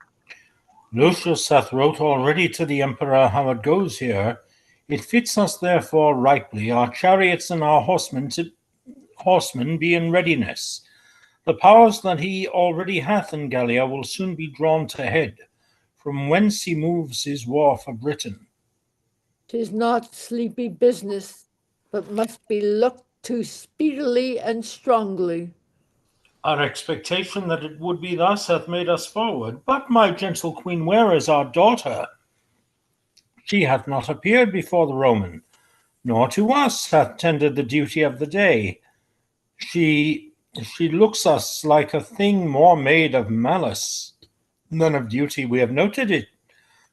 S5: Lucius hath wrote already to the emperor how it goes here. It fits us therefore ripely, our chariots and our horsemen be in readiness. The powers that he already hath in Gallia will soon be drawn to head, from whence he moves his war for Britain.
S8: 'Tis not sleepy business, but must be looked to speedily and strongly.
S5: Our expectation that it would be thus hath made us forward. But, my gentle queen, where is our daughter? She hath not appeared before the Roman, nor to us hath tendered the duty of the day. She looks us like a thing more made of malice than of duty. We have noted it.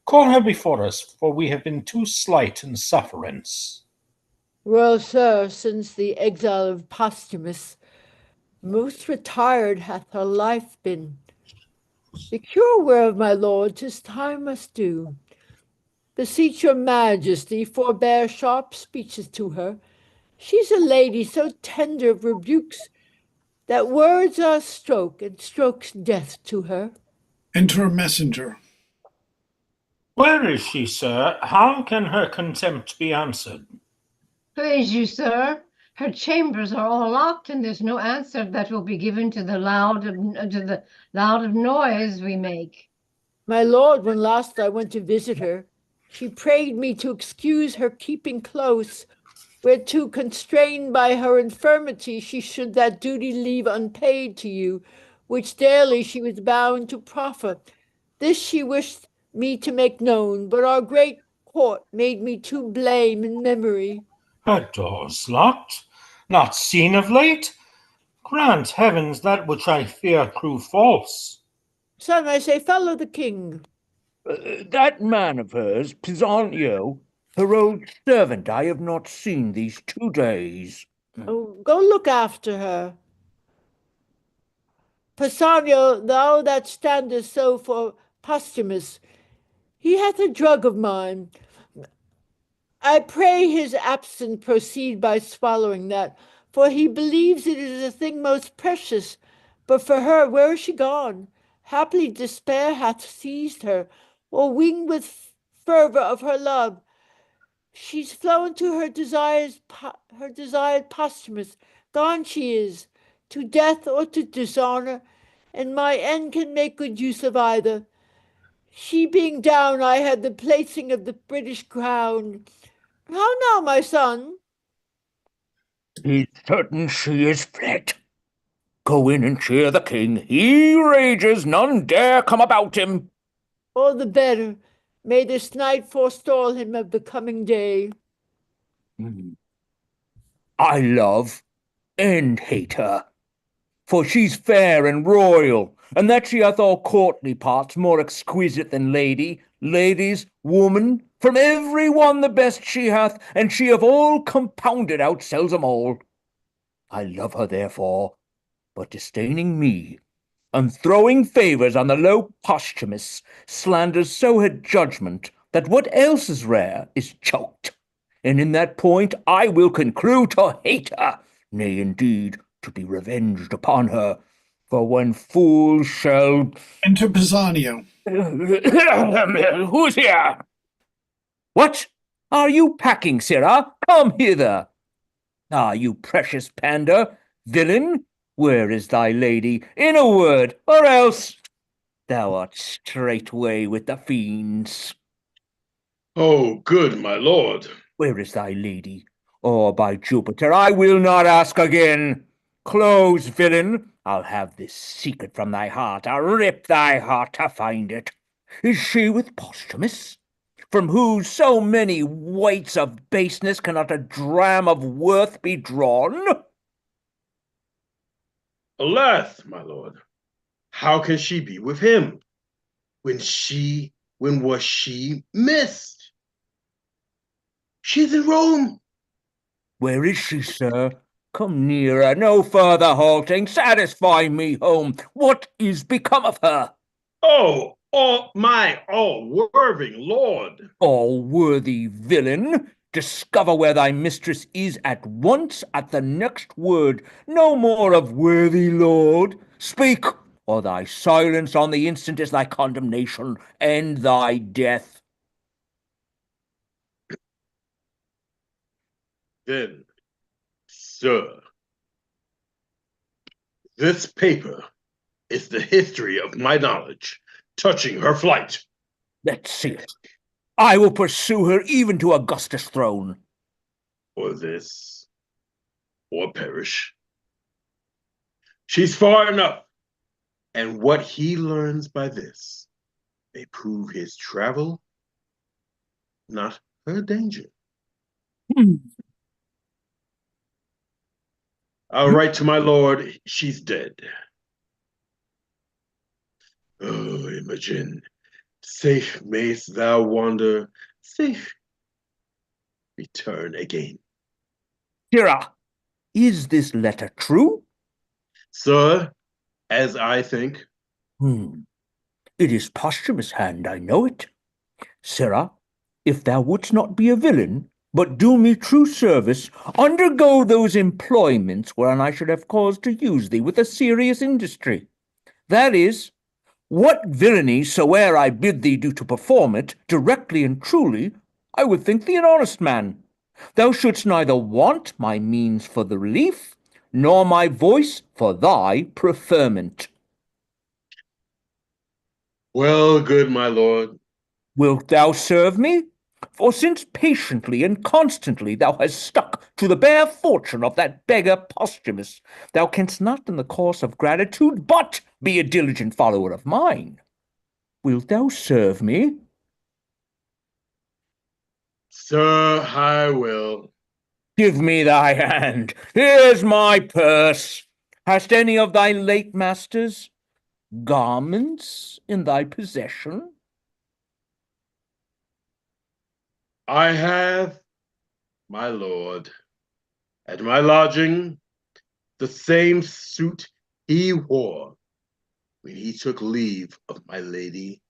S5: Call her before us, for we have been too slight in sufferance.
S8: Well, sir, since the exile of Posthumus, most retired hath her life been. The cure whereof, my lord, 'tis time must do. Beseech your majesty, forbear sharp speeches to her. She's a lady so tender of rebukes that words are stroke, and strokes death to her.
S2: Enter a messenger.
S5: Where is she, sir? How can her contempt be answered?
S9: Praise you, sir. Her chambers are all locked, and there's no answer that will be given to the loud of noise we make.
S8: My lord, when last I went to visit her, she prayed me to excuse her keeping close, whereto, constrained by her infirmity, she should that duty leave unpaid to you, which daily she was bound to proffer. This she wished me to make known, but our great court made me too blame in memory.
S5: Her door's locked, not seen of late. Grant heavens that which I fear prove false.
S8: Son, I say, follow the king.
S4: That man of hers, Pisanio, her old servant, I have not seen these 2 days.
S8: Oh, go look after her. Pisanio, thou that standest so for Posthumus, he hath a drug of mine. I pray his absence proceed by swallowing that, for he believes it is a thing most precious. But for her, where is she gone? Haply despair hath seized her, or winged with fervour of her love. She's flown to her desired Posthumus. Gone she is, to death or to dishonour, and my end can make good use of either. She being down, I had the placing of the British crown. How now, my son?
S4: He's certain she is fled. Go in and cheer the king. He rages, none dare come about him.
S8: All the better. May this night forestall him of the coming day.
S4: I love and hate her, for she's fair and royal, and that she hath all courtly parts more exquisite than lady, ladies, woman, from every one the best she hath, and she of all compounded outsells 'em all. I love her therefore, but disdaining me, and throwing favours on the low Posthumus, slanders so her judgment that what else is rare is choked. And in that point I will conclude to hate her, nay, indeed, to be revenged upon her. For when fools shall...
S2: Enter Pisanio.
S4: Who's here? What? Are you packing, sirrah? Come hither. Ah, you precious pander, villain, where is thy lady? In a word, or else thou art straightway with the fiends.
S7: Oh, good my lord.
S4: Where is thy lady? Or by Jupiter, I will not ask again. Close, villain. I'll have this secret from thy heart. I'll rip thy heart to find it. Is she with Posthumus, from whose so many weights of baseness cannot a dram of worth be drawn?
S7: Alas, my lord, how can she be with him? When was she missed? She's in Rome.
S4: Where is she, sir? Come nearer, no further halting. Satisfy me home. What is become of her?
S7: Oh, my all-worthy lord.
S4: All-worthy villain, discover where thy mistress is at once at the next word. No more of worthy lord. Speak, or thy silence on the instant is thy condemnation and thy death.
S7: Then, sir, this paper is the history of my knowledge touching her flight.
S4: Let's see it. I will pursue her even to Augustus' throne.
S7: Or this, or perish. She's far enough, and what he learns by this may prove his travel, not her danger. I'll write to my lord, she's dead. Oh, Imogen, safe mayst thou wander, safe return again.
S4: Sirrah, is this letter true?
S7: Sir, as I think.
S4: It is Posthumus' hand, I know it. Sirrah, if thou wouldst not be a villain, but do me true service, undergo those employments wherein I should have cause to use thee with a serious industry. That is, what villainy soe'er I bid thee do to perform it, directly and truly, I would think thee an honest man. Thou shouldst neither want my means for the relief, nor my voice for thy preferment.
S7: Well, good my lord.
S4: Wilt thou serve me? For since patiently and constantly thou hast stuck to the bare fortune of that beggar Posthumus, thou canst not in the course of gratitude but be a diligent follower of mine. Wilt thou serve me?
S7: Sir, I will.
S4: Give me thy hand. Here's my purse. Hast any of thy late master's garments in thy possession?
S7: I have, my lord, at my lodging, the same suit he wore when he took leave of my lady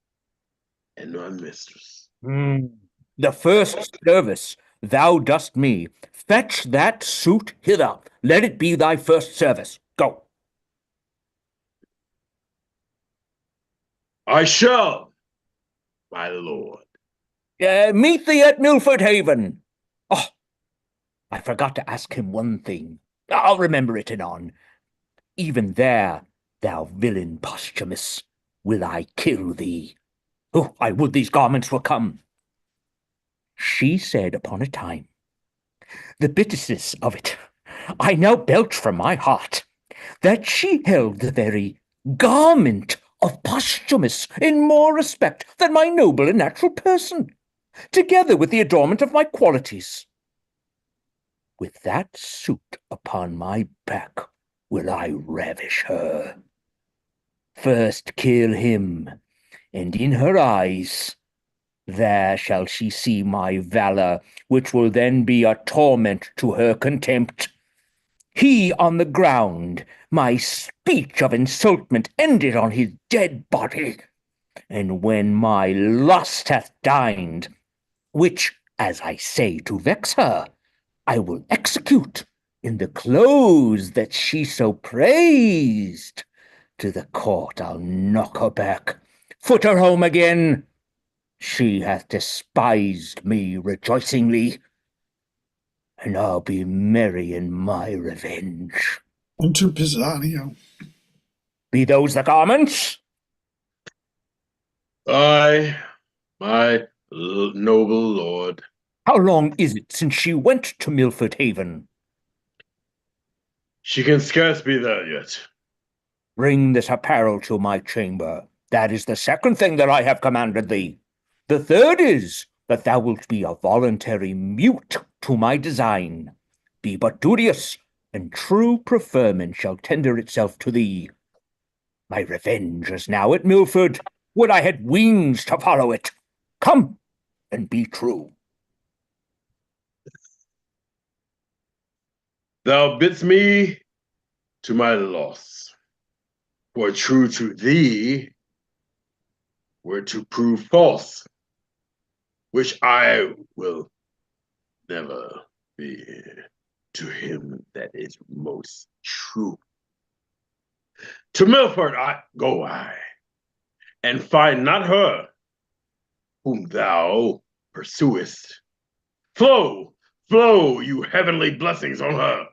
S7: and my mistress.
S4: The first service thou dost me, fetch that suit hither. Let it be thy first service. Go.
S7: I shall, my lord.
S4: Meet thee at Milford Haven. Oh, I forgot to ask him one thing. I'll remember it anon. Even there, thou villain Posthumus, will I kill thee. Oh, I would these garments were come. She said upon a time, the bitterness of it, I now belch from my heart, that she held the very garment of Posthumus in more respect than my noble and natural person, together with the adornment of my qualities. With that suit upon my back will I ravish her. First kill him, and in her eyes there shall she see my valor, which will then be a torment to her contempt. He on the ground, my speech of insultment ended on his dead body. And when my lust hath dined, which, as I say to vex her, I will execute in the clothes that she so praised, to the court I'll knock her back, foot her home again. She hath despised me rejoicingly, and I'll be merry in my revenge.
S2: Enter Pisanio.
S4: Be those the garments?
S7: I, my noble lord.
S4: How long is it since she went to Milford Haven?
S7: She can scarce be there yet.
S4: Bring this apparel to my chamber. That is the second thing that I have commanded thee. The third is that thou wilt be a voluntary mute to my design. Be but duteous, and true preferment shall tender itself to thee. My revenge is now at Milford. Would I had wings to follow it. Come, and be true.
S7: Thou bidst me to my loss, for true to thee were to prove false, which I will never be to him that is most true. To Milford go I, and find not her whom thou pursuest. Flow, flow, you heavenly blessings on her.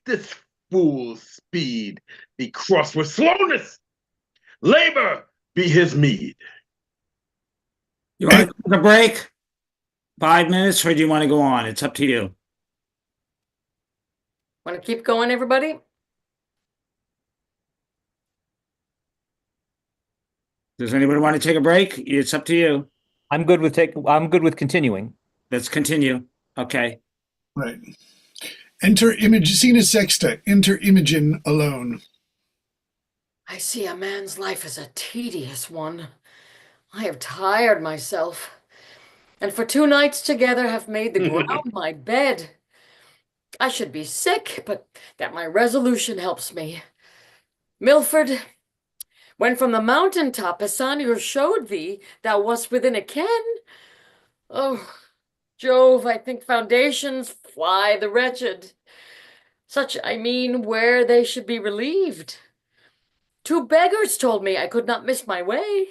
S7: This fool's speed be crossed with slowness. Labor be his meed.
S1: You want to take a break? 5 minutes, or do you want to go on? It's up to you.
S3: Want to keep going, everybody?
S1: Does anybody want to take a break? It's up to you.
S4: I'm good with continuing.
S1: Let's continue. Okay.
S2: Right. Enter Imagina Sexta. Enter Imogen alone.
S3: I see a man's life is a tedious one. I have tired myself, and for 2 nights together have made the ground my bed. I should be sick, but that my resolution helps me. Milford, When from the mountain top Asaniur showed thee thou wast within a ken. Oh, Jove, I think foundations fly the wretched. Such, I mean, where they should be relieved. Two beggars told me I could not miss my way.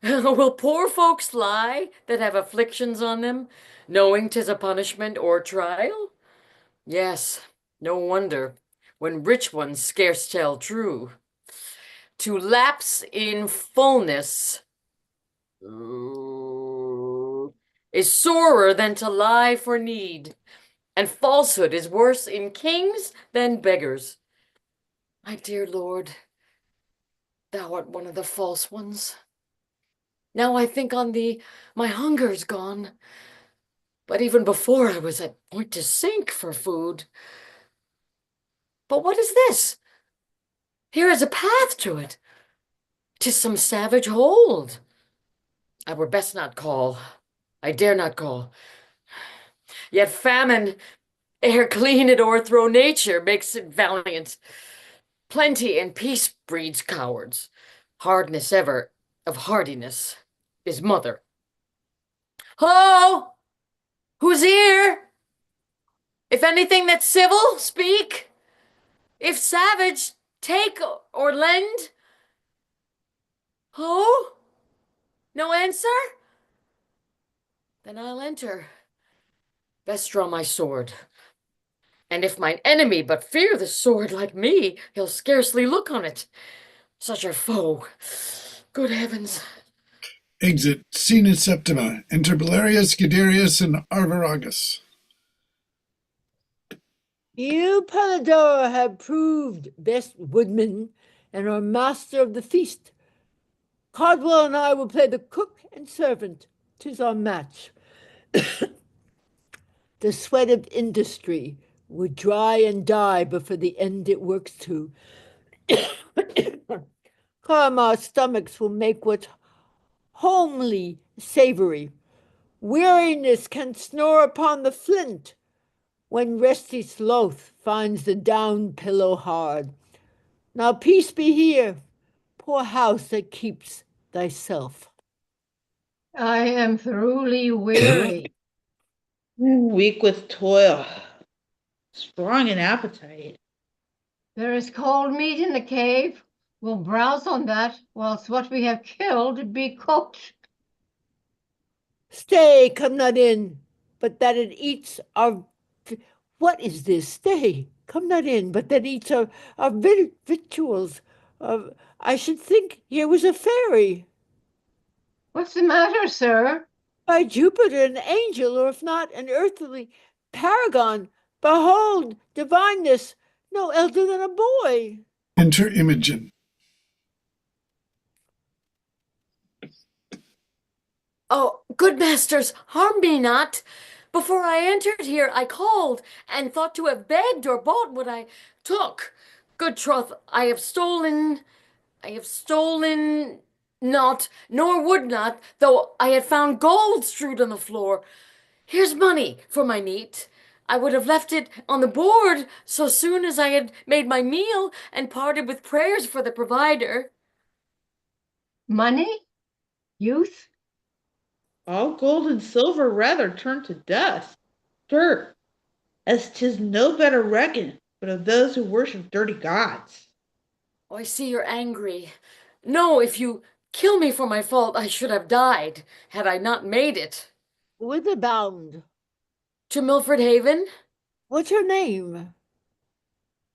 S3: Will poor folks lie that have afflictions on them, knowing 'tis a punishment or trial? Yes, no wonder, when rich ones scarce tell true. To lapse in fullness is sorer than to lie for need, and falsehood is worse in kings than beggars. My dear lord, thou art one of the false ones. Now I think on thee, my hunger's gone. But even before I was at point to sink for food. But what is this? Here is a path to it. 'Tis some savage hold. I were best not call. I dare not call. Yet famine, ere clean it o'erthrow nature, makes it valiant. Plenty and peace breeds cowards. Hardness ever of hardiness is mother. Ho! Who's here? If anything that's civil, speak. If savage, take or lend. Ho? No answer? Then I'll enter. Best draw my sword. And if mine enemy but fear the sword like me, he'll scarcely look on it. Such a foe. Good heavens.
S2: Exit Scene Septima. Enter Belarius, Guiderius, and Arviragus.
S8: You, Polydora, have proved best woodman and are master of the feast. Cardwell and I will play the cook and servant. 'Tis our match. The sweat of industry would dry and die before the end it works to. Calm our stomachs will make what's homely savory. Weariness can snore upon the flint when resty sloth finds the down pillow hard. Now peace be here, poor house that keeps thyself.
S9: I am thoroughly weary.
S6: Weak with toil, strong in appetite.
S9: There is cold meat in the cave. We'll browse on that, whilst what we have killed be cooked.
S8: Stay, come not in, but that it eats our... What is this? Stay, come not in, but that eats our victuals. I should think here was a fairy.
S9: What's the matter, sir?
S8: By Jupiter, an angel, or if not, an earthly paragon. Behold, divineness, no elder than a boy.
S2: Enter Imogen.
S3: Oh, good masters, harm me not. Before I entered here, I called, and thought to have begged or bought what I took. Good troth, I have stolen not, nor would not, though I had found gold strewed on the floor. Here's money for my neat. I would have left it on the board so soon as I had made my meal and parted with prayers for the provider.
S9: Money? Youth?
S6: All gold and silver rather turn to dust, dirt, as 'tis no better reckoned, but of those who worship dirty gods.
S3: Oh, I see you're angry. No, if you kill me for my fault, I should have died, had I not made it.
S8: Whither bound?
S3: To Milford Haven?
S8: What's your name?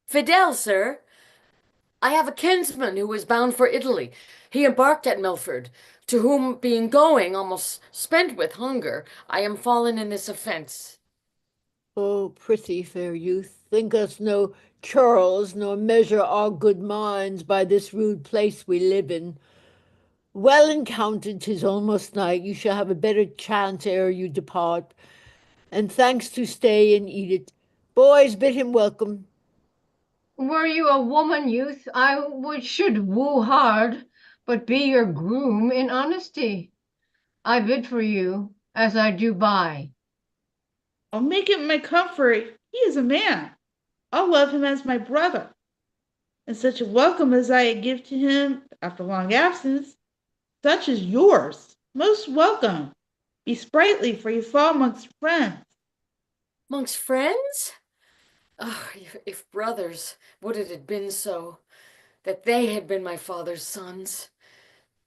S3: Fidel, sir. I have a kinsman who is bound for Italy. He embarked at Milford, to whom, being going, almost spent with hunger, I am fallen in this offence.
S8: Oh, prithee, fair youth, think us no churls, nor measure our good minds by this rude place we live in. Well encountered, 'tis almost night. You shall have a better chance ere you depart, and thanks to stay and eat it. Boys, bid him welcome.
S9: Were you a woman, youth, I should woo hard, but be your groom in honesty. I bid for you, as I do buy.
S6: I'll make it my comfort. He is a man. I'll love him as my brother. And such a welcome as I give to him, after long absence, such as yours. Most welcome. Be sprightly, for you fall amongst friends.
S3: Amongst friends? Oh, if brothers, would it had been so, that they had been my father's sons,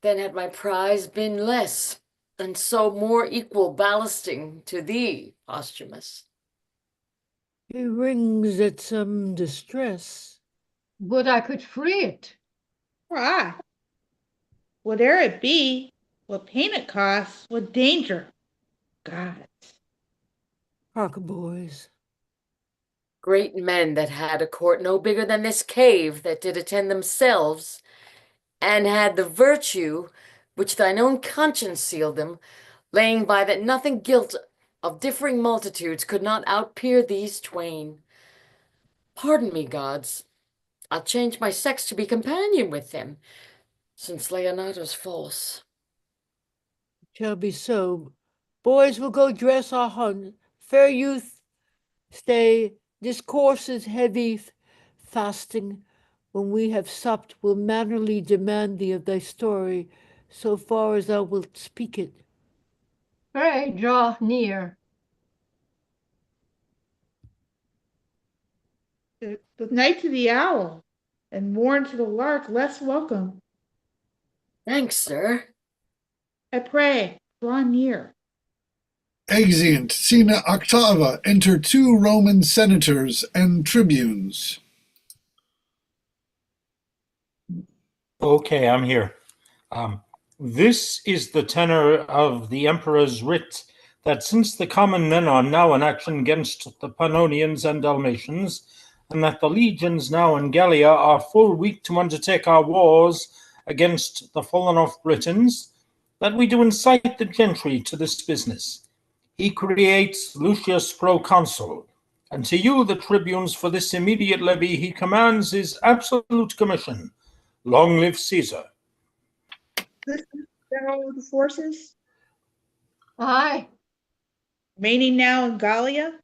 S3: then had my prize been less, and so more equal ballasting to thee, Posthumus.
S8: He rings at some distress.
S9: Would I could free it.
S6: Why? Whate'er it be, what pain it costs, what danger. God.
S8: Hark, boys.
S3: Great men that had a court no bigger than this cave that did attend themselves, and had the virtue which thine own conscience sealed them, laying by that nothing guilt of differing multitudes could not outpeer these twain. Pardon me, gods, I'll change my sex to be companion with them, since Leonato's false.
S8: Shall be so. Boys will go dress our hunt. Fair youth, stay. Discourse is heavy, fasting. When we have supped, will mannerly demand thee of thy story, so far as thou wilt speak it.
S9: Pray draw near.
S6: The night to the owl, and morn to the lark less welcome.
S3: Thanks, sir.
S6: I pray, draw near.
S2: Exeunt. Scene octava. Enter two Roman senators and tribunes.
S5: Okay, I'm here. This is the tenor of the emperor's writ that since the common men are now in action against the Pannonians and Dalmatians, and that the legions now in Gallia are full weak to undertake our wars against the fallen off Britons, that we do incite the gentry to this business. He creates Lucius proconsul, and to you, the tribunes, for this immediate levy he commands his absolute commission. Long live Caesar.
S6: This is general of the forces,
S9: Aye.
S6: remaining now in Gallia.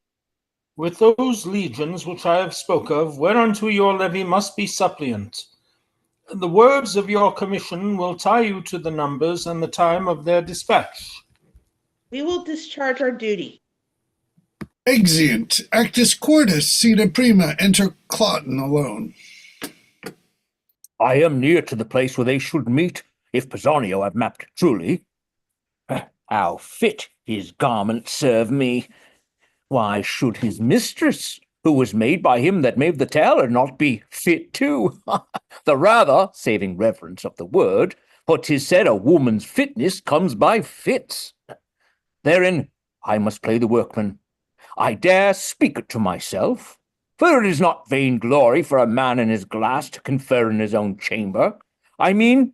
S5: With those legions which I have spoke of, whereunto your levy must be suppliant. The words of your commission will tie you to the numbers and the time of their dispatch.
S6: We will discharge our duty.
S2: Exeunt. Actus quartus. Scene prima. Enter Cloten alone.
S4: I am near to the place where they should meet, if Pisanio have mapped truly. How fit his garments serve me! Why should his mistress, who was made by him that made the tailor, not be fit too? The rather, saving reverence of the word, for 'tis said a woman's fitness comes by fits. Therein I must play the workman. I dare speak it to myself, for it is not vainglory for a man in his glass to confer in his own chamber. I mean,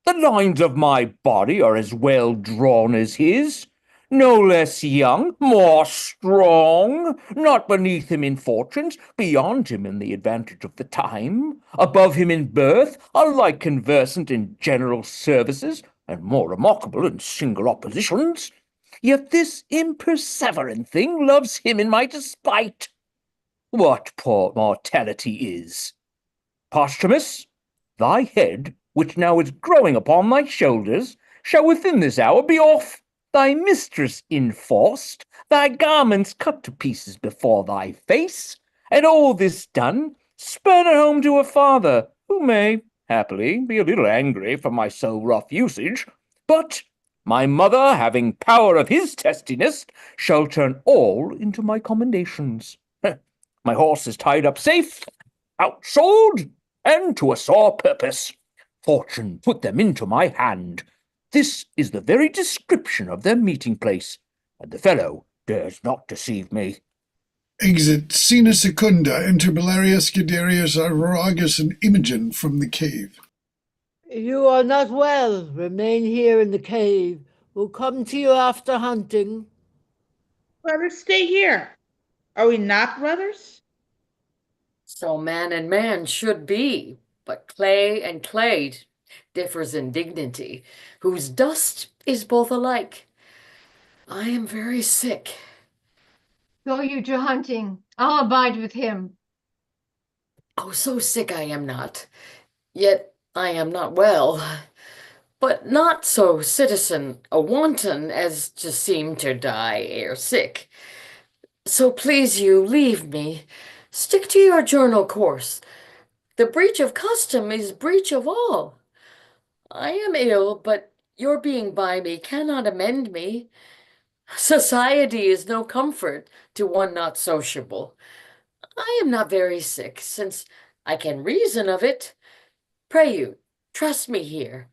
S4: the lines of my body are as well drawn as his, no less young, more strong, not beneath him in fortunes, beyond him in the advantage of the time, above him in birth, alike conversant in general services, and more remarkable in single oppositions. Yet this imperseverant thing loves him in my despite. What poor mortality is! Posthumus, thy head, which now is growing upon thy shoulders, shall within this hour be off, thy mistress enforced, thy garments cut to pieces before thy face, and all this done, spurn her home to her father, who may, happily, be a little angry for my so rough usage, but my mother, having power of his testiness, shall turn all into my commendations. My horse is tied up safe, outsold, and to a sore purpose. Fortune put them into my hand. This is the very description of their meeting place, and the fellow dares not deceive me.
S2: Exit. Scena secunda. Enter Belarius, Guiderius, Arviragus, and Imogen from the cave.
S8: You are not well. Remain here in the cave. We'll come to you after hunting.
S6: Brothers, stay here. Are we not brothers?
S3: So man and man should be, but clay and clay differs in dignity, whose dust is both alike. I am very sick.
S9: Go you to hunting. I'll abide with him.
S3: Oh, so sick I am not. Yet I am not well, but not so citizen a wanton as to seem to die ere sick. So please you leave me. Stick to your journal course. The breach of custom is breach of all. I am ill, but your being by me cannot amend me. Society is no comfort to one not sociable. I am not very sick, since I can reason of it. Pray you, trust me here.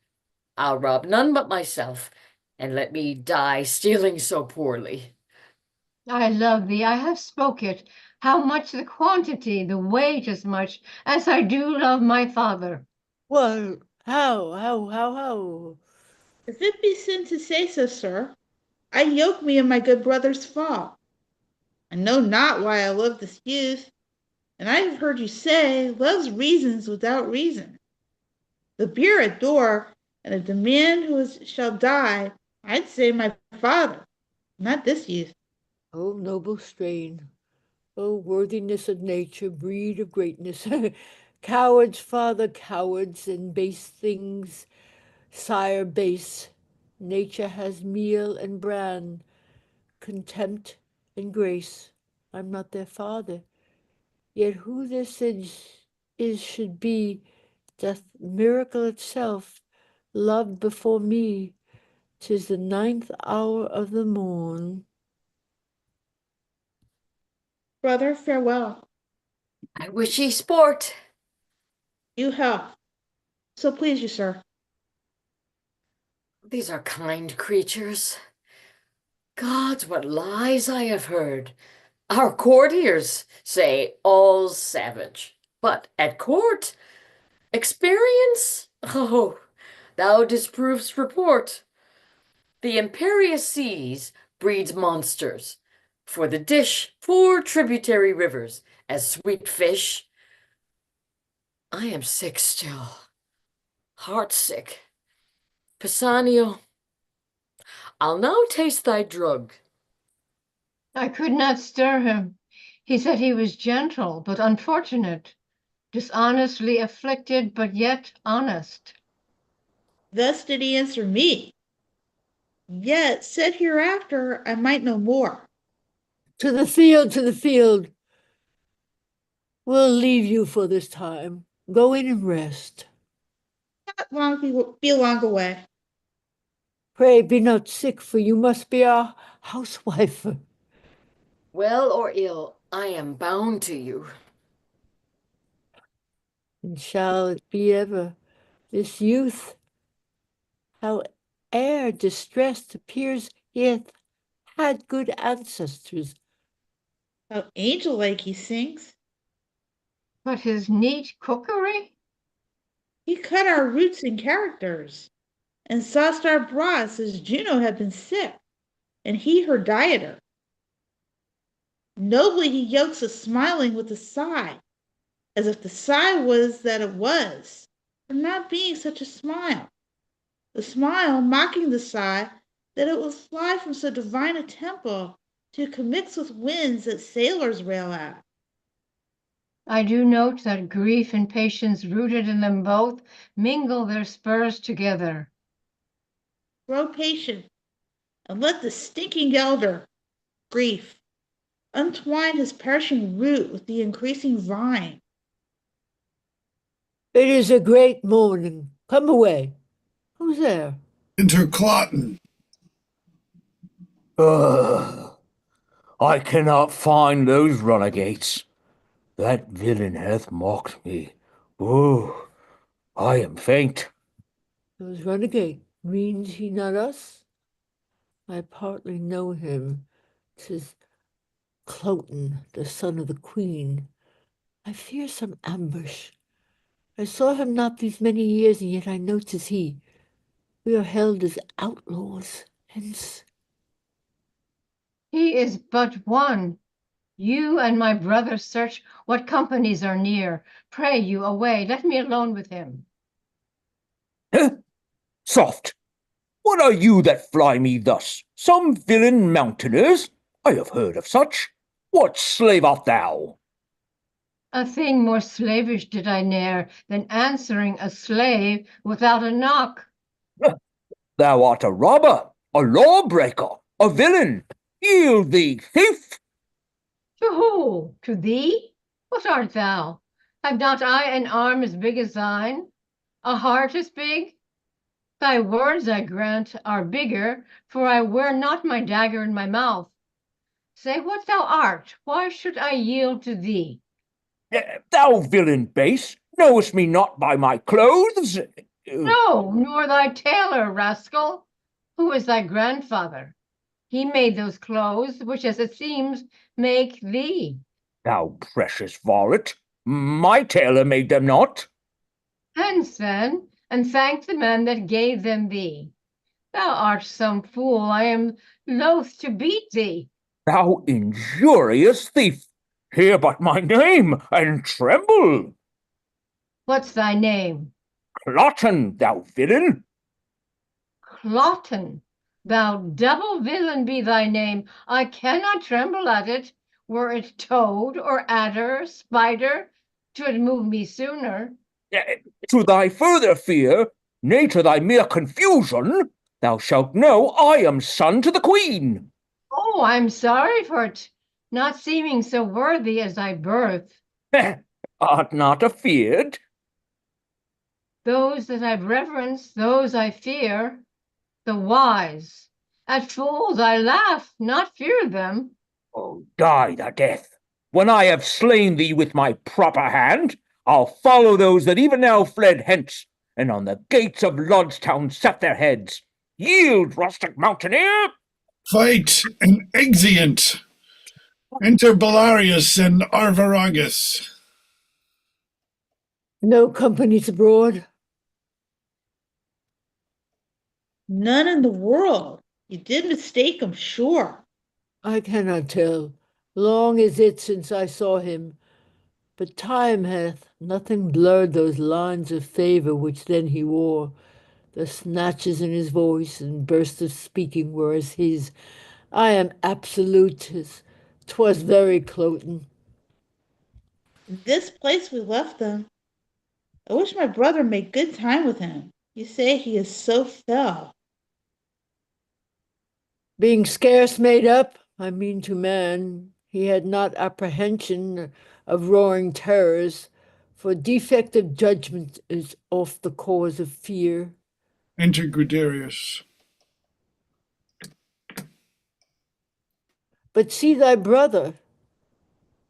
S3: I'll rob none but myself, and let me die stealing so poorly.
S9: I love thee, I have spoke it. How much the quantity, the weight as much, as I do love my father.
S8: Well, how?
S6: If it be sin to say so, sir, I yoke me in my good brother's fall. I know not why I love this youth, and I have heard you say, love's reasons without reason. The beer at door, and a demand who shall die, I'd say my father, not this youth.
S8: Oh, noble strain. Oh, worthiness of nature, breed of greatness. Cowards father cowards, and base things sire base. Nature has meal and bran, contempt and grace. I'm not their father, yet who this is should be, doth miracle itself, love before me. 'Tis the 9th hour of the morn.
S6: Brother, farewell.
S3: I wish ye sport.
S6: You health. So please you, sir.
S3: These are kind creatures. Gods, what lies I have heard. Our courtiers say all's savage, but at court, experience? Oh, thou disprovest report. The imperious seas breeds monsters. For the dish, 4 tributary rivers, as sweet fish. I am sick still, heart sick. Pisanio, I'll now taste thy drug.
S9: I could not stir him. He said he was gentle, but unfortunate, dishonestly afflicted, but yet honest.
S6: Thus did he answer me. Yet said hereafter I might know more.
S8: To the field, to the field. We'll leave you for this time. Go in and rest.
S6: Not long be long away.
S8: Pray be not sick, for you must be our housewife.
S3: Well or ill, I am bound to you.
S8: And shall it be ever this youth, howe'er distressed, appears he hath had good ancestors.
S6: How angel-like he sings.
S9: But his neat cookery?
S6: He cut our roots and characters, and sauced our broths as Juno had been sick, and he her dieter. Nobly he yokes us smiling with a sigh, as if the sigh was that it was, for not being such a smile. The smile mocking the sigh, that it will fly from so divine a temple to commix with winds that sailors rail at.
S9: I do note that grief and patience rooted in them both mingle their spurs together.
S6: Grow patient, and let the stinking elder, grief, untwine his perishing root with the increasing vine.
S8: It is a great morning. Come away. Who's there?
S2: Enter Cloten.
S4: Ugh, I cannot find those runagates. That villain hath mocked me. Oh, I am faint.
S8: Those renegade. Means he not us? I partly know him. 'Tis Cloten, the son of the queen. I fear some ambush. I saw him not these many years, and yet I know 'tis he. We are held as outlaws, hence.
S9: He is but one. You and my brother search what companies are near. Pray you away, let me alone with him.
S4: Huh? Soft! What are you that fly me thus? Some villain mountaineers? I have heard of such. What slave art thou?
S9: A thing more slavish did I ne'er than answering a slave without a knock.
S4: Thou art a robber, a lawbreaker, a villain. Yield thee, thief!
S9: To who? To thee? What art thou? Have not I an arm as big as thine? A heart as big? Thy words, I grant, are bigger, for I wear not my dagger in my mouth. Say what thou art. Why should I yield to thee?
S4: Thou villain base, knowest me not by my clothes?
S9: No, nor thy tailor, rascal. Who is thy grandfather? He made those clothes, which, as it seems, make thee.
S4: Thou precious varlet, my tailor made them not.
S9: Hence, then, and thank the man that gave them thee. Thou art some fool. I am loath to beat thee.
S4: Thou injurious thief, hear but my name, and tremble.
S9: What's thy name?
S4: Cloten, thou villain.
S9: Cloten. Thou double villain be thy name. I cannot tremble at it. Were it toad, or adder, spider, 'twould move me sooner.
S4: To thy further fear, nay, to thy mere confusion, thou shalt know I am son to the queen.
S9: Oh, I'm sorry for it, not seeming so worthy as thy birth.
S4: Art not afeard?
S9: Those that I reverence, those I fear. The wise. At fools I laugh, not fear them.
S4: Oh, die the death. When I have slain thee with my proper hand, I'll follow those that even now fled hence, and on the gates of Lordstown set their heads. Yield, rustic mountaineer!
S2: Fight and exeunt. Enter Belarius and Arviragus.
S8: No companies abroad?
S6: None in the world. You did mistake, I'm sure.
S8: I cannot tell. Long is it since I saw him, but time hath nothing blurred those lines of favor which then he wore. The snatches in his voice and bursts of speaking were as his. I am absolute as 'twas very Cloten.
S6: In this place we left them. I wish my brother made good time with him. You say he is so fell.
S8: Being scarce made up, I mean to man, he had not apprehension of roaring terrors, for defect of judgment is oft the cause of fear.
S2: Enter Guiderius.
S8: But see thy brother.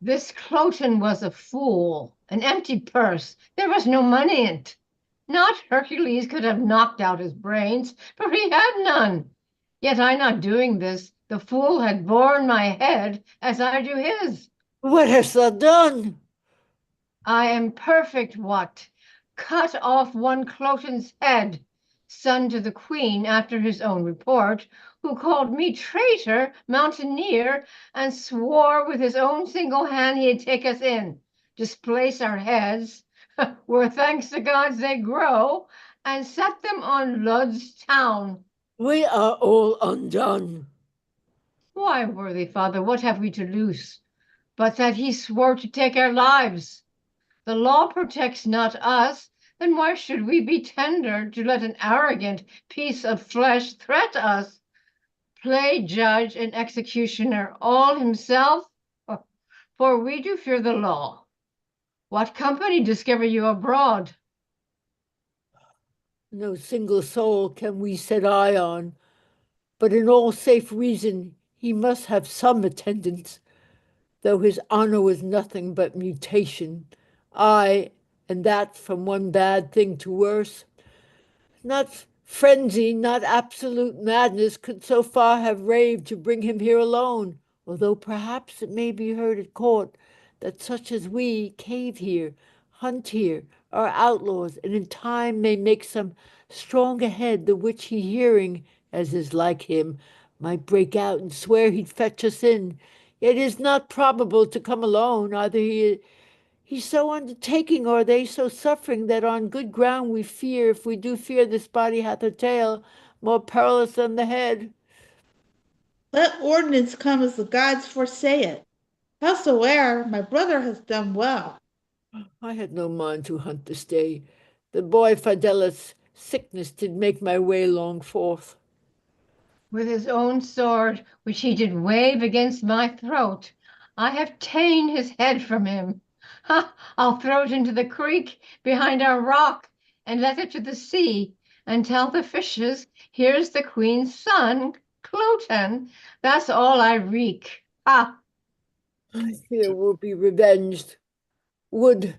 S9: This Cloten was a fool, an empty purse. There was no money in't. Not Hercules could have knocked out his brains, for he had none. Yet I not doing this, the fool had borne my head as I do his.
S8: What hast thou done?
S9: I am perfect what? Cut off one Cloten's head, son to the queen after his own report, who called me traitor, mountaineer, and swore with his own single hand he'd take us in, displace our heads, where thanks to gods they grow, and set them on Lud's town.
S8: We are all undone.
S9: Why, worthy father, what have we to lose, but that he swore to take our lives? The law protects not us, then why should we be tender to let an arrogant piece of flesh threat us? Play judge and executioner all himself? For we do fear the law. What company discover you abroad?
S8: No single soul can we set eye on, but in all safe reason he must have some attendance, though his honor was nothing but mutation. Ay, and that from one bad thing to worse. Not frenzy, not absolute madness could so far have raved to bring him here alone, although perhaps it may be heard at court that such as we cave here, hunt here, are outlaws, and in time may make some stronger head, the which he hearing, as is like him, might break out and swear he'd fetch us in. Yet it is not probable to come alone, either he's so undertaking, or they so suffering, that on good ground we fear, if we do fear this body hath a tail, more perilous than the head.
S6: Let ordinance come as the gods foresay it. Howsoe'er, my brother has done well.
S8: I had no mind to hunt this day. The boy Fidelis' sickness did make my way long forth.
S9: With his own sword, which he did wave against my throat, I have ta'en his head from him. Ha! I'll throw it into the creek behind our rock, and let it to the sea, and tell the fishes, here's the queen's son, Cloten. That's all I reek. Ha!
S8: I fear will be revenged. Would,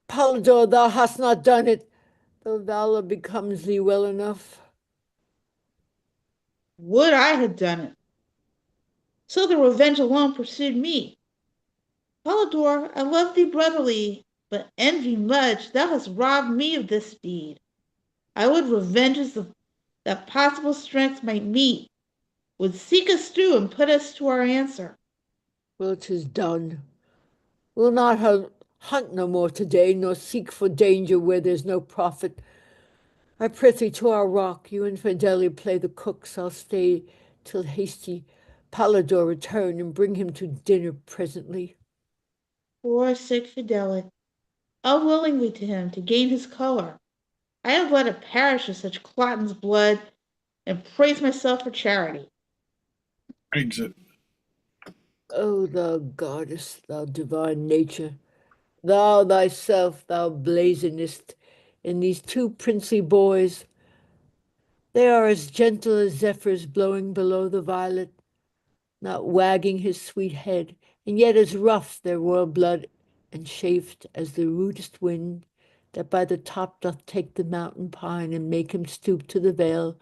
S8: Palador, thou hast not done it, though valor becomes thee well enough.
S6: Would I had done it. So the revenge alone pursued me. Polydor, I love thee brotherly, but envy much thou hast robbed me of this deed. I would revenge as that possible strength might meet, would seek us through and put us to our answer.
S8: Well, 'tis done. We'll not hunt no more today, nor seek for danger where there's no profit. I prithee to our rock, you and Fideli play the cooks. I'll stay till hasty Palador return and bring him to dinner presently.
S6: Poor sick Fidele, unwillingly to him to gain his color. I have let it perish with such Cloten's blood, and praise myself for charity.
S2: Exit.
S8: O thou goddess, thou divine nature, thou thyself, thou blazonest in these two princely boys. They are as gentle as zephyrs blowing below the violet, not wagging his sweet head, and yet as rough their royal blood and chafed as the rudest wind that by the top doth take the mountain pine and make him stoop to the vale.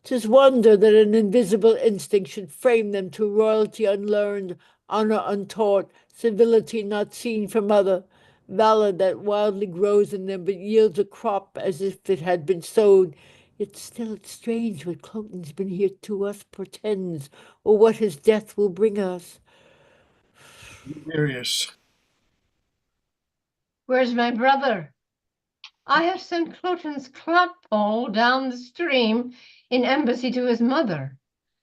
S8: 'Tis wonder that an invisible instinct should frame them to royalty unlearned, honor untaught, civility not seen from other, valor that wildly grows in them but yields a crop as if it had been sowed. Yet still it's strange what Cloten's been here to us portends, or what his death will bring us.
S2: Darius.
S9: Where's my brother? I have sent Cloten's clotpole down the stream in embassy to his mother.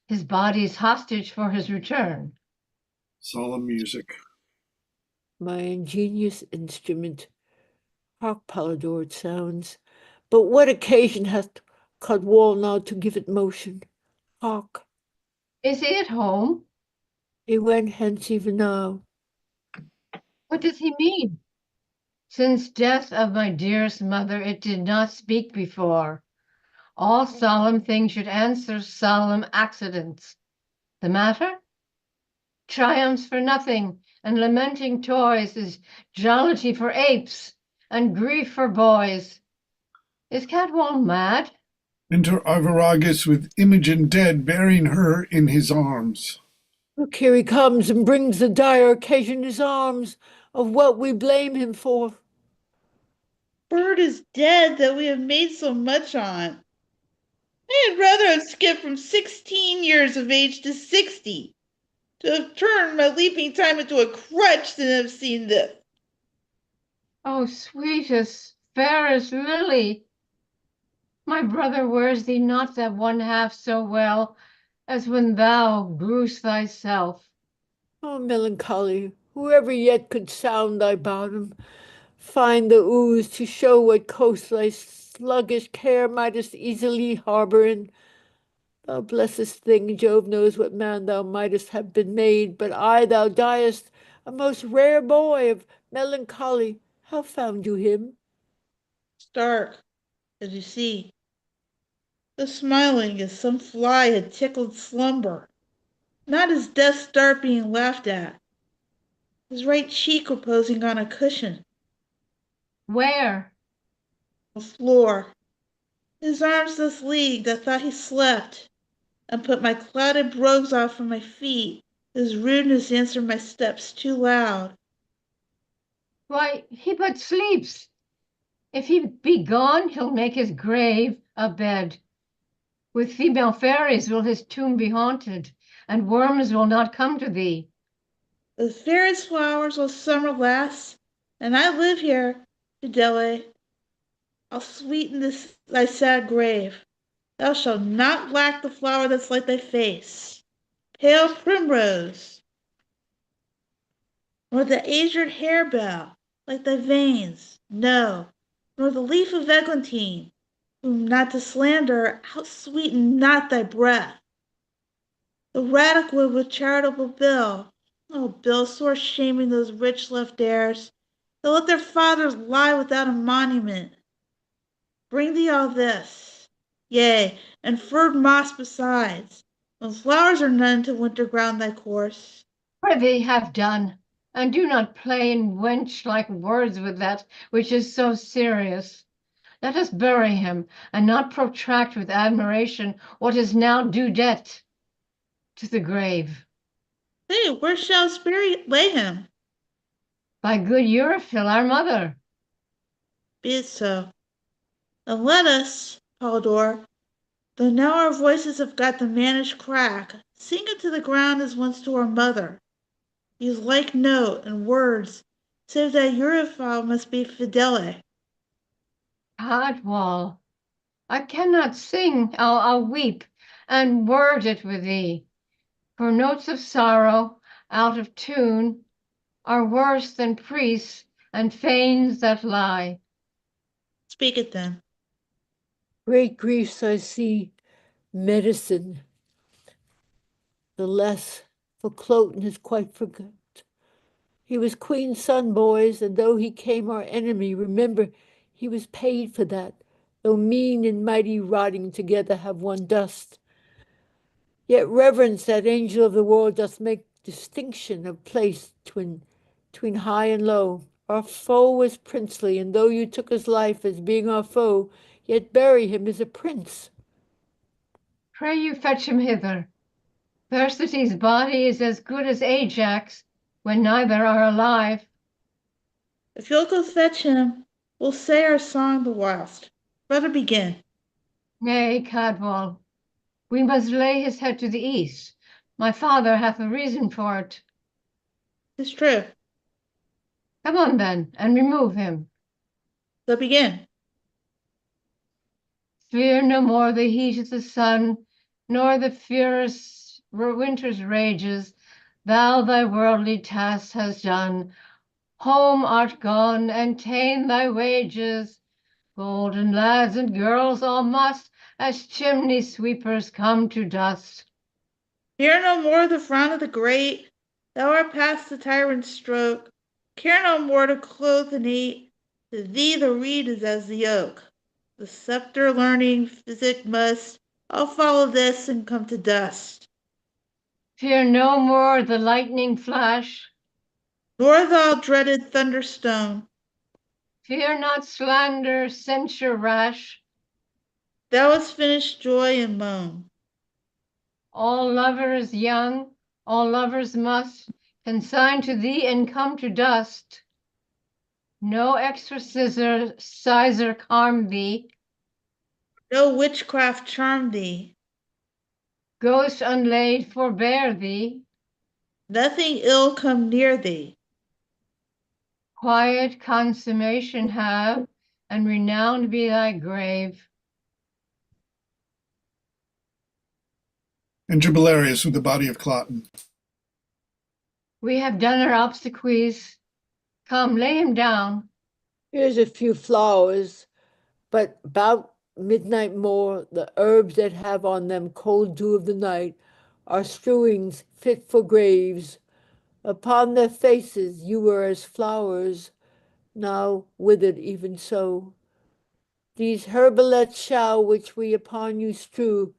S9: His body's hostage for his return.
S2: Solemn music.
S8: My ingenious instrument, hark, Palador, it sounds. But what occasion hath Cadwal now to give it motion? Hark,
S9: Is he at home?
S8: he went hence even now.
S9: What does he mean? Since death of my dearest mother, it did not speak before. All solemn things should answer solemn accidents. The matter? Triumphs for nothing, and lamenting toys is jollity for apes, and grief for boys. Is Cadwal mad?
S2: Enter Arviragus with Imogen dead, bearing her in his arms.
S8: Look, here he comes and brings the dire occasion in his arms of what we blame him for.
S6: Bird is dead that we have made so much on. I had rather have skipped from 16 years of age to 60, to have turned my leaping time into a crutch than have seen this.
S9: Oh, sweetest, fairest Lily, my brother wears thee not that one half so well as when thou grewst thyself.
S8: Oh, melancholy, whoever yet could sound thy bottom, find the ooze to show what coast thy sluggish care mightest easily harbor in. Thou blessed thing, Jove knows what man thou mightest have been made, but I, thou diest, a most rare boy of melancholy. How found you him?
S6: Stark, as you see, the smiling as some fly had tickled slumber, not as death's dart being laughed at, his right cheek reposing on a cushion,
S9: Where?
S6: the floor, his arms thus leagued, I thought he slept, and put my clouded brogues off from my feet, his rudeness answered my steps too loud.
S9: Why, he but sleeps. If he be gone, he'll make his grave a bed. With female fairies will his tomb be haunted, and worms will not come to thee.
S6: The fairest flowers while summer lasts, and I live here, Fidele. I'll sweeten this thy sad grave. Thou shalt not lack the flower that's like thy face, pale primrose, nor the azure harebell, like thy veins, no, nor the leaf of eglantine, whom not to slander, outsweeten not thy breath. The radical with charitable bill, oh bill, sore shaming those rich left heirs, that let their fathers lie without a monument. Bring thee all this, yea, and furred moss besides, when flowers are none to winter ground thy course.
S9: Prithee, have done, and do not play in wench-like words with that which is so serious. Let us bury him, and not protract with admiration what is now due debt to the grave.
S6: Hey, where shall spirit lay him?
S9: By good Euriphyll, our mother.
S6: Be it so. And let us, Polydore, though now our voices have got the mannish crack, sing it to the ground as once to our mother. Use like note and words, save that Euryphile must be fidele.
S9: Cadwal, I cannot sing, I'll weep, and word it with thee. For notes of sorrow, out of tune, are worse than priests and fanes that lie.
S6: Speak it then.
S8: Great griefs I see, medicine, the less, for Cloten is quite forgot. He was queen's son, boys, and though he came our enemy, remember he was paid for that, though mean and mighty rotting together have one dust. Yet reverence that angel of the world doth make distinction of place between high and low. Our foe was princely, and though you took his life as being our foe, yet bury him as a prince.
S9: Pray you fetch him hither. Thersites' body is as good as Ajax, when neither are alive.
S6: If you'll go fetch him, we'll say our song the whilst. Better begin.
S9: Nay, Cadwal, we must lay his head to the east. My father hath a reason for it.
S6: 'Tis true.
S9: Come on then, and remove him.
S6: So begin.
S9: Fear no more the heat of the sun, nor the fierce winter's rages. Thou thy worldly tasks hast done. Home art gone, and ta'en thy wages. Golden lads and girls all must, as chimney sweepers, come to dust.
S6: Fear no more the frown of the great. Thou art past the tyrant's stroke. Care no more to clothe and eat. To thee the reed is as the oak. The sceptre learning physic must all follow this and come to dust.
S9: Fear no more the lightning flash.
S6: Nor thou dreaded thunderstone.
S9: Fear not slander, censure rash.
S6: Thou hast finished joy and moan.
S9: All lovers young, all lovers must consign to thee and come to dust. No extra sizer harm thee.
S6: No witchcraft charm thee.
S9: Ghost unlaid forbear thee.
S6: Nothing ill come near thee.
S9: Quiet consummation have, and renowned be thy grave.
S2: Enter Belarius with the body of Cloten.
S9: We have done our obsequies. Come, lay him down.
S8: Here's a few flowers, but about midnight more, the herbs that have on them cold dew of the night are strewings fit for graves. Upon their faces you were as flowers, now withered even so. These herbalets shall, which we upon you strew,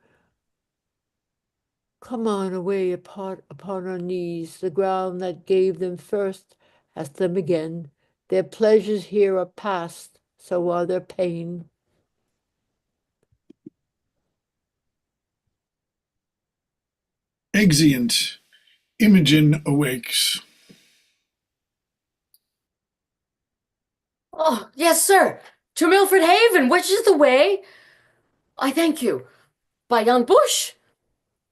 S8: come on away apart upon our knees. The ground that gave them first hath them again. Their pleasures here are past, so are their pain.
S2: Exeunt. Imogen awakes.
S3: Oh, yes, sir. To Milford Haven, which is the way? I thank you. By yon bush.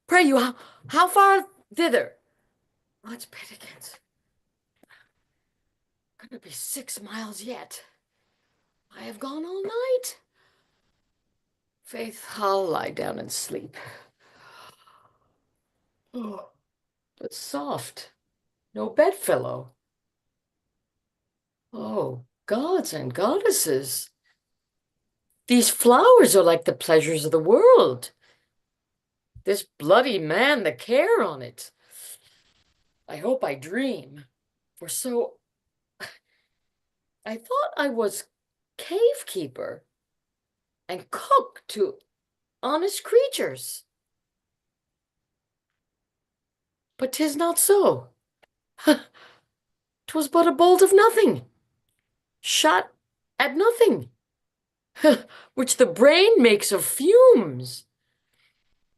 S3: Pray you, how far thither? Oh, it's Pittacans. Gonna be 6 miles yet. I have gone all night. Faith, I'll lie down and sleep. Oh, but soft. No bedfellow. Oh, gods and goddesses. These flowers are like the pleasures of the world. This bloody man, the care on it. I hope I dream. For so I thought I was cave keeper and cook to honest creatures. But 'tis not so. 'Twas but a bolt of nothing, shot at nothing, which the brain makes of fumes.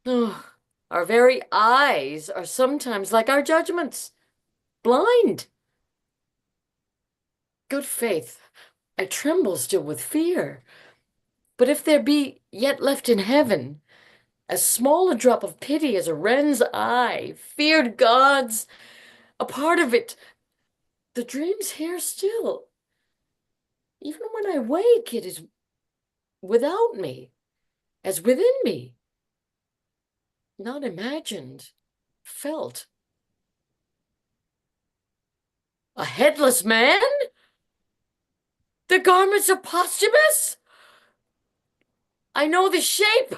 S3: Oh, our very eyes are sometimes like our judgments, blind. Good faith, I tremble still with fear. But if there be yet left in heaven as small a drop of pity as a wren's eye, feared gods, a part of it, the dream's here still. Even when I wake, it is without me, as within me, not imagined, felt. A headless man? The garments of Posthumus? I know the shape.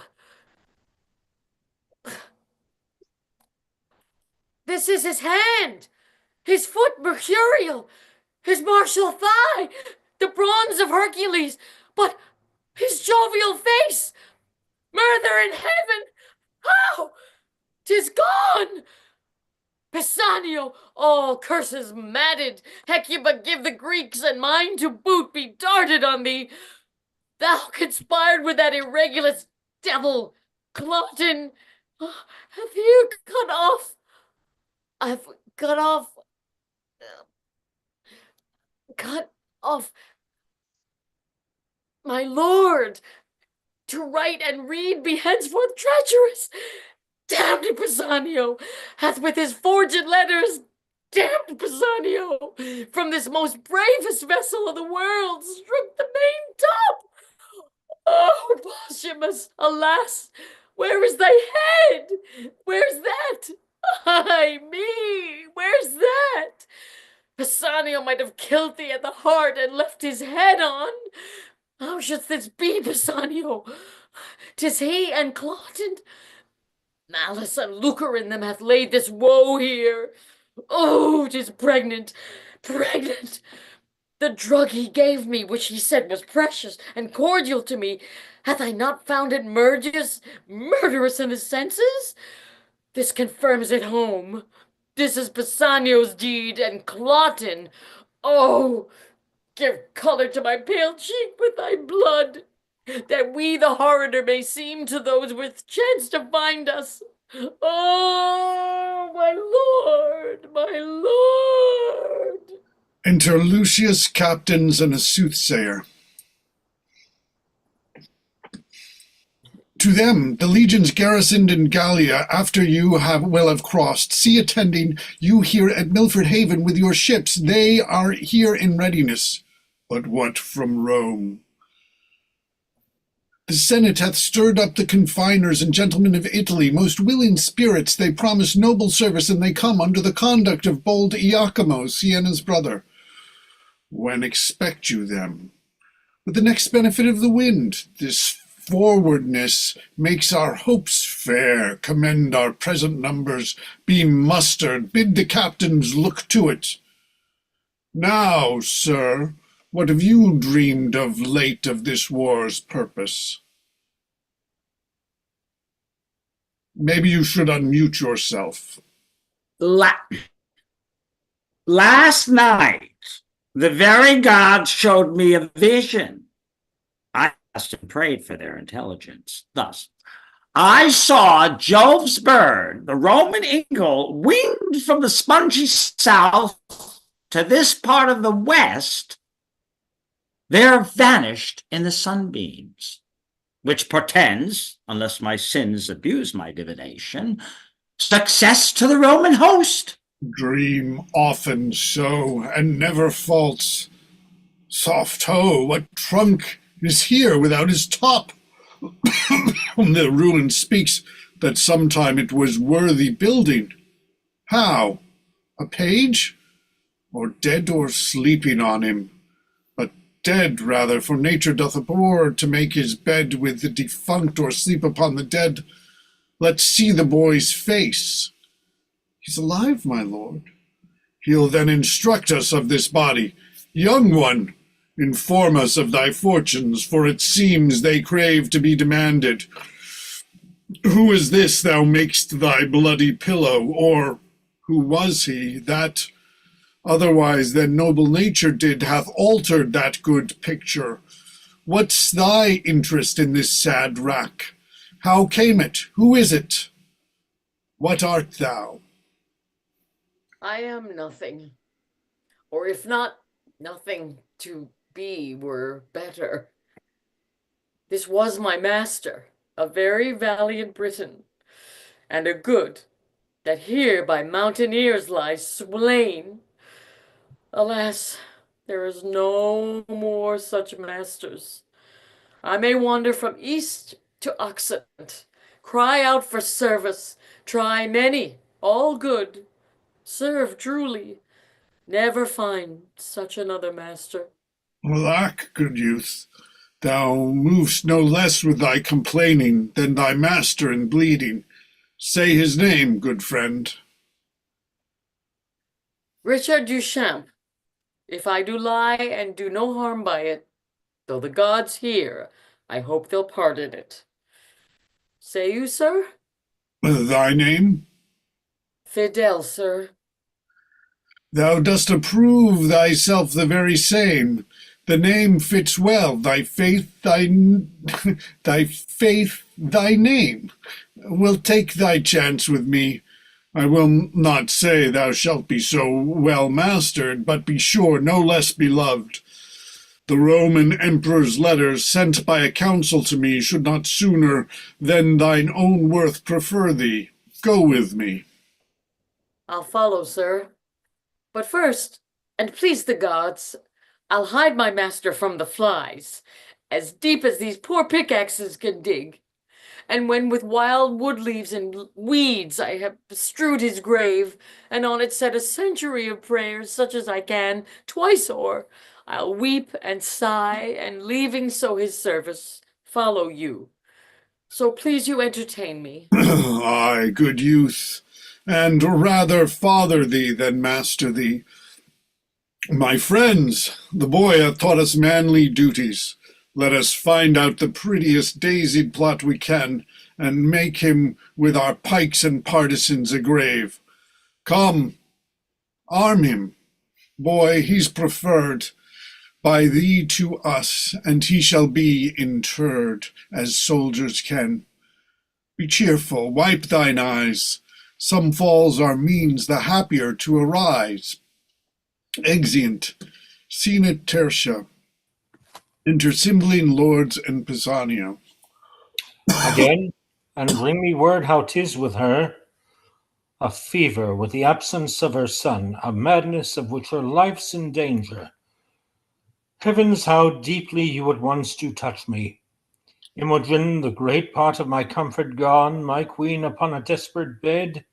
S3: This is his hand, his foot mercurial, his martial thigh, the bronze of Hercules, but his jovial face, murder in heaven, how? 'Tis gone! Pisanio, all curses matted, Hecuba give the Greeks, and mine to boot be darted on thee. Thou conspired with that irregulous devil, Cloten, have you cut off? I've cut off my lord. To write and read be henceforth treacherous. Damned Pisanio hath with his forged letters, damned Pisanio, from this most bravest vessel of the world, struck the main top. Oh, Posthumus, alas, where is thy head? Where's that? Ay me, where's that? Pisanio might have killed thee at the heart and left his head on. How shouldst this be, Pisanio? 'Tis he and Cloten. Malice and lucre in them hath laid this woe here. Oh, 'tis pregnant, pregnant. The drug he gave me, which he said was precious and cordial to me, hath I not found it murderous in the senses? This confirms it home. This is Pisanio's deed, and Cloten. Oh, give color to my pale cheek with thy blood, that we the horrider may seem to those which chance to find us. Oh, my lord, my lord.
S2: Enter Lucius, captains, and a soothsayer. To them, the legions garrisoned in Gallia after you will have crossed, sea attending you here at Milford Haven with your ships. They are here in readiness. But what from Rome? The Senate hath stirred up the confiners and gentlemen of Italy, most willing spirits. They promise noble service, and they come under the conduct of bold Iachimo, Siena's brother. When expect you them? With the next benefit of the wind, this forwardness makes our hopes fair. Commend our present numbers, be mustered, bid the captains look to it. Now, sir, what have you dreamed of late of this war's purpose? Maybe you should unmute yourself.
S1: Last night, the very gods showed me a vision. I asked and prayed for their intelligence. Thus, I saw Jove's bird, the Roman eagle, winged from the spongy south to this part of the west, there vanished in the sunbeams, which portends, unless my sins abuse my divination, success to the Roman host.
S2: Dream often so, and never false. Soft ho, what trunk is here without his top? The ruin speaks that sometime it was worthy building. How? A page? Or dead or sleeping on him? dead rather, for nature doth abhor to make his bed with the defunct or sleep upon the dead. Let's see the boy's face. He's alive, my lord. He'll then instruct us of this body. Young one, inform us of thy fortunes, for it seems they crave to be demanded. Who is this thou makest thy bloody pillow, or who was he that, otherwise than noble nature did, hath altered that good picture? What's thy interest in this sad wrack? How came it? Who is it? What art thou?
S3: I am nothing. Or if not nothing, to be were better. This was my master, a very valiant Briton, and a good, that here by mountaineers lies slain. Alas, there is no more such masters. I may wander from east to occident, cry out for service, try many, all good, serve truly, never find such another master.
S2: Alack, good youth, thou movest no less with thy complaining than thy master in bleeding. Say his name, good friend.
S3: Richard Duchamp, if I do lie and do no harm by it, though the gods hear, I hope they'll pardon it. Say you, sir?
S2: Thy name?
S3: Fidel, sir.
S2: Thou dost approve thyself the very same. The name fits well. Thy faith, thy faith, thy name. Wilt take thy chance with me. I will not say thou shalt be so well mastered, but be sure no less beloved. The Roman emperor's letters sent by a council to me should not sooner than thine own worth prefer thee. Go with me.
S3: I'll follow, sir. But first, and please the gods, I'll hide my master from the flies, as deep as these poor pickaxes can dig. And when with wild wood leaves and weeds I have strewed his grave, and on it set a century of prayers, such as I can, twice o'er, I'll weep and sigh, and leaving so his service, follow you. So please you entertain me.
S2: Ay, good youth, and rather father thee than master thee. My friends, the boy hath taught us manly duties. Let us find out the prettiest daisied plot we can, and make him with our pikes and partisans a grave. Come, arm him. Boy, he's preferred by thee to us, and he shall be interred, as soldiers can. Be cheerful, wipe thine eyes. Some falls are means the happier to arise. Exeunt, Scena tertia. Enter Cymbeline, lords, and Pisanio.
S5: Again, and bring me word how 'tis with her. A fever with the absence of her son, a madness of which her life's in danger. Heavens, how deeply you at once do touch me. Imogen, the great part of my comfort gone, my queen upon a desperate bed,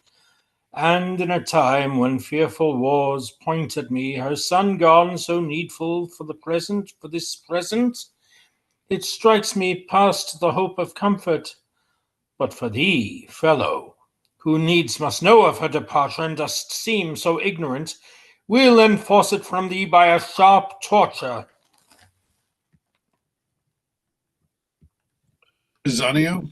S5: and in a time when fearful wars point at me, her son gone, so needful for this present, it strikes me past the hope of comfort. But for thee, fellow, who needs must know of her departure, and dost seem so ignorant, we'll enforce it from thee by a sharp torture.
S2: Pisanio?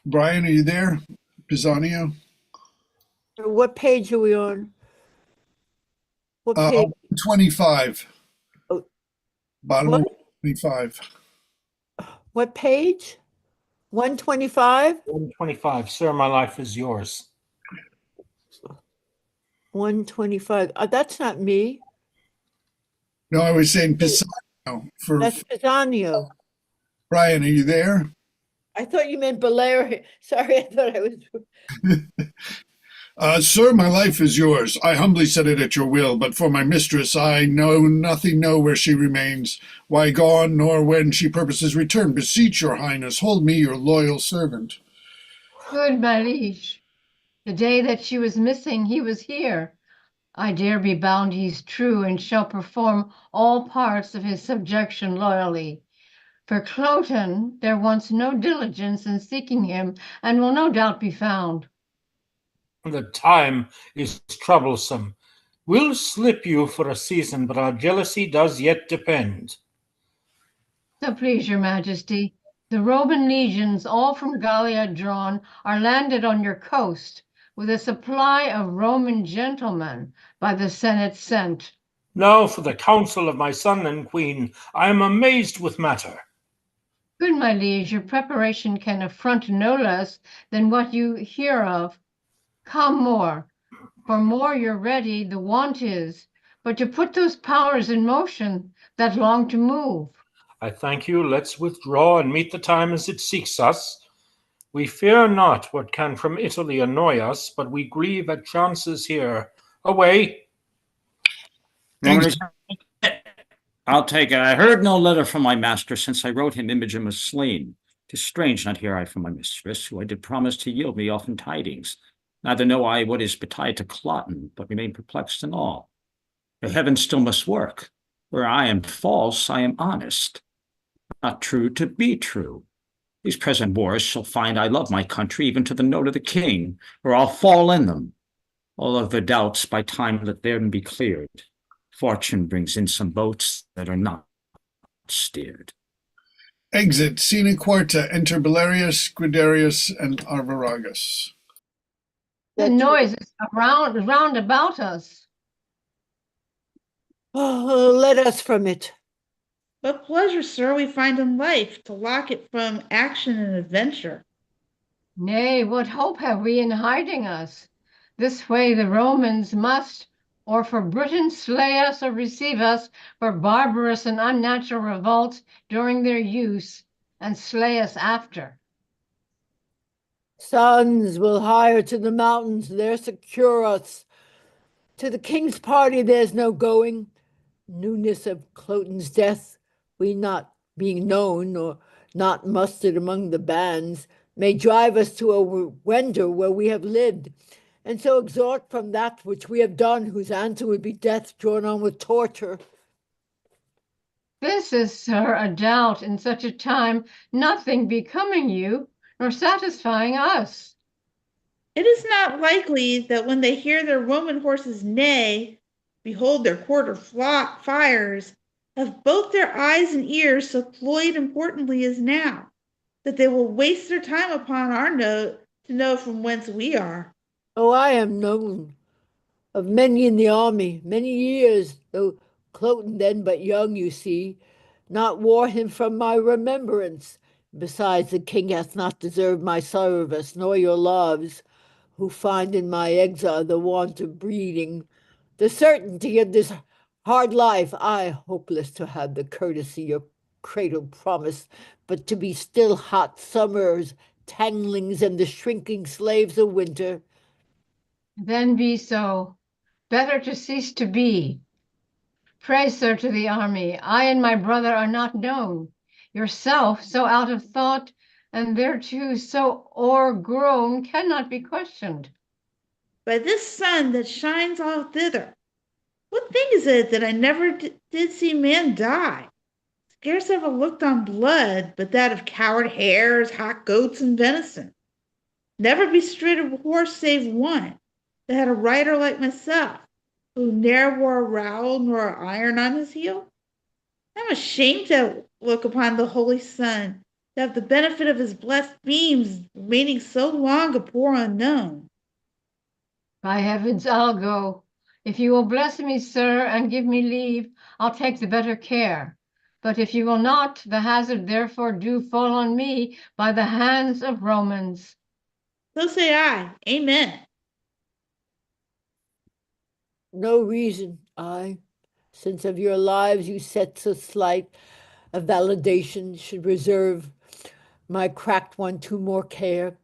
S2: Brian, are you there? Pisanio?
S8: What page are we on? What page?
S2: 25.
S8: Oh,
S2: Bottom
S8: what?
S2: of 25.
S8: What page? 125?
S5: 125, sir, my life is yours.
S8: 125. That's not me.
S2: No, I was saying Pisanio.
S8: That's Pisanio.
S2: Brian, are you there?
S8: I thought you meant Bellaria. Sorry, I thought I was.
S2: Sir, my life is yours. I humbly set it at your will, but for my mistress I know nothing know where she remains, why gone, nor when she purposes return. Beseech your highness, hold me your loyal servant.
S9: Good, my liege. The day that she was missing, he was here. I dare be bound he's true and shall perform all parts of his subjection loyally. For Cloten there wants no diligence in seeking him, and will no doubt be found.
S5: The time is troublesome. We'll slip you for a season, but our jealousy does yet depend.
S9: So please your majesty, the Roman legions, all from Gallia drawn, are landed on your coast, with a supply of Roman gentlemen by the Senate sent.
S5: Now for the counsel of my son and queen, I am amazed with matter.
S9: Good, my liege, your preparation can affront no less than what you hear of. Come more, for more you're ready, the want is, but to put those powers in motion that long to move.
S5: I thank you. Let's withdraw and meet the time as it seeks us. We fear not what can from Italy annoy us, but we grieve at chances here. Away!
S2: Thanks.
S1: I'll take it. I heard no letter from my master since I wrote him Imogen was slain. 'Tis strange not hear I from my mistress, who I did promise to yield me often tidings. Neither know I what is betide to Cloten, but remain perplexed in all. The heavens still must work. Where I am false, I am honest. Not true to be true. These present wars shall find I love my country, even to the note of the king, or I'll fall in them. All other doubts by time let them be cleared. Fortune brings in some boats that are not steered.
S2: Exit Scena Quarta. Enter Belarius, Guiderius, and Arviragus.
S9: The noise is round about us.
S8: Oh, let us from it.
S6: What pleasure, sir, we find in life to lock it from action and adventure.
S9: Nay, what hope have we in hiding us? This way the Romans must, or for Britain slay us or receive us for barbarous and unnatural revolt during their use, and slay us after.
S8: Sons will hire to the mountains, there secure us. To the king's party there's no going. Newness of Cloten's death, we not being known or not mustered among the bands, may drive us to a wender where we have lived, and so exhort from that which we have done, whose answer would be death drawn on with torture.
S9: This is, sir, a doubt in such a time, nothing becoming you, nor satisfying us.
S6: It is not likely that when they hear their Roman horses neigh, behold their quarter fires, have both their eyes and ears so cloyed importantly as now, that they will waste their time upon our note to know from whence we are.
S8: Oh, I am known of many in the army, many years, though Cloten then but young, you see, not wore him from my remembrance. Besides, the king hath not deserved my service, nor your loves, who find in my exile the want of breeding, the certainty of this hard life. I hopeless to have the courtesy your cradle promised, but to be still hot summers, tanglings, and the shrinking slaves of winter.
S9: Then be so. Better to cease to be. Pray, sir, to the army, I and my brother are not known. Yourself so out of thought, and thereto so o'ergrown, cannot be questioned.
S6: By this sun that shines all thither, what thing is it that I never did see man die? Scarce ever looked on blood, but that of coward hares, hot goats, and venison. Never bestrid a horse save one, that had a rider like myself, who ne'er wore a rowel nor a iron on his heel. I'm ashamed to look upon the holy sun, to have the benefit of his blessed beams remaining so long a poor unknown.
S9: By heavens, I'll go. If you will bless me, sir, and give me leave, I'll take the better care. But if you will not, the hazard therefore do fall on me by the hands of Romans.
S6: So say I, amen.
S8: No reason, since of your lives you set so slight a validation, should reserve my cracked one to more care.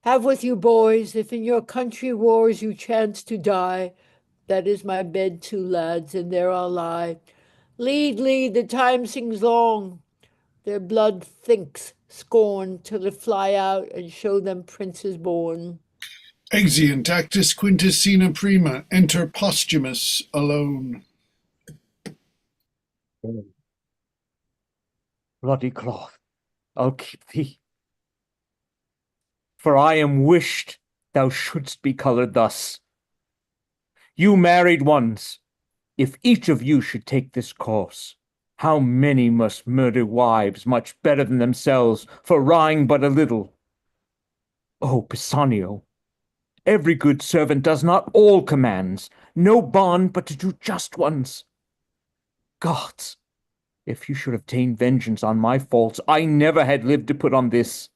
S8: Have with you, boys, if in your country wars you chance to die, that is my bed too, lads, and there I'll lie. Lead, lead, the time sings long, their blood thinks scorn till it fly out and show them princes born.
S2: Exeunt actus quintus scena prima. Enter Posthumus alone.
S4: Bloody cloth, I'll keep thee. For I am wished thou shouldst be colored thus. You married ones, if each of you should take this course, how many must murder wives much better than themselves for wrying but a little? Oh, Pisanio, every good servant does not all commands, no bond but to do just ones. Gods, if you should obtain vengeance on my faults, I never had lived to put on this.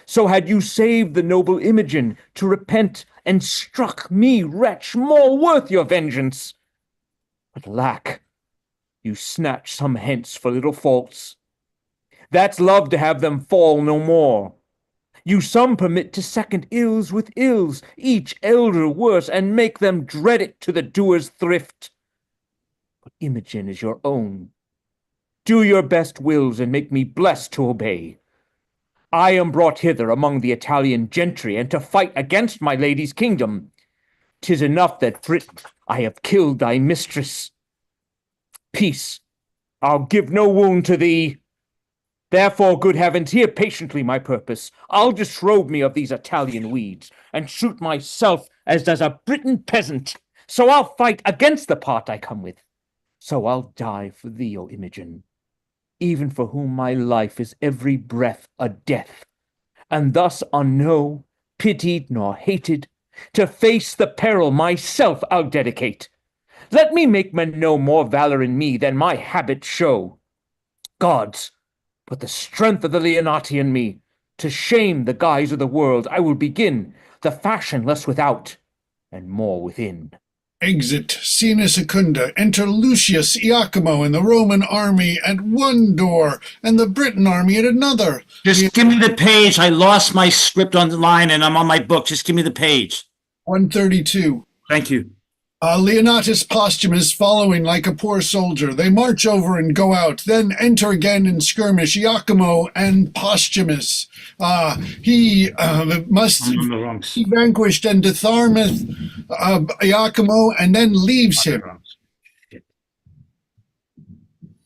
S4: So had you saved the noble Imogen to repent, and struck me, wretch, more worth your vengeance. But lack, you snatch some hence for little faults. That's love to have them fall no more. You some permit to second ills with ills, each elder worse, and make them dread it to the doer's thrift. But Imogen is your own. Do your best wills, and make me blessed to obey. I am brought hither among the Italian gentry, and to fight against my lady's kingdom. 'Tis enough that Britain I have killed thy mistress. Peace, I'll give no wound to thee. Therefore, good heavens, hear patiently my purpose. I'll disrobe me of these Italian weeds, and shoot myself as does a Briton peasant. So I'll fight against the part I come with. So I'll die for thee, O Imogen, even for whom my life is every breath a death, and thus unknown, pitied nor hated, to face the peril myself I'll dedicate. Let me make men know more valor in me than my habits show. Gods, put the strength of the Leonati in me. To shame the guise of the world, I will begin the fashion less without and more within.
S2: Exit scena secunda. Enter Lucius Iachimo and the Roman army at one door, and the Briton army at another.
S1: Just give me the page. I lost my script on the line and I'm on my book. Just give me the page.
S2: 132.
S1: Thank you.
S2: Leonatus Posthumus following like a poor soldier. They march over and go out, then enter again in skirmish Iachimo and Posthumus. He must be vanquished and disarmeth Iachimo, and then leaves him.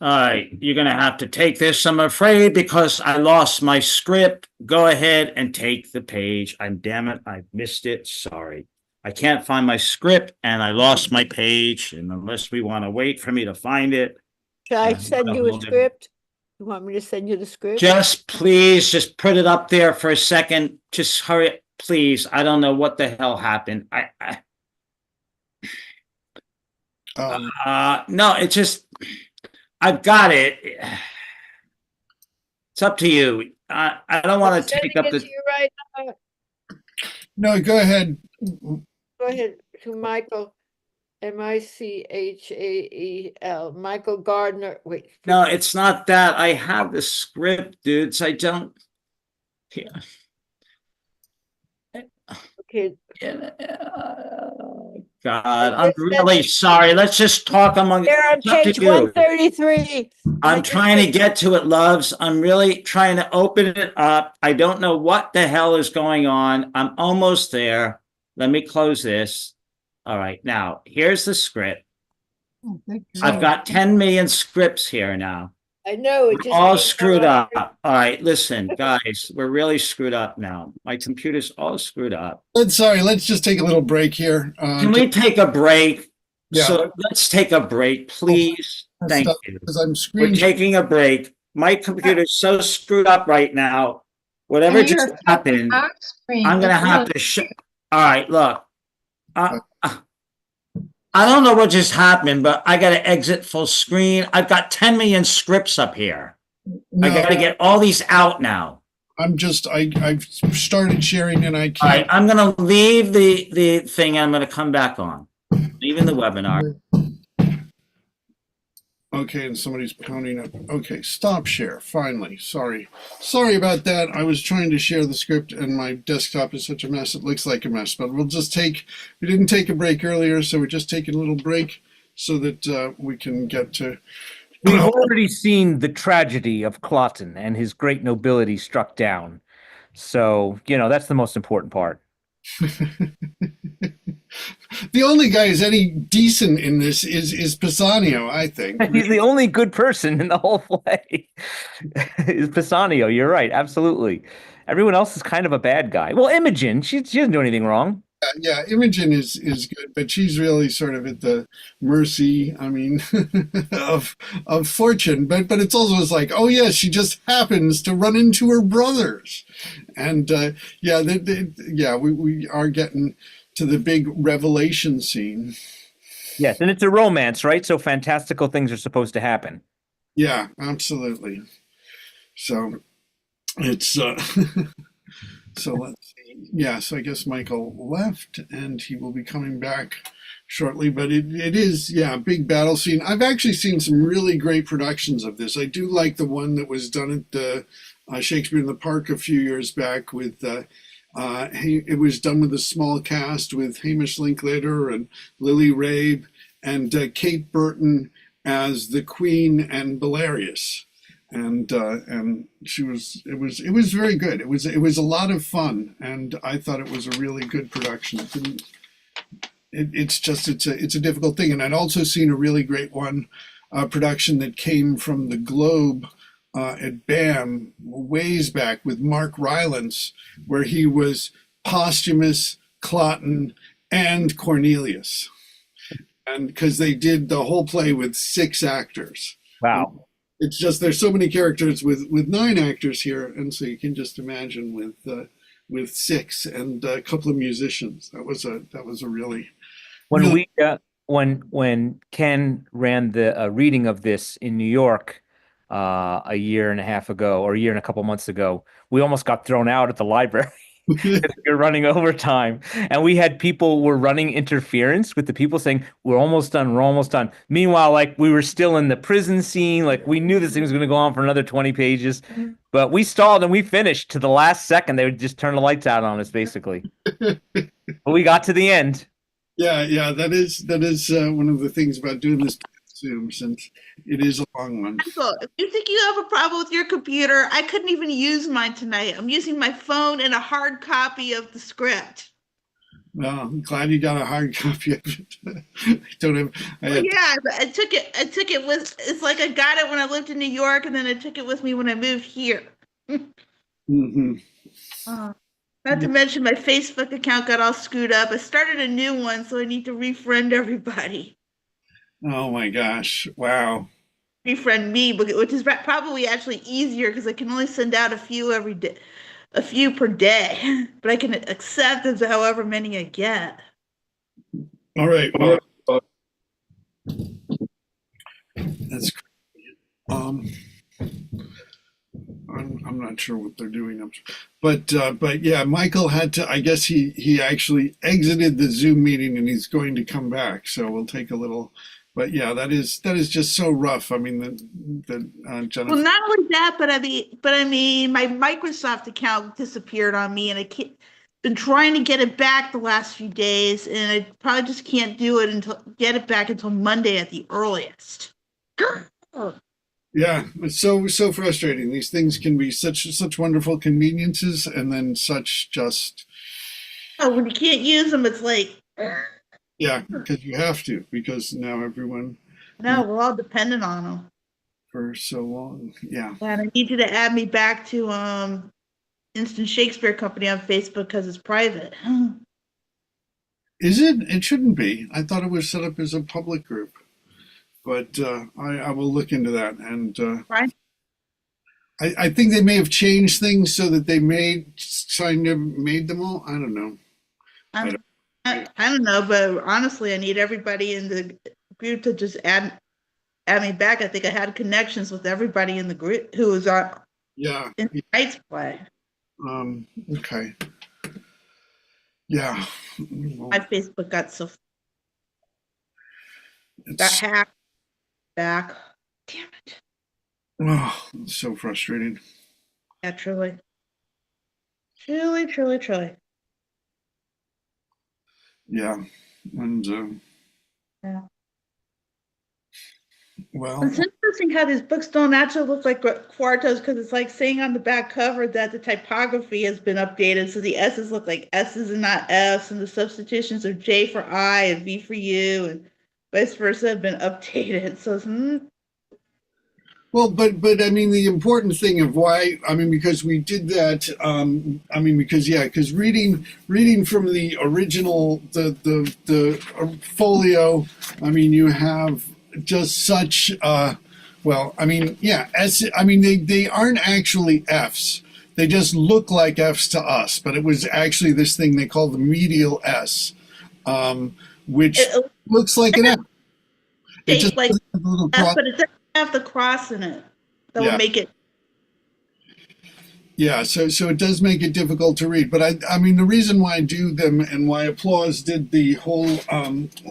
S1: All right, you're going to have to take this, I'm afraid, because I lost my script. Go ahead and take the page. Damn it, I missed it. Sorry. I can't find my script, and I lost my page. And unless we want to wait for me to find it.
S8: Shall I send you a script? You want me to send you the script?
S1: Just please, just put it up there for a second. Just hurry, please. I don't know what the hell happened. No, it's just, I've got it. It's up to you. I don't want to take up the.
S8: You right now.
S2: No, go ahead.
S8: Go ahead to Michael, Michael, Michael Gardner. Wait.
S1: No, it's not that. I have the script, dudes. I don't. Yeah.
S8: Okay.
S1: God, I'm really sorry. Let's just talk among.
S8: They're on page 133.
S1: I'm trying to get to it, loves. I'm really trying to open it up. I don't know what the hell is going on. I'm almost there. Let me close this. All right, now here's the script. I've got 10 million scripts here now.
S8: I know. It just
S1: all screwed up. All right, listen, guys, we're really screwed up now. My computer's all screwed up.
S2: Sorry, let's just take a little break here.
S1: Can we take a break?
S2: Yeah.
S1: So let's take a break, please. Thank you. We're taking a break. My computer's so screwed up right now. Whatever just happened, I'm going to have to all right, look. I don't know what just happened, but I got to exit full screen. I've got 10 million scripts up here. No, I got to get all these out now.
S2: I've started sharing and I can't.
S1: All right, I'm going to leave the thing. I'm going to come back on. Leaving the webinar.
S2: Okay, and somebody's pounding up. Okay, stop share, finally. Sorry about that. I was trying to share the script and my desktop is such a mess, it looks like a mess. But we didn't take a break earlier, so we're just taking a little break so that we can get to
S4: We've already seen the tragedy of Cloten and his great nobility struck down. So, that's the most important part.
S2: The only guy who's any decent in this is Pisanio, I think.
S4: He's the only good person in the whole play. Is Pisanio. You're right. Absolutely. Everyone else is kind of a bad guy. Well, Imogen, she doesn't do anything wrong.
S2: Yeah, Imogen is good, but she's really sort of at the mercy, I mean, of fortune. But it's also like, oh yeah, she just happens to run into her brothers, and yeah, yeah, we are getting to the big revelation scene.
S4: Yes, and it's a romance, right? So fantastical things are supposed to happen.
S2: Yeah, absolutely. So it's so let's see. Yeah, so I guess Michael left and he will be coming back shortly. But it is, yeah, a big battle scene. I've actually seen some really great productions of this. I do like the one that was done at the Shakespeare in the Park a few years back with it was done with a small cast with Hamish Linklater and Lily Rabe and Kate Burton as the Queen and Belarius, and she was it was very good. It was a lot of fun, and I thought it was a really good production. It's a difficult thing, and I'd also seen a really great one production that came from the Globe at BAM ways back with Mark Rylance, where he was Posthumus, Cloten, and Cornelius, and because they did the whole play with 6 actors.
S4: Wow.
S2: It's just there's so many characters with 9 actors here, and so you can just imagine with 6 and a couple of musicians. That was a really
S4: When
S2: really.
S4: we when Ken ran the reading of this in New York a year and a half ago, or a year and a couple months ago, we almost got thrown out at the library. You're running overtime, and we had people were running interference with the people saying we're almost done, we're almost done. Meanwhile, like we were still in the prison scene, like we knew this thing was going to go on for another 20 pages, but we stalled and we finished to the last second. They would just turn the lights out on us, basically. But we got to the end.
S2: Yeah, that is one of the things about doing this Zoom, since it is a long one.
S6: Michael, if you think you have a problem with your computer, I couldn't even use mine tonight. I'm using my phone and a hard copy of the script.
S2: Well, I'm glad you got a hard copy of it. I don't have. I
S6: Well,
S2: had,
S6: yeah, I took it. I took it with. It's like I got it when I lived in New York, and then I took it with me when I moved here.
S2: mhm.
S6: Not to mention my Facebook account got all screwed up. I started a new one, so I need to refriend everybody.
S2: Oh my gosh! Wow.
S6: Refriend me, which is probably actually easier because I can only send out a few every day, a few per day, but I can accept as however many I get.
S2: All right. That's. Um. I'm not sure what they're doing, but yeah, Michael had to. I guess he actually exited the Zoom meeting and he's going to come back. So we'll take a little. But yeah, that is just so rough. I mean, Jennifer.
S6: Well, not only that, but I mean, my Microsoft account disappeared on me, and I can't. Been trying to get it back the last few days, and I probably just can't do it until get it back until Monday at the earliest.
S2: Yeah, it's so frustrating. These things can be such wonderful conveniences, and then such just
S6: Oh, when you can't use them, it's like,
S2: yeah, because you have to, because now everyone
S6: no, we're all dependent on them.
S2: for so long. Yeah.
S6: And I need you to add me back to Instant Shakespeare Company on Facebook because it's private.
S2: Is it? It shouldn't be. I thought it was set up as a public group, but I will look into that. And
S6: Right?
S2: I think they may have changed things so that they made them all. I don't know.
S6: I don't know, but honestly, I need everybody in the group to just add me back. I think I had connections with everybody in the group who was on
S2: Yeah.
S6: in tonight's play.
S2: Okay. Yeah.
S6: My Facebook got
S2: It's,
S6: hacked back. Damn it.
S2: oh, it's so frustrating.
S6: Yeah, truly. Truly, truly, truly.
S2: Yeah. And
S6: Yeah.
S2: Well,
S6: It's interesting how these books don't actually look like quartos because it's like saying on the back cover that the typography has been updated. So the S's look like S's and not F's, and the substitutions are J for I and V for U, and vice versa have been updated. So it's,
S2: well, but I mean, the important thing of why, I mean, because we did that. I mean, because reading from the original the folio. I mean, you have just such. Well, I mean, yeah. I mean, they aren't actually Fs. They just look like Fs to us, but it was actually this thing they call the medial S, which
S6: it
S2: looks like an F. It just
S6: shaped like
S2: has a little
S6: F,
S2: cross.
S6: but it doesn't have the cross in it. That
S2: Yeah.
S6: would make it.
S2: Yeah, so it does make it difficult to read, but I mean the reason why I do them and why Applause did the whole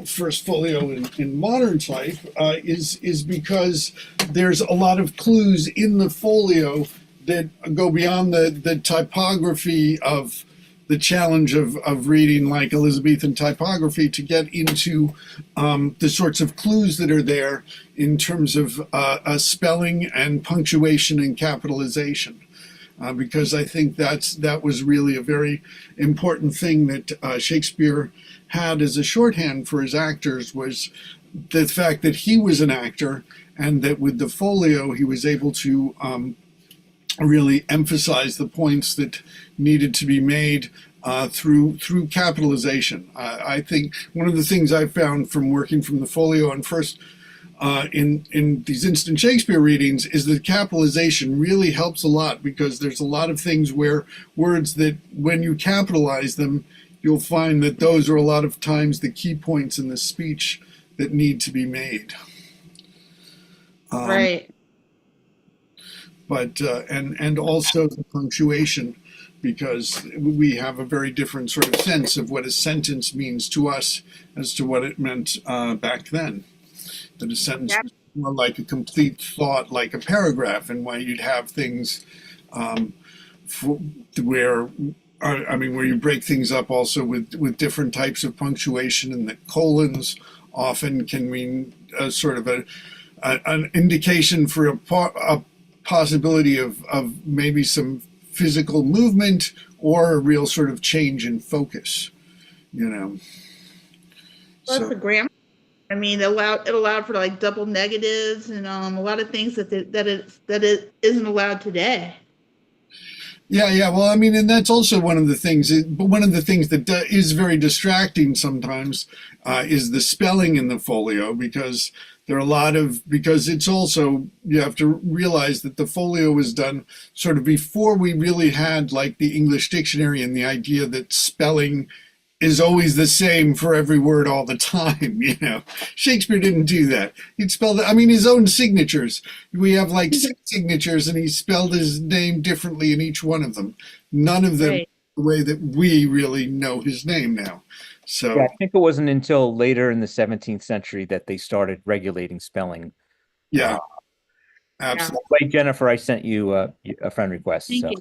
S2: first folio in modern type is because there's a lot of clues in the folio that go beyond the typography of the challenge of reading like Elizabethan typography to get into the sorts of clues that are there in terms of spelling and punctuation and capitalization. Because I think that was really a very important thing that Shakespeare had as a shorthand for his actors was the fact that he was an actor and that with the folio he was able to really emphasize the points that needed to be made through capitalization. I think one of the things I found from working from the folio and first in these instant Shakespeare readings is that capitalization really helps a lot because there's a lot of things where words that when you capitalize them, you'll find that those are a lot of times the key points in the speech that need to be made.
S6: Right.
S2: But and also the punctuation, because we have a very different sort of sense of what a sentence means to us as to what it meant back then. That a sentence was more like a complete thought, like a paragraph, and why you'd have things where, I mean, where you break things up also with different types of punctuation, and that colons often can mean a sort of an indication for a possibility of maybe some physical movement or a real sort of change in focus, you know.
S6: Plus the grammar. I mean, it allowed for like double negatives and a lot of things that it isn't allowed today.
S2: Yeah. Well, I mean, and that's also one of the things. But one of the things that is very distracting sometimes is the spelling in the folio because there are a lot of because it's also you have to realize that the folio was done sort of before we really had like the English dictionary and the idea that spelling is always the same for every word all the time. You know, Shakespeare didn't do that. He'd spell I mean, his own signatures. We have like 6 signatures and he spelled his name differently in each one of them. None of them
S6: Right.
S2: the way that we really know his name now. So
S4: Yeah, I think it wasn't until later in the 17th century that they started regulating spelling.
S2: yeah, absolutely.
S4: Right, Jennifer, I sent you a friend request.
S6: Thank
S4: So.
S6: you.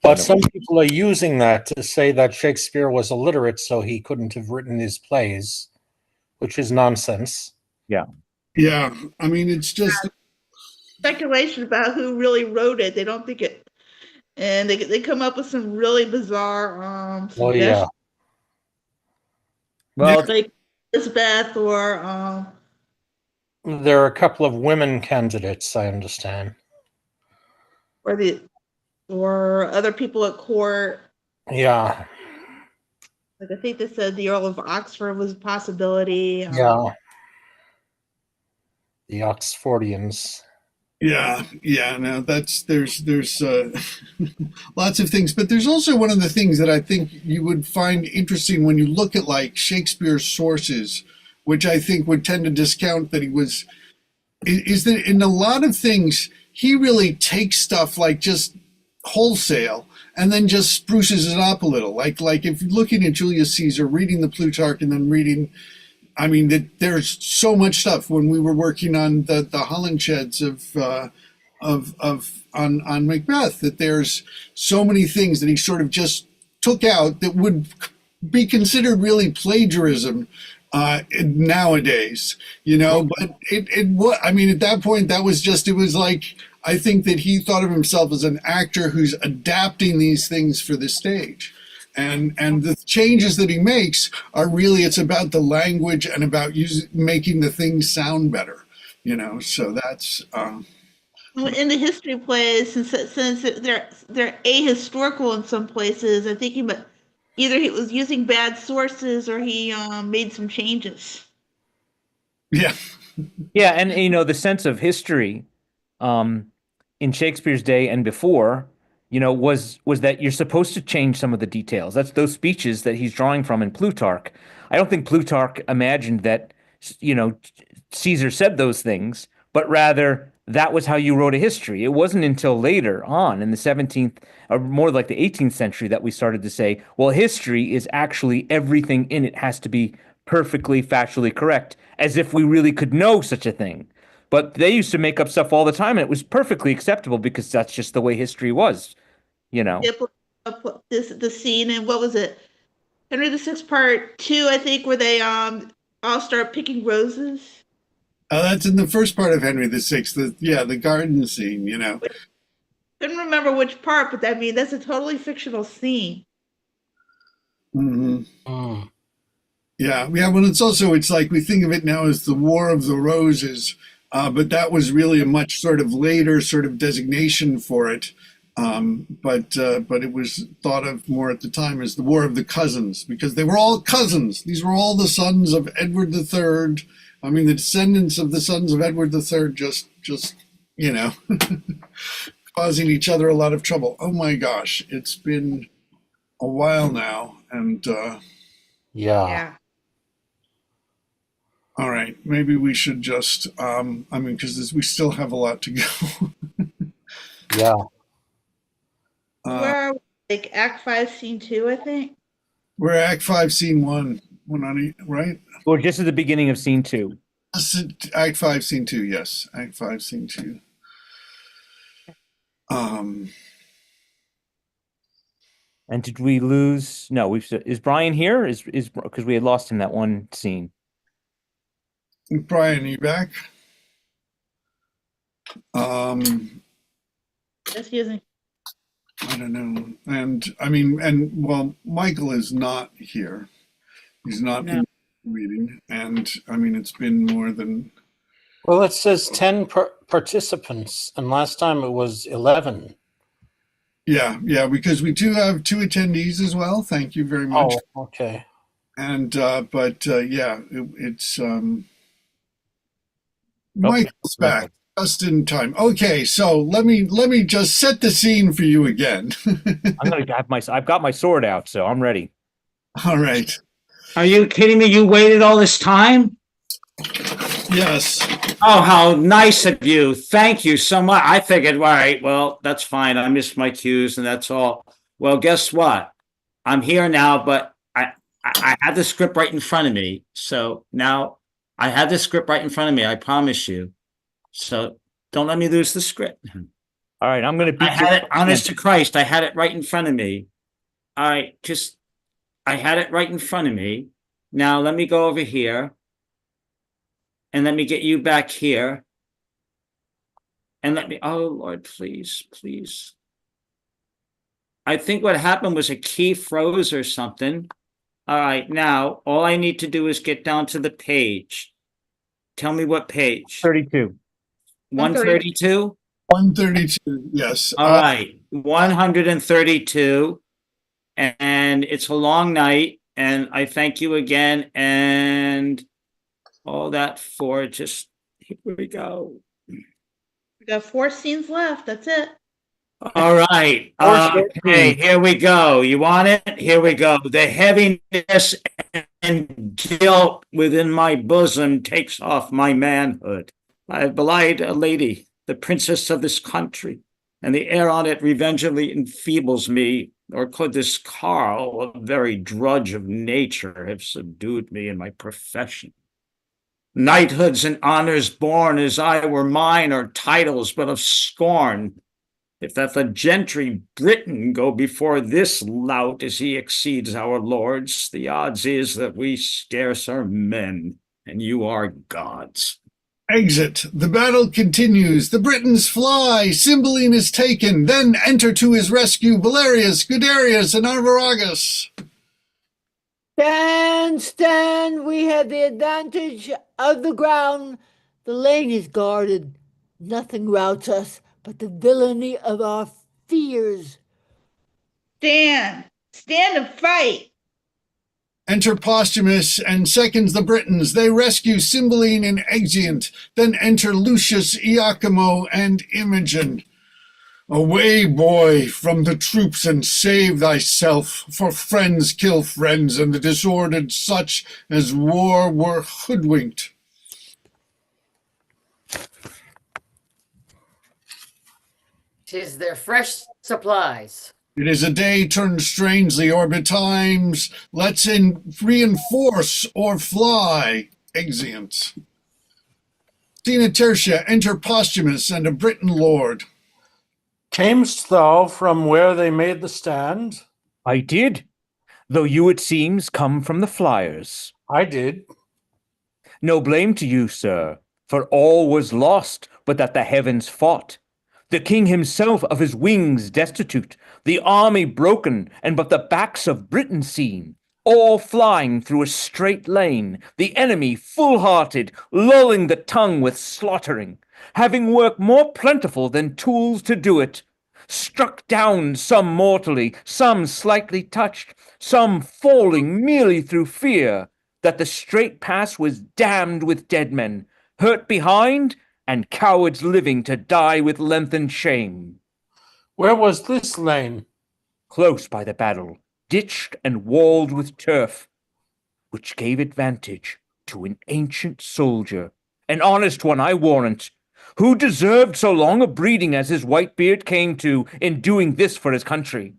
S5: But some people are using that to say that Shakespeare was illiterate, so he couldn't have written his plays, which is nonsense.
S4: Yeah.
S2: Yeah, I mean, it's just
S6: Speculation about who really wrote it. They don't think it, and they come up with some really bizarre
S5: Oh, yeah.
S6: suggestions,
S4: Well,
S6: like Elizabeth or
S5: There are a couple of women candidates, I understand.
S6: or the or other people at court.
S5: Yeah,
S6: Like I think they said the Earl of Oxford was a possibility.
S5: yeah. The Oxfordians.
S2: yeah. No, there's lots of things, but there's also one of the things that I think you would find interesting when you look at like Shakespeare's sources, which I think would tend to discount that he was, is that in a lot of things he really takes stuff like just wholesale and then just spruces it up a little. Like if you're looking at Julius Caesar, reading the Plutarch, and then reading. I mean, there's so much stuff when we were working on the Holinsheds on Macbeth that there's so many things that he sort of just took out that would be considered really plagiarism nowadays, but I mean, at that point, it was like, I think that he thought of himself as an actor who's adapting these things for the stage. And the changes that he makes are really, it's about the language and about making the things sound better, so that's,
S6: In the history plays, since they're ahistorical in some places, I'm thinking, but either he was using bad sources or he made some changes.
S2: yeah.
S4: Yeah, and the sense of history, um, in Shakespeare's day and before, was that you're supposed to change some of the details. That's those speeches that he's drawing from in Plutarch. I don't think Plutarch imagined that, Caesar said those things, but rather that was how you wrote a history. It wasn't until later on in the 17th, or more like the 18th century, that we started to say, well, history is actually everything in it has to be perfectly factually correct, as if we really could know such a thing. But they used to make up stuff all the time, and it was perfectly acceptable because that's just the way history was, you know.
S6: The scene, and what was it? Henry VI Part 2, I think, where they all start picking roses.
S2: That's in the first part of Henry VI. The garden scene.
S6: Couldn't remember which part, but that's a totally fictional scene.
S2: Mm-hmm. Yeah. Well, it's like we think of it now as the War of the Roses, but that was really a much sort of later sort of designation for it. But it was thought of more at the time as the War of the Cousins, because they were all cousins. These were all the sons of Edward III. I mean, the descendants of the sons of Edward III, just causing each other a lot of trouble. Oh my gosh, it's been a while now, and
S6: Yeah.
S2: all right, maybe we should just, because we still have a lot to go.
S5: Yeah.
S6: Where are we? Like Act 5, Scene 2, I think.
S2: We're Act 5, Scene 1. Right?
S4: Or just at the beginning of scene 2.
S2: Act 5, Scene 2, yes. Act 5, Scene 2.
S4: And did we lose? No, is Brian here? Is because we had lost him that one scene.
S2: Brian, are you back?
S6: Just using.
S2: I don't know. And Michael is not here. He's not in the meeting. And it's been more than.
S10: Well, it says 10 participants, and last time it was 11.
S2: Yeah, because we do have 2 attendees as well. Thank you very much.
S10: Oh, okay.
S2: And it's Michael's back just in time. Okay, so let me just set the scene for you again.
S4: I've got my sword out, so I'm ready.
S2: All right.
S1: Are you kidding me? You waited all this time?
S2: Yes.
S1: Oh, how nice of you. Thank you so much. I figured, all right, well, that's fine. I missed my cues and that's all. Well, guess what? I'm here now, but I had the script right in front of me. So now I had the script right in front of me. I promise you. So don't let me lose the script.
S4: All right, I'm going to beat
S1: I had it, honest to Christ, I had it right in front of me. All right, I had it right in front of me. Now let me go over here. And let me get you back here. And oh Lord, please, please. I think what happened was a key froze or something. All right, now all I need to do is get down to the page. Tell me what page.
S4: 32.
S1: 132?
S2: 132, yes.
S1: All right, 132. And it's a long night. And I thank you again. And all that for just, here we go.
S6: We got 4 scenes left. That's it.
S1: All right. Okay, here we go. You want it? Here we go. The heaviness and guilt within my bosom takes off my manhood. I have belied a lady, the princess of this country, and the air on it revengefully enfeebles me. Or could this Carl, a very drudge of nature, have subdued me in my profession? Knighthoods and honors born as I were mine are titles but of scorn. If that the gentry Britain go before this lout as he exceeds our lords, the odds is that we scarce are men, and you are gods.
S2: Exit. The battle continues. The Britons fly. Cymbeline is taken. Then enter to his rescue Valerius, Guiderius, and Arviragus.
S8: Stand, stand. We have the advantage of the ground. The lane is guarded. Nothing routs us but the villainy of our fears.
S6: Stand. Stand and fight.
S2: Enter Posthumus and seconds the Britons. They rescue Cymbeline and Exeunt. Then enter Lucius, Iachimo, and Imogen. Away, boy, from the troops and save thyself, for friends kill friends, and the disordered such as war were hoodwinked.
S3: 'Tis their fresh supplies.
S2: It is a day turned strangely, or betimes let's reinforce or fly. Exeunt. Scena Tertia, enter Posthumus and a Briton lord.
S10: Camest thou from where they made the stand?
S4: I did, though you, it seems, come from the flyers.
S10: I did.
S4: No blame to you, sir, for all was lost but that the heavens fought. The king himself of his wings destitute, the army broken, and but the backs of Britain seen, all flying through a straight lane, the enemy full-hearted, lulling the tongue with slaughtering, having work more plentiful than tools to do it, struck down some mortally, some slightly touched, some falling merely through fear, that the straight pass was damned with dead men, hurt behind, and cowards living to die with lengthened shame.
S10: Where was this lane?
S4: Close by the battle, ditched and walled with turf, which gave advantage to an ancient soldier, an honest one, I warrant, who deserved so long a breeding as his white beard came to in doing this for his country.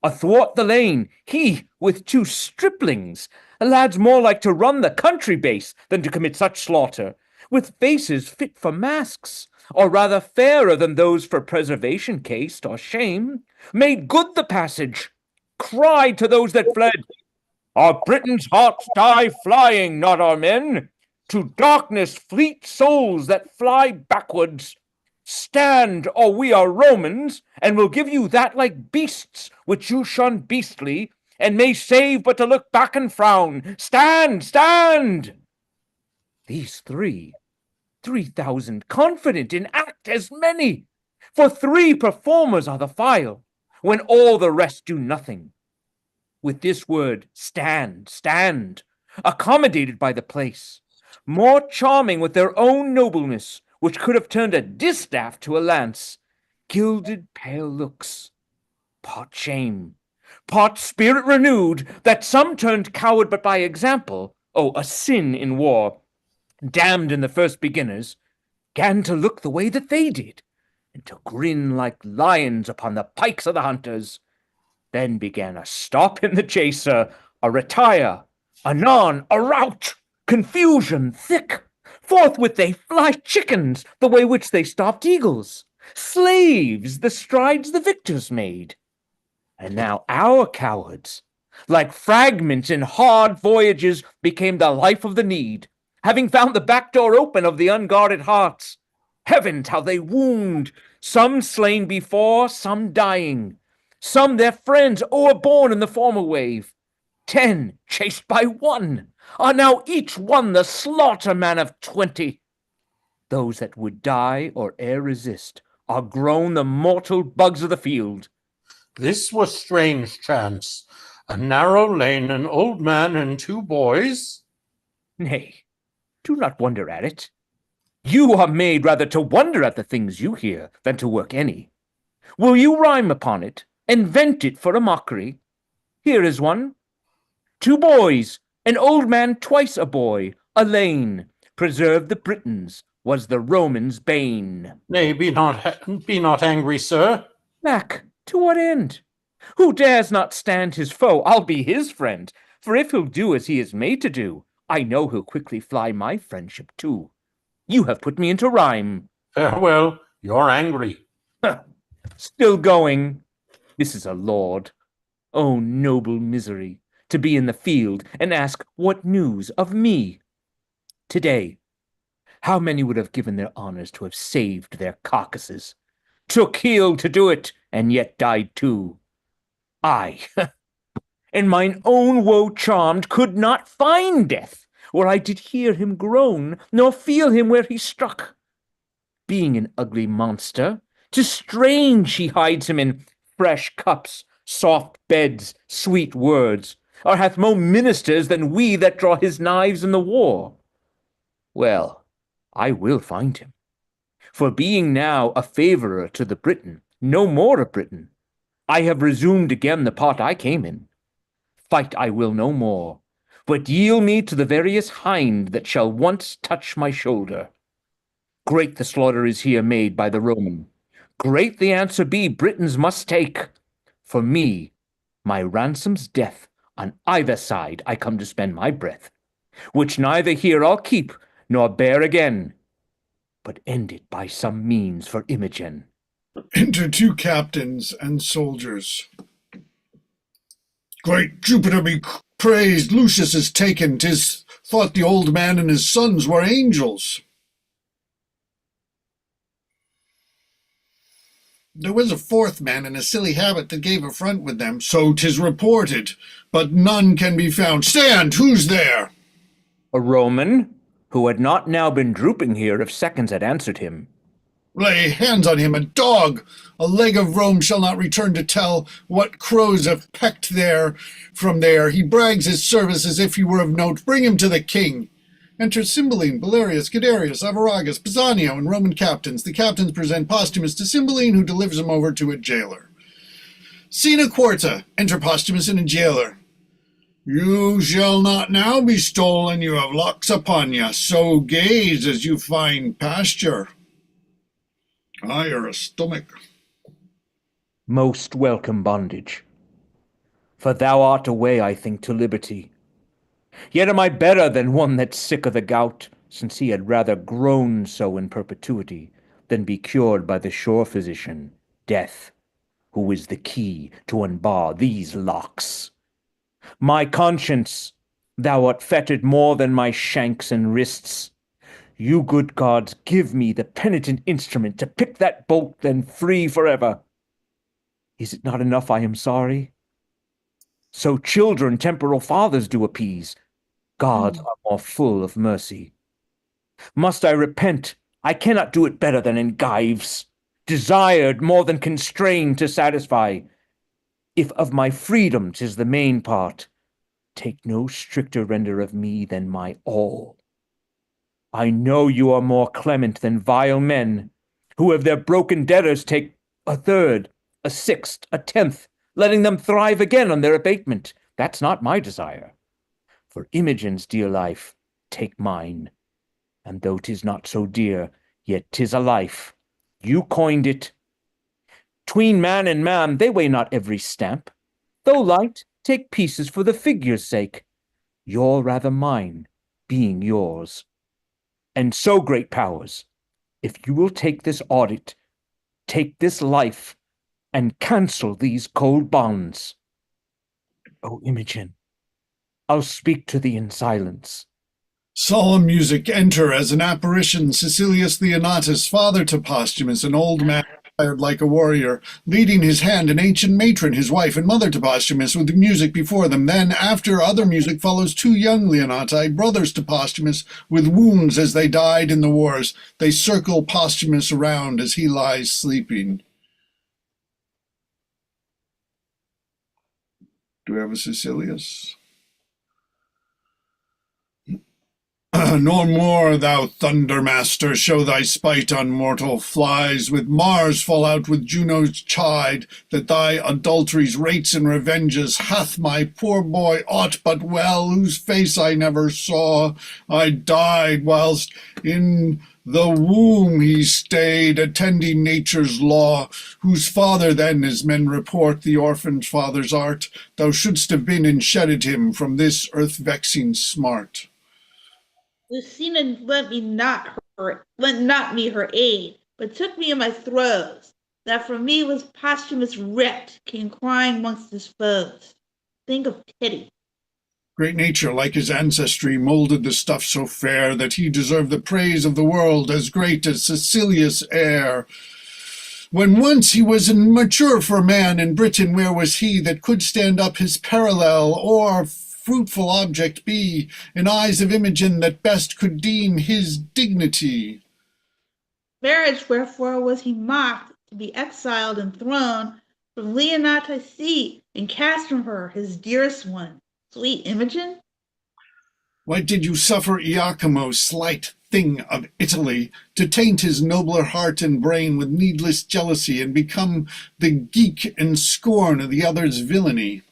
S4: Athwart the lane, he, with two striplings, lads more like to run the country base than to commit such slaughter, with faces fit for masks, or rather fairer than those for preservation cased or shame, made good the passage, cried to those that fled, our Britain's hearts die flying, not our men, to darkness fleet souls that fly backwards. Stand, or we are Romans, and will give you that like beasts, which you shun beastly, and may save but to look back and frown. Stand, stand! These 3,000 confident in act as many, for 3 performers are the file, when all the rest do nothing. With this word, stand, stand, accommodated by the place, more charming with their own nobleness, which could have turned a distaff to a lance, gilded pale looks, part shame, part spirit renewed, that some turned coward but by example, a sin in war, damned in the first beginners, gan to look the way that they did, and to grin like lions upon the pikes of the hunters. Then began a stop in the chaser, a retire, anon a rout, confusion thick. Forthwith they fly chickens, the way which they stopped eagles, slaves, the strides the victors made. And now our cowards, like fragments in hard voyages, became the life of the need, having found the back door open of the unguarded hearts. Heavens, how they wound! Some slain before, some dying. Some their friends o'erborne in the former wave. 10, chased by 1, are now each one the slaughter man of 20. Those that would die or e'er resist are grown the mortal bugs of the field.
S10: This was strange chance. A narrow lane, an old man and 2 boys.
S4: Nay, do not wonder at it. You are made rather to wonder at the things you hear than to work any. Will you rhyme upon it, and vent it for a mockery? Here is one. 2 boys, an old man twice a boy, a lane, preserved the Britons, was the Romans' bane.
S10: Nay, be not angry, sir.
S4: Mac, to what end? Who dares not stand his foe, I'll be his friend, for if he'll do as he is made to do, I know he'll quickly fly my friendship too. You have put me into rhyme.
S10: Farewell, you're angry.
S4: Still going. This is a lord. Oh, noble misery, to be in the field and ask what news of me. Today, how many would have given their honors to have saved their carcasses? Took heel to do it, and yet died too. I, and mine own woe charmed, could not find death, where I did hear him groan, nor feel him where he struck. Being an ugly monster, 'tis strange he hides him in fresh cups, soft beds, sweet words, or hath more ministers than we that draw his knives in the war. Well, I will find him. For being now a favourer to the Briton, no more a Briton, I have resumed again the part I came in. Fight I will no more, but yield me to the veriest hind that shall once touch my shoulder. Great the slaughter is here made by the Roman. Great the answer be Britons must take. For me, my ransom's death, on either side I come to spend my breath, which neither here I'll keep, nor bear again, but end it by some means for Imogen.
S2: Enter two captains and soldiers. Great Jupiter be praised, Lucius is taken. 'Tis thought the old man and his sons were angels. There was a fourth man in a silly habit that gave affront with them, so 'tis reported, but none can be found. Stand, who's there?
S4: A Roman, who had not now been drooping here if seconds had answered him.
S2: Lay hands on him, a dog! A leg of Rome shall not return to tell what crows have pecked there from there. He brags his service as if he were of note. Bring him to the king. Enter Cymbeline, Belarius, Guiderius, Avaragus, Pisanio, and Roman captains. The captains present Posthumus to Cymbeline, who delivers him over to a jailer. Scena quarta. Enter Posthumus and a jailer. You shall not now be stolen. You have locks upon you. So gaze as you find pasture. I are a stomach.
S4: Most welcome bondage. For thou art a way, I think, to liberty. Yet am I better than one that's sick of the gout, since he had rather groan so in perpetuity than be cured by the sure physician, death, who is the key to unbar these locks. My conscience, thou art fettered more than my shanks and wrists. You good gods, give me the penitent instrument to pick that bolt, then free forever. Is it not enough I am sorry? So children temporal fathers do appease. Gods are more full of mercy. Must I repent? I cannot do it better than in gyves, desired more than constrained to satisfy. If of my freedom 'tis the main part, take no stricter render of me than my all. I know you are more clement than vile men, who of their broken debtors take a third, a sixth, a tenth, letting them thrive again on their abatement. That's not my desire. For Imogen's dear life, take mine. And though 'tis not so dear, yet 'tis a life. You coined it. Tween man and man, they weigh not every stamp. Though light, take pieces for the figure's sake. You're rather mine, being yours. And so great powers, if you will take this audit, take this life, and cancel these cold bonds. O Imogen, I'll speak to thee in silence.
S2: Solemn music enter as an apparition Caecilius Leonatus, father to Posthumus, an old man attired like a warrior, leading his hand an ancient matron, his wife and mother to Posthumus, with music before them. Then, after other music, follows two young Leonati, brothers to Posthumus, with wounds as they died in the wars. They circle Posthumus around as he lies sleeping. Do we have a Caecilius? Nor more, thou thunder master, show thy spite on mortal flies. With Mars fall out with Juno's chide, that thy adulteries, rates, and revenges hath my poor boy aught but well, whose face I never saw. I died whilst in the womb he stayed, attending nature's law, whose father then, as men report, the orphan's father's art, thou shouldst have been and shedded him from this earth-vexing smart.
S6: Lucina lent me not me her aid, but took me in my throes. That for me was Posthumus ripped, came crying amongst his foes. Think of pity.
S2: Great nature, like his ancestry, molded the stuff so fair that he deserved the praise of the world as great as Sicilius' heir. When once he was mature for man in Britain, where was he that could stand up his parallel, or fruitful object be, in eyes of Imogen that best could deem his dignity?
S6: Marriage, wherefore was he mocked, to be exiled and thrown from Leonata's seat, and cast from her his dearest one, sweet Imogen?
S2: Why did you suffer Iachimo, slight thing of Italy, to taint his nobler heart and brain with needless jealousy, and become the geek and scorn of the other's villainy?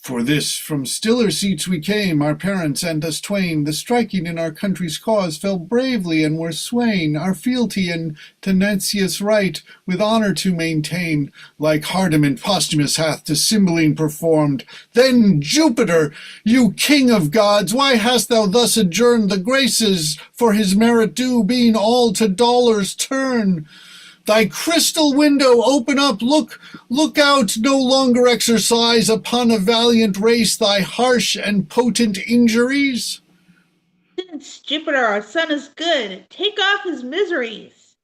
S2: For this from stiller seats we came, our parents and us twain, the striking in our country's cause fell bravely and were swain, our fealty and tenacious right with honour to maintain, like Hardiment Posthumus hath to Cymbeline performed. Then, Jupiter, you king of gods, why hast thou thus adjourned the graces for his merit due, being all to Dolor's turn? Thy crystal window open up, look out, no longer exercise upon a valiant race thy harsh and potent injuries.
S6: Since Jupiter our son is good, take off his miseries.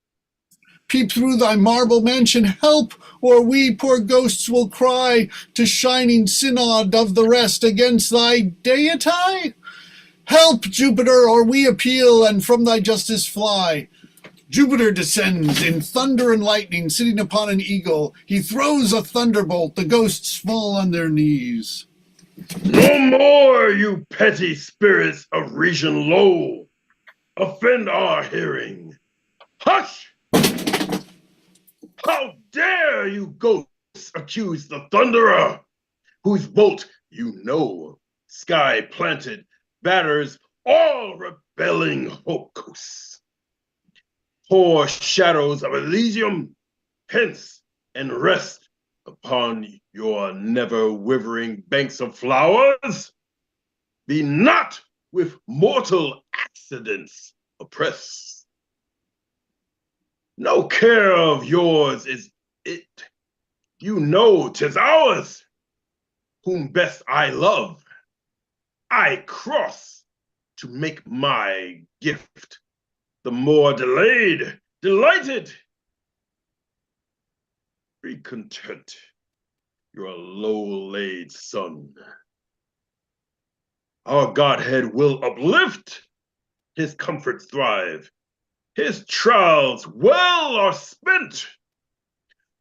S2: Peep through thy marble mansion, help, or we poor ghosts will cry to shining synod of the rest against thy deity. Help, Jupiter, or we appeal and from thy justice fly. Jupiter descends in thunder and lightning, sitting upon an eagle. He throws a thunderbolt. The ghosts fall on their knees.
S7: No more, you petty spirits of region low, offend our hearing. Hush! How dare you ghosts accuse the thunderer, whose bolt you know, sky planted, batters all rebelling hosts. Poor shadows of Elysium, hence and rest upon your never withering banks of flowers. Be not with mortal accidents oppressed. No care of yours is it. You know 'tis ours, whom best I love. I cross to make my gift the more delayed, delighted. Be content, your low-laid son. Our Godhead will uplift, his comforts thrive, his trials well are spent.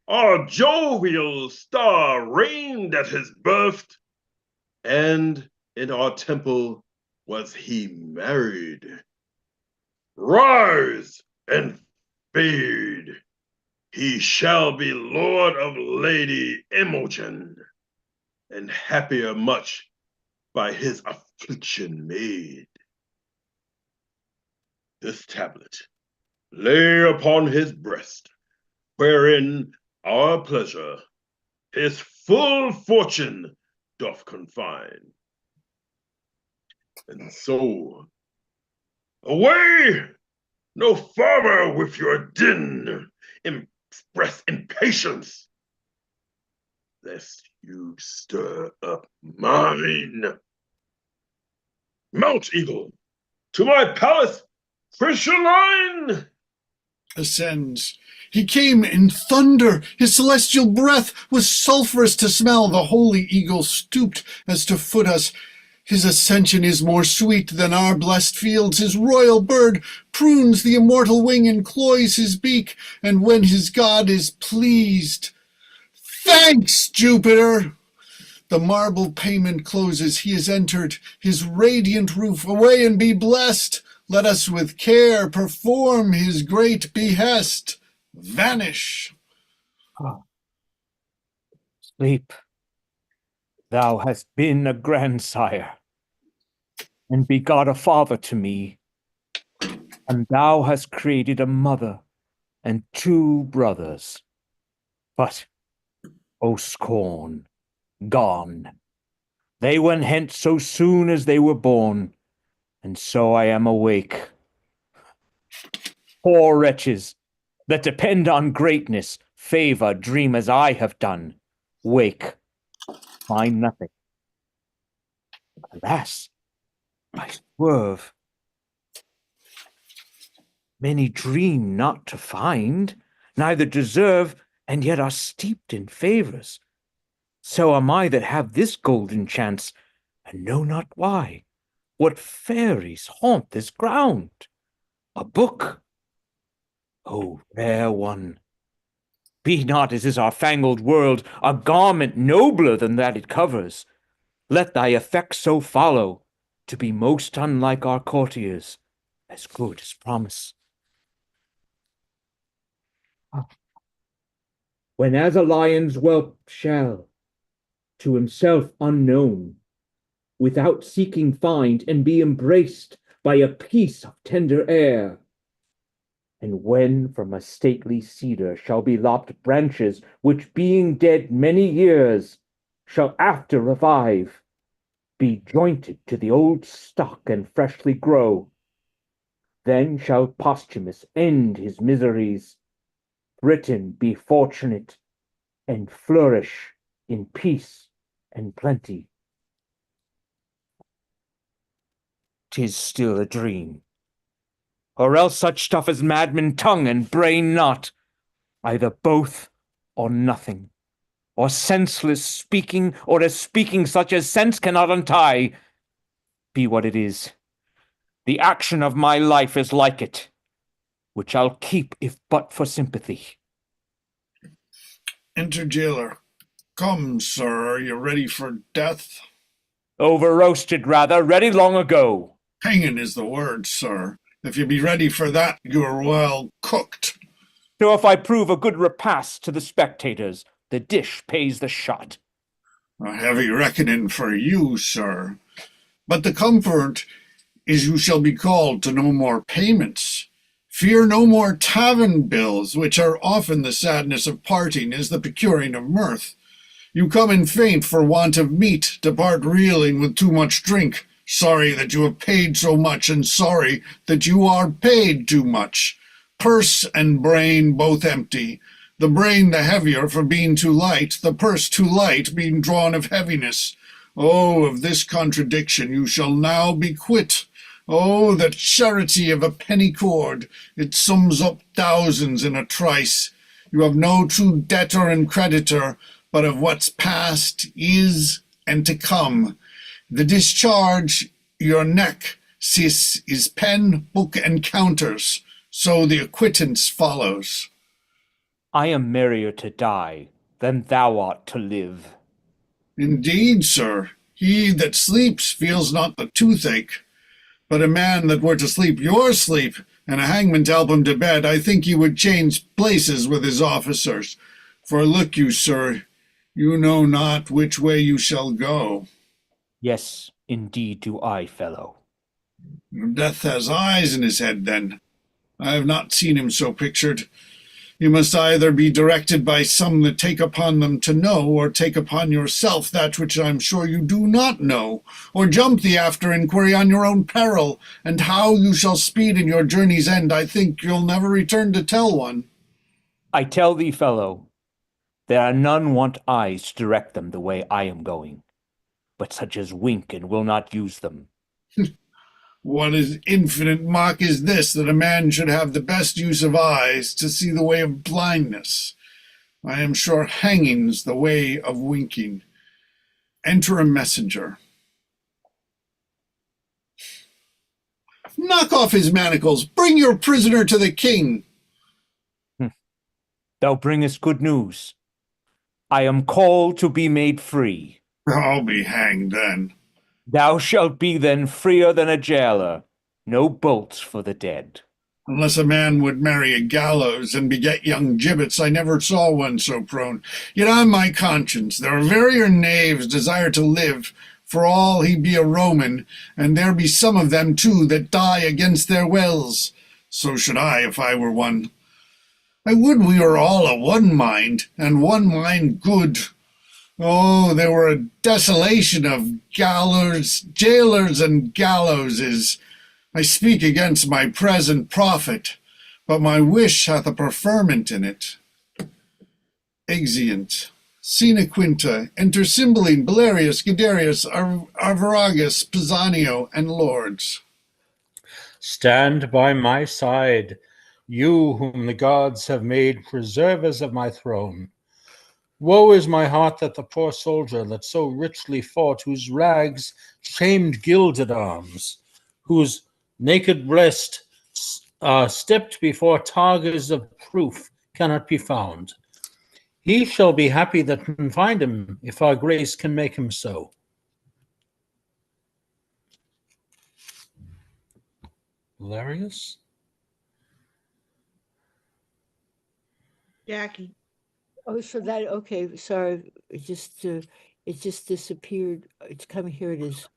S7: Our jovial star reigned at his birth, and in our temple was he married. Rise and fade. He shall be lord of Lady Imogen, and happier much by his affliction made. This tablet lay upon his breast, wherein our pleasure his full fortune doth confine. And so, away! No farther with your din, express impatience, lest you stir up mine. Mount, eagle, to my palace, Cymbeline!
S2: Ascends. He came in thunder. His celestial breath was sulphurous to smell. The holy eagle stooped as to foot us. His ascension is more sweet than our blessed fields. His royal bird prunes the immortal wing and cloys his beak, and when his god is pleased. Thanks, Jupiter! The marble payment closes. He has entered his radiant roof. Away and be blessed. Let us with care perform his great behest. Vanish.
S4: Sleep. Thou hast been a grandsire, and begot a father to me, and thou hast created a mother and 2 brothers. But, O scorn, gone, They went hence so soon as they were born, and so I am awake. Poor wretches, that depend on greatness, favor, dream as I have done, wake, find nothing. Alas, I swerve. Many dream not to find, neither deserve, and yet are steeped in favors. So am I that have this golden chance, and know not why. What fairies haunt this ground? A book? O rare one! Be not, as is our fangled world, a garment nobler than that it covers. Let thy effects so follow, to be most unlike our courtiers, as good as promise. When as a lion's whelp shall, to himself unknown, without seeking find, and be embraced by a piece of tender air, and when from a stately cedar shall be lopped branches, which being dead many years, shall after revive, be jointed to the old stock and freshly grow, then shall Posthumus end his miseries, Britain be fortunate, and flourish in peace and plenty. 'Tis still a dream, or else such stuff as madmen tongue and brain not, either both or nothing, or senseless speaking, or as speaking such as sense cannot untie. Be what it is, the action of my life is like it, which I'll keep if but for sympathy.
S2: Enter jailer. Come, sir, are you ready for death?
S4: Over roasted, rather, ready long ago.
S2: Hanging is the word, sir. If you be ready for that, you're well cooked.
S4: So if I prove a good repast to the spectators, the dish pays the shot.
S2: A heavy reckoning for you, sir. But the comfort is you shall be called to no more payments. Fear no more tavern bills, which are often the sadness of parting is the procuring of mirth. You come and faint for want of meat, depart reeling with too much drink, sorry that you have paid so much, and sorry that you are paid too much. Purse and brain both empty, the brain the heavier for being too light, the purse too light, being drawn of heaviness. Oh, of this contradiction you shall now be quit. Oh, the charity of a penny cord! It sums up thousands in a trice. You have no true debtor and creditor, but of what's past, is, and to come. The discharge, your neck, sis, is pen, book, and counters. So the acquittance follows.
S4: I am merrier to die than thou art to live.
S2: Indeed, sir, he that sleeps feels not the toothache. But a man that were to sleep your sleep, and a hangman to help him to bed, I think he would change places with his officers. For look you, sir, you know not which way you shall go.
S4: Yes, indeed do I, fellow.
S2: Death has eyes in his head, then. I have not seen him so pictured. You must either be directed by some that take upon them to know, or take upon yourself that which I'm sure you do not know, or jump the after inquiry on your own peril, and how you shall speed in your journey's end, I think you'll never return to tell one.
S4: I tell thee, fellow, there are none want eyes to direct them the way I am going, but such as wink and will not use them.
S2: What is infinite mock is this, that a man should have the best use of eyes to see the way of blindness? I am sure hanging's the way of winking. Enter a messenger. Knock off his manacles. Bring your prisoner to the king.
S4: Thou bringest good news. I am called to be made free.
S2: I'll be hanged then.
S4: Thou shalt be then freer than a jailer. No bolts for the dead.
S2: Unless a man would marry a gallows and beget young gibbets, I never saw one so prone. Yet on my conscience, there are verier knaves desire to live, for all he be a Roman, and there be some of them too that die against their wills. So should I, if I were one. I would we were all of one mind, and one mind good. Oh, there were a desolation of gallows, jailers, and gallowses. I speak against my present profit, but my wish hath a preferment in it. Exeunt. Scena quinta. Enter Cymbeline, Belarius, Guiderius, Arviragus, Pisanio, and lords.
S10: Stand by my side, you whom the gods have made preservers of my throne. Woe is my heart that the poor soldier that so richly fought, whose rags shamed gilded arms, whose naked breast stepped before targets of proof, cannot be found. He shall be happy that can find him, if our grace can make him so. Valerius?
S6: Jackie.
S8: Oh, so that okay. Sorry, it just disappeared. It's coming. Here it is.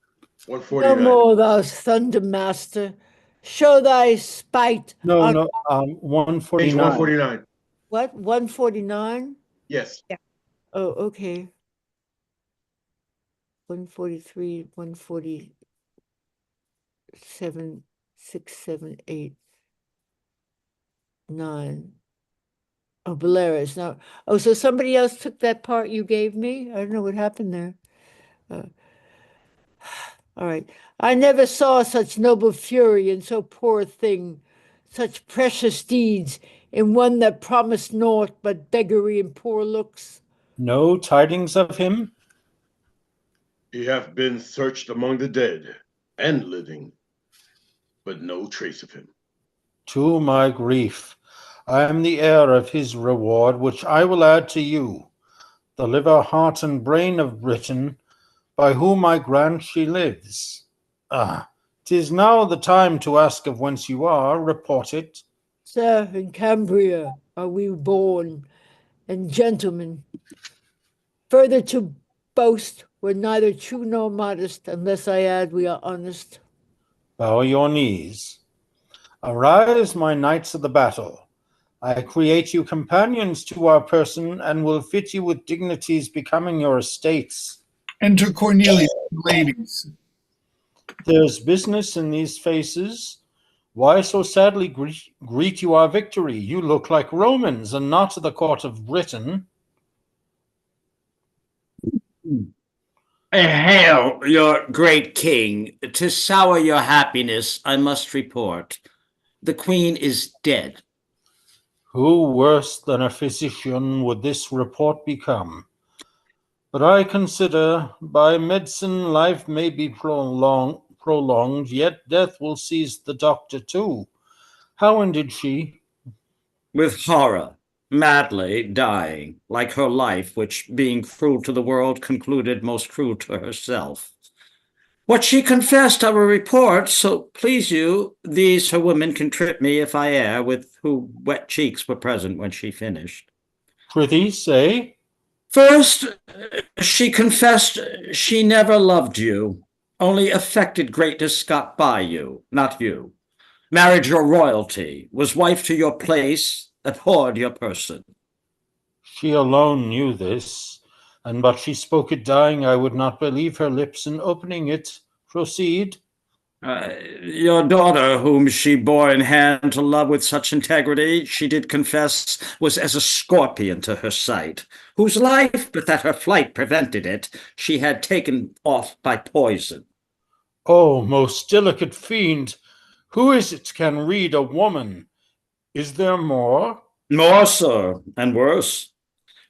S8: No
S7: 149.
S8: more, thou thunder master. Show thy spite
S10: No,
S8: on
S10: no,
S7: Page
S10: 149.
S7: 149.
S8: what? 149?
S7: Yes.
S8: Oh, okay. 143, 147, 6, 7, 8, 9. Oh, Belarus. No. Oh, so somebody else took that part you gave me? I don't know what happened there. All right. I never saw such noble fury in so poor a thing, such precious deeds in one that promised naught but beggary and poor looks.
S10: No tidings of him?
S7: He hath been searched among the dead and living, but no trace of him.
S10: To my grief, I am the heir of his reward, which I will add to you, the liver, heart, and brain of Britain, by whom I grant she lives. 'Tis now the time to ask of whence you are, report it.
S8: Sir, in Cambria are we born, and gentlemen. Further to boast, we're neither true nor modest, unless I add we are honest.
S10: Bow your knees. Arise, my knights of the battle. I create you companions to our person, and will fit you with dignities becoming your estates.
S2: Enter Cornelius, ladies.
S10: There's business in these faces. Why so sadly greet you our victory? You look like Romans, and not the court of Britain.
S1: Hail, your great king. To sour your happiness, I must report. The queen is dead.
S10: Who worse than a physician would this report become? But I consider by medicine life may be prolonged, yet death will seize the doctor too. How ended she?
S1: With horror, madly dying, like her life, which, being cruel to the world, concluded most cruel to herself. What she confessed I will report, so please you, these her women can trip me if I err, with who wet cheeks were present when she finished.
S10: Prithee, say.
S1: First, she confessed she never loved you, only affected greatness got by you, not you. Married your royalty, was wife to your place, abhorred your person.
S10: She alone knew this, and but she spoke it dying, I would not believe her lips in opening it. Proceed.
S1: Your daughter, whom she bore in hand to love with such integrity, she did confess was as a scorpion to her sight, whose life, but that her flight prevented it, she had taken off by poison.
S10: Oh, most delicate fiend, who is it can read a woman? Is there more?
S1: More, sir, and worse.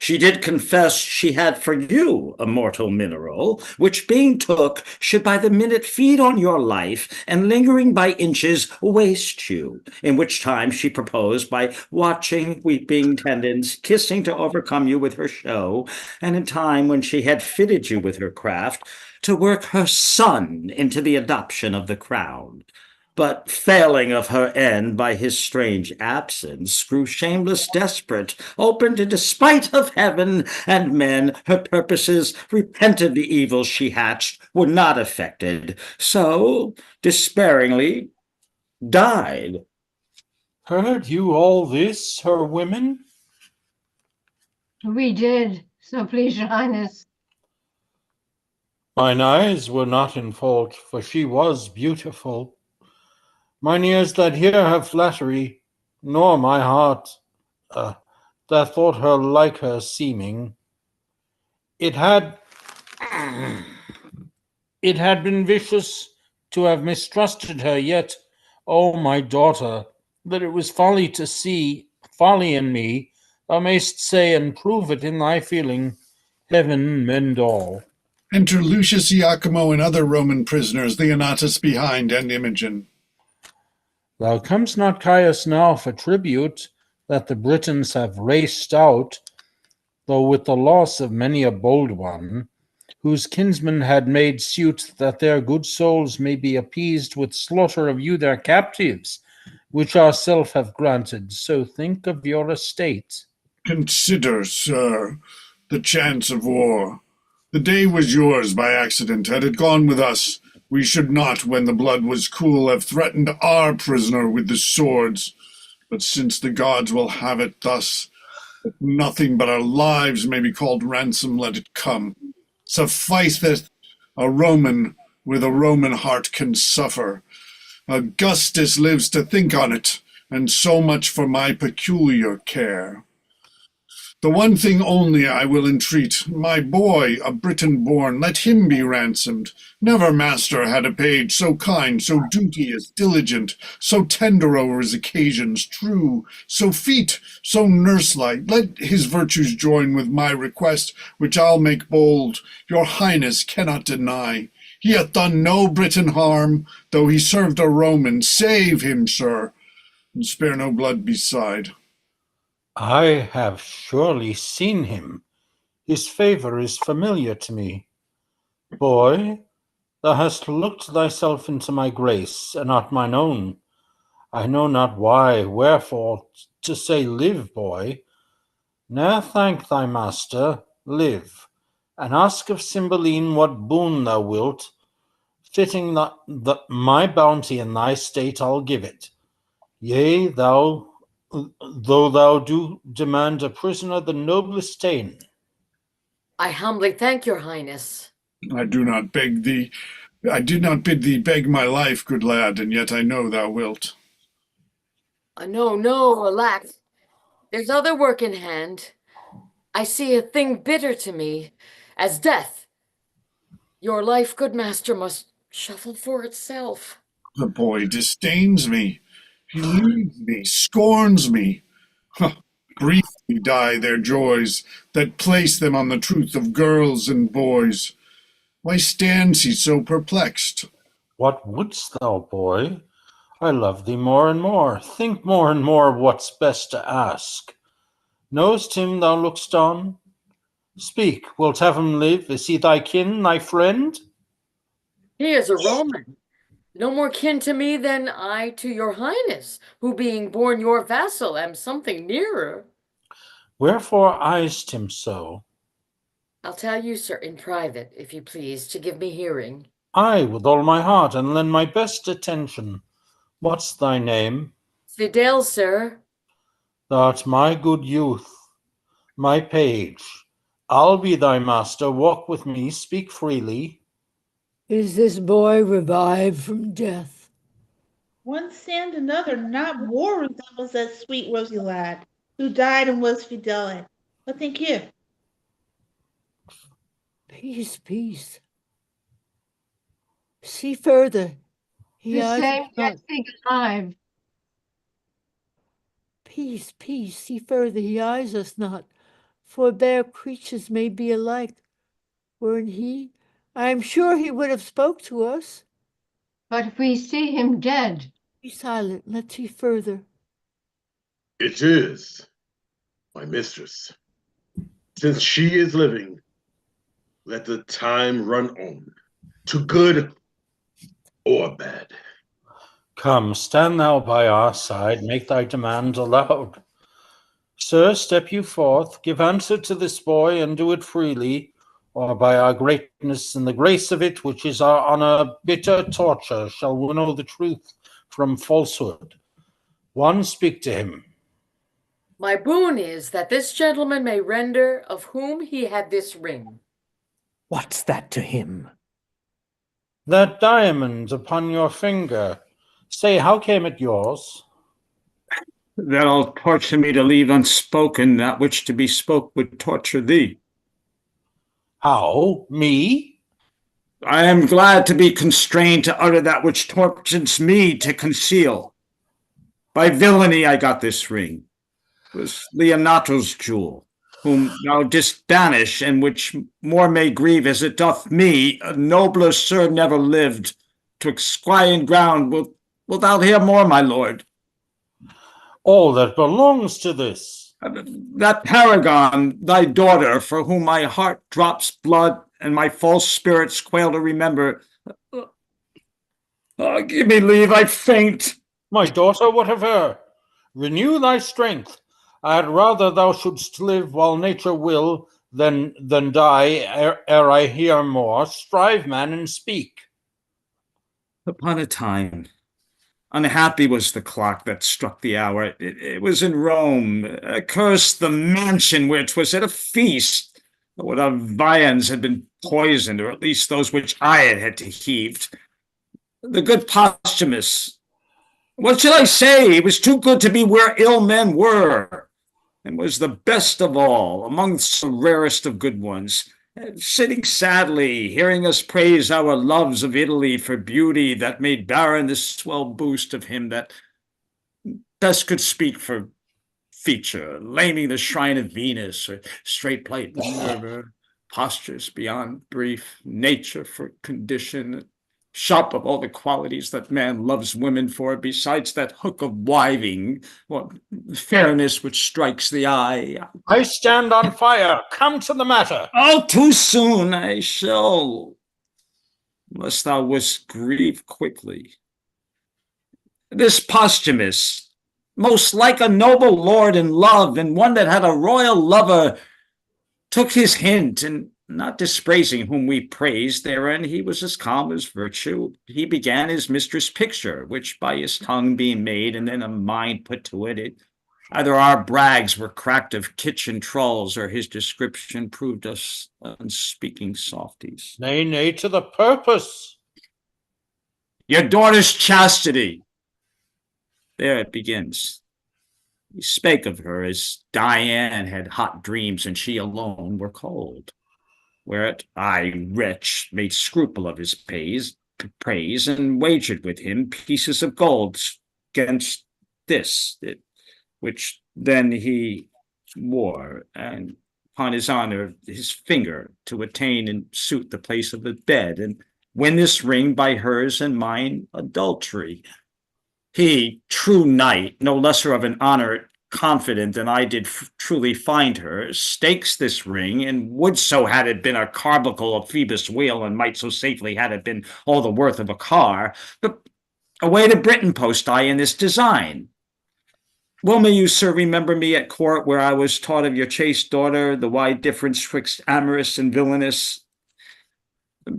S1: She did confess she had for you a mortal mineral, which being took should by the minute feed on your life, and lingering by inches waste you, in which time she proposed by watching weeping tendons, kissing to overcome you with her show, and in time when she had fitted you with her craft, to work her son into the adoption of the crown. But failing of her end by his strange absence, grew shameless desperate, opened in despite of heaven and men, her purposes, repented the evils she hatched, were not effected, so despairingly died.
S10: Heard you all this, her women?
S9: We did, so please your highness.
S10: Mine eyes were not in fault, for she was beautiful. Mine ears that hear her flattery, nor my heart that thought her like her seeming. It had it had been vicious to have mistrusted her, yet, O my daughter, that it was folly to see folly in me, thou mayst say and prove it in thy feeling. Heaven mend all.
S2: Enter Lucius Iachimo and other Roman prisoners, Leonatus behind, and Imogen.
S10: Thou comest not, Caius, now for tribute that the Britons have raced out, though with the loss of many a bold one, whose kinsmen had made suit that their good souls may be appeased with slaughter of you their captives, which ourself have granted. So think of your estate.
S2: Consider, sir, the chance of war. The day was yours by accident. Had it gone with us, we should not, when the blood was cool, have threatened our prisoner with the swords. But since the gods will have it thus, that nothing but our lives may be called ransom, let it come. Suffice that a Roman with a Roman heart can suffer. Augustus lives to think on it, and so much for my peculiar care. The one thing only I will entreat, my boy, a Briton born, let him be ransomed. Never master had a page so kind, so duteous, diligent, so tender o'er his occasions, true, so feat, so nurse-like. Let his virtues join with my request, which I'll make bold, your highness cannot deny. He hath done no Briton harm, though he served a Roman. Save him, sir, and spare no blood beside.
S10: I have surely seen him. His favor is familiar to me. Boy, thou hast looked thyself into my grace, and not mine own. I know not why, wherefore, to say live, boy. Ne'er thank thy master, live, and ask of Cymbeline what boon thou wilt. Fitting my bounty in thy state, I'll give it. Yea, though thou do demand a prisoner the noblest stain.
S3: I humbly thank your highness.
S2: I did not bid thee beg my life, good lad, and yet I know thou wilt.
S3: No, no, alack. There's other work in hand. I see a thing bitter to me, as death. Your life, good master, must shuffle for itself.
S2: The boy disdains me. He leaves me, scorns me. Briefly die their joys that place them on the truth of girls and boys. Why stands he so perplexed?
S10: What wouldst thou, boy? I love thee more and more. Think more and more what's best to ask. Know'st him thou look'st on? Speak, wilt have him live? Is he thy kin, thy friend?
S3: He is a Roman, no more kin to me than I to your highness, who being born your vassal am something nearer.
S10: Wherefore eyest him so?
S3: I'll tell you, sir, in private, if you please, to give me hearing.
S10: Aye, with all my heart, and lend my best attention. What's thy name?
S3: Fidel, sir.
S10: Thou'rt my good youth, my page. I'll be thy master. Walk with me, speak freely.
S8: Is this boy revived from death?
S6: One and another not more resembles that sweet rosy lad who died and was Fidele. What think you?
S8: Peace, peace. See further.
S9: The same yet think alive.
S8: Peace, peace. See further. He eyes us not. Forbear, creatures may be alike. Weren't he? I am sure he would have spoke to us.
S9: But we see him dead.
S8: Be silent. Let's see further.
S7: It is my mistress. Since she is living, let the time run on, to good or bad.
S10: Come, stand thou by our side, make thy demand aloud. Sir, step you forth, give answer to this boy, and do it freely, or by our greatness and the grace of it, which is our honor, bitter torture shall winnow the truth from falsehood. One, speak to him.
S3: My boon is that this gentleman may render of whom he had this ring.
S4: What's that to him?
S10: That diamond upon your finger, say, how came it yours?
S1: That'll torture me to leave unspoken that which to be spoke would torture thee.
S10: How? Me?
S1: I am glad to be constrained to utter that which tortures me to conceal. By villainy I got this ring. It was Leonato's jewel, whom thou didst banish, and which more may grieve as it doth me. A nobler sir never lived. 'Twixt sky and ground wilt thou hear more, my lord?
S10: All that belongs to this.
S1: That paragon, thy daughter, for whom my heart drops blood and my false spirits quail to remember. Give me leave, I faint.
S10: My daughter, what of her? Renew thy strength. I had rather thou shouldst live while nature will than die ere I hear more. Strive, man, and speak.
S1: Upon a time, unhappy was the clock that struck the hour. It was in Rome. Accursed the mansion where 'twas at a feast. What our viands had been poisoned, or at least those which I had to heaved. The good Posthumus, what should I say? He was too good to be where ill men were, and was the best of all, amongst the rarest of good ones. Sitting sadly, hearing us praise our loves of Italy for beauty that made barren this swell boost of him that best could speak for feature, laming the shrine of Venus, or straight plight Minerva, postures beyond brief, nature for condition, shop of all the qualities that man loves women for, besides that hook of wiving, what fairness which strikes the eye.
S10: I stand on fire. Come to the matter.
S1: Oh, too soon. I shall, unless thou wouldst grieve quickly. This Posthumus, most like a noble lord in love, and one that had a royal lover, took his hint, and not dispraising whom we praised therein, he was as calm as virtue. He began his mistress' picture, which by his tongue being made, and then a mind put to it, either our brags were cracked of kitchen trulls, or his description proved us unspeaking softies.
S10: Nay, nay, to the purpose.
S1: Your daughter's chastity. There it begins. He spake of her as Diane had hot dreams, and she alone were cold. Whereat I, wretch, made scruple of his praise, and wagered with him pieces of gold against this, which then he wore, and upon his honor, his finger, to attain and suit the place of the bed, and win this ring by hers and mine adultery. He, true knight, no lesser of an honor confident than I did truly find her, stakes this ring, and would so had it been a carbuncle of Phoebus' wheel, and might so safely had it been all the worth of a car. But away to Britain post I in this design. Well may you, sir, remember me at court, where I was taught of your chaste daughter, the wide difference twixt amorous and villainous.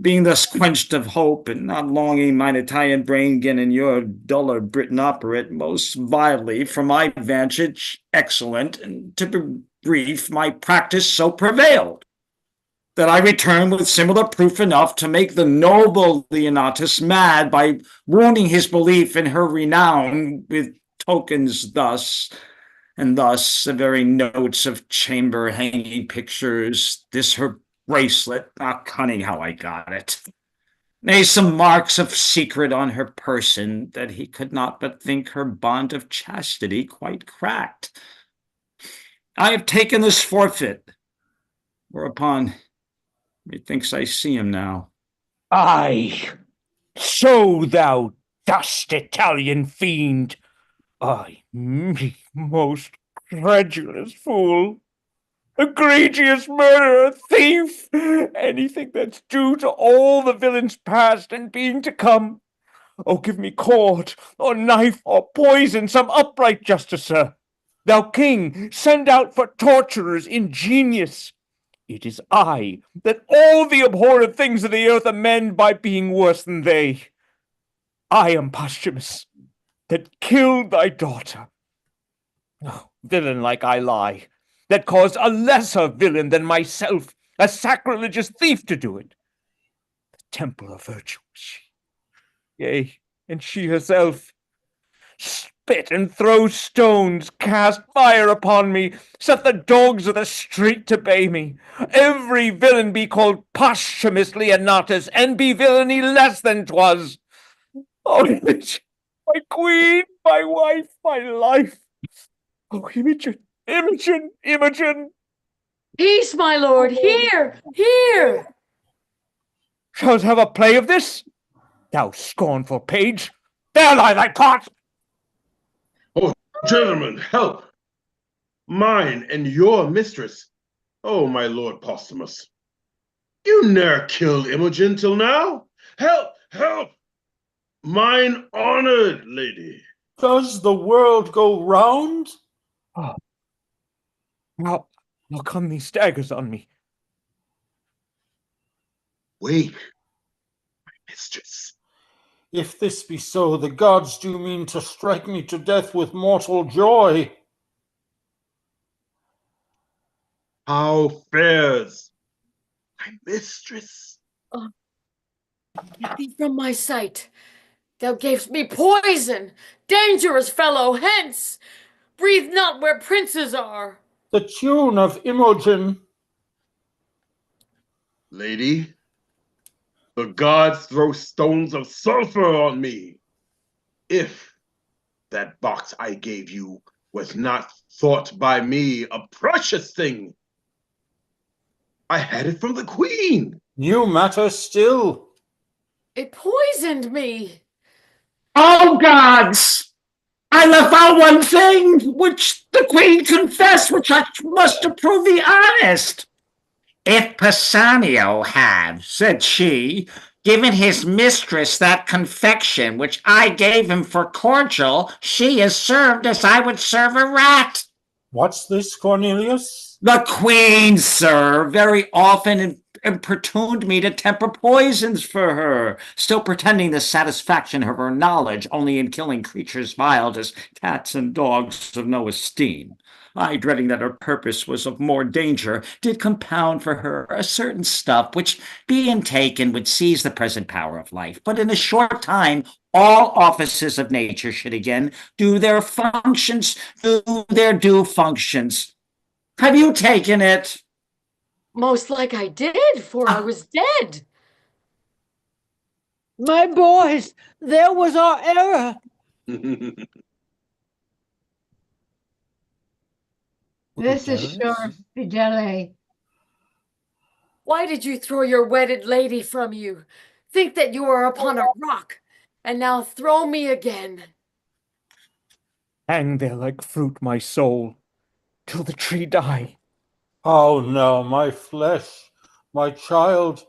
S1: Being thus quenched of hope, and not longing mine Italian brain gin in your duller Britain operate, most vilely, from my vantage, excellent, and to be brief, my practice so prevailed, that I return with similar proof enough to make the noble Leonatus mad by wounding his belief in her renown with tokens thus, and thus the very notes of chamber hanging pictures, this her bracelet, cunning how I got it. Nay, some marks of secret on her person, that he could not but think her bond of chastity quite cracked. I have taken this forfeit, whereupon methinks I see him now.
S4: Aye, so thou dost, Italian fiend. Ay, me, most credulous fool. Egregious murderer, thief, anything that's due to all the villains past and being to come. Oh, give me cord, or knife, or poison, some upright justicer. Thou king, send out for torturers ingenious. It is I that all the abhorred things of the earth amend by being worse than they. I am Posthumus, that killed thy daughter. Oh, villain like I lie, that caused a lesser villain than myself, a sacrilegious thief, to do it. temple of virtue is she. Yea, and she herself spit and throw stones, cast fire upon me, set the dogs of the street to bay me. Every villain be called posthumously and not as, and be villainy less than 'twas. Oh, Imogen, my queen, my wife, my life. Oh, Imogen, Imogen, Imogen.
S3: Peace, my lord. Here, here.
S4: Shalt have a play of this? Thou scornful page, there lie thy pot.
S7: Oh, gentlemen, help! Mine and your mistress. Oh, my lord Posthumus. You ne'er killed Imogen till now. Help! Help! Mine honored lady.
S10: Does the world go round?
S4: Oh, now come these staggers on me.
S7: Wake, my mistress.
S10: If this be so, the gods do mean to strike me to death with mortal joy.
S7: How fares my mistress?
S3: Get thee from my sight. Thou gavest me poison. Dangerous fellow, hence. Breathe not where princes are.
S10: The tune of Imogen.
S7: Lady, the gods throw stones of sulfur on me. If that box I gave you was not thought by me a precious thing, I had it from the queen.
S10: New matter still.
S3: It poisoned me.
S1: Oh, gods! I left out one thing, which the queen confessed, which I must approve the honest. If Pisanio had, said she, given his mistress that confection which I gave him for cordial, she is served as I would serve a rat.
S10: What's this, Cornelius?
S1: The queen, sir, very often importuned me to temper poisons for her, still pretending the satisfaction of her knowledge only in killing creatures vile as cats and dogs of no esteem. I, dreading that her purpose was of more danger, did compound for her a certain stuff which, being taken, would seize the present power of life. But in a short time, all offices of nature should again do their due functions. Have you taken it?
S3: Most like I did, for I was dead.
S8: My boys, there was our error.
S9: This is sure Fidele.
S3: Why did you throw your wedded lady from you? Think that you are upon a rock, and now throw me again.
S4: Hang there like fruit, my soul, till the tree die.
S10: How now, my flesh, my child?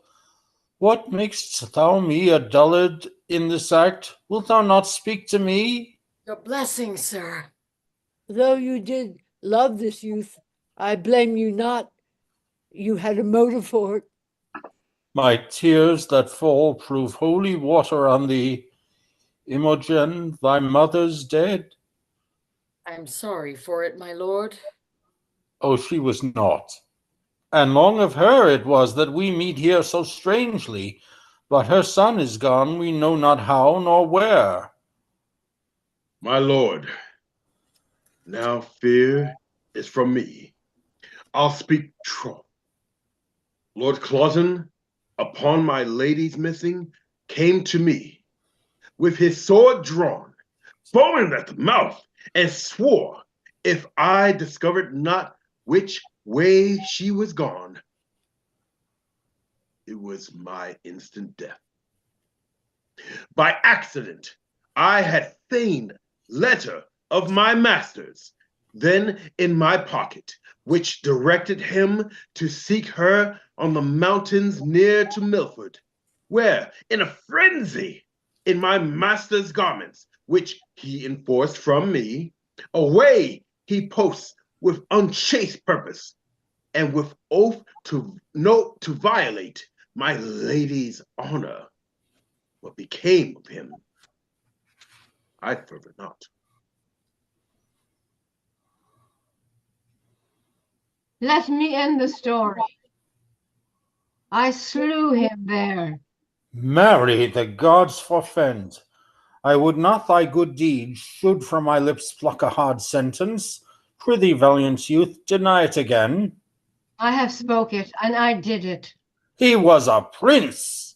S10: What makest thou me a dullard in this act? Wilt thou not speak to me?
S3: Your blessing, sir.
S8: Though you did love this youth, I blame you not. You had a motive for it.
S10: My tears that fall prove holy water on thee. Imogen, thy mother's dead.
S3: I'm sorry for it, my lord.
S10: Oh, she was not. And long of her it was that we meet here so strangely. But her son is gone, we know not how nor where.
S7: My lord, now fear is from me. I'll speak troth. Lord Clausen, upon my lady's missing, came to me with his sword drawn, foaming at the mouth, and swore if I discovered not which way she was gone, it was my instant death. By accident, I had feigned letter of my master's, then in my pocket, which directed him to seek her on the mountains near to Milford, where, in a frenzy, in my master's garments, which he enforced from me, away he posts with unchaste purpose, and with oath to violate my lady's honor. What became of him, I further not.
S9: Let me end the story. I slew him there,
S10: Marry, the gods forfend. I would not thy good deeds should from my lips pluck a hard sentence. Prithee, valiant youth, deny it again.
S9: I have spoke it, and I did it.
S10: He was a prince.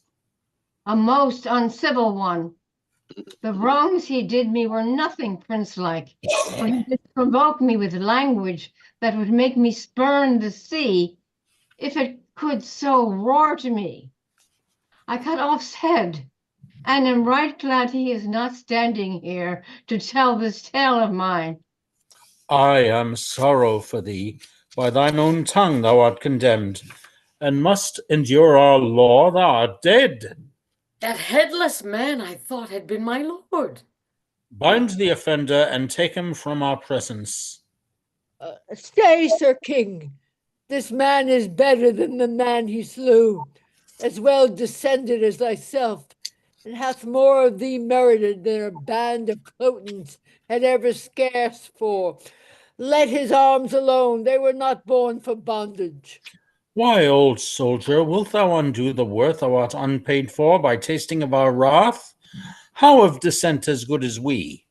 S9: A most uncivil one. The wrongs he did me were nothing prince-like, for he did provoke me with language that would make me spurn the sea, if it could so roar to me. I cut off's head, and am right glad he is not standing here to tell this tale of mine.
S10: I am sorrow for thee. By thine own tongue thou art condemned, and must endure our law. Thou art dead.
S3: That headless man I thought had been my lord.
S10: Bind the offender and take him from our presence.
S8: Stay, Sir King. This man is better than the man he slew, as well descended as thyself, and hath more of thee merited than a band of Clotons had ever scarce for. Let his arms alone, they were not born for bondage.
S10: Why, old soldier, wilt thou undo the worth thou art unpaid for by tasting of our wrath? How of descent as good as we?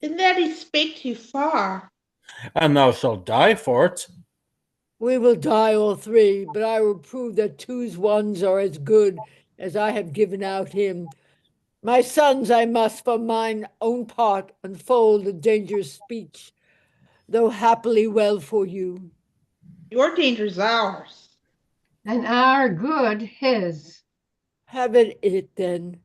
S6: In that he spake too far.
S10: And thou shalt die for it.
S8: We will die all three, but I will prove that two's ones are as good as I have given out him. My sons, I must for mine own part unfold a dangerous speech, though happily well for you.
S6: Your danger's ours.
S9: And our good his.
S8: Have it then.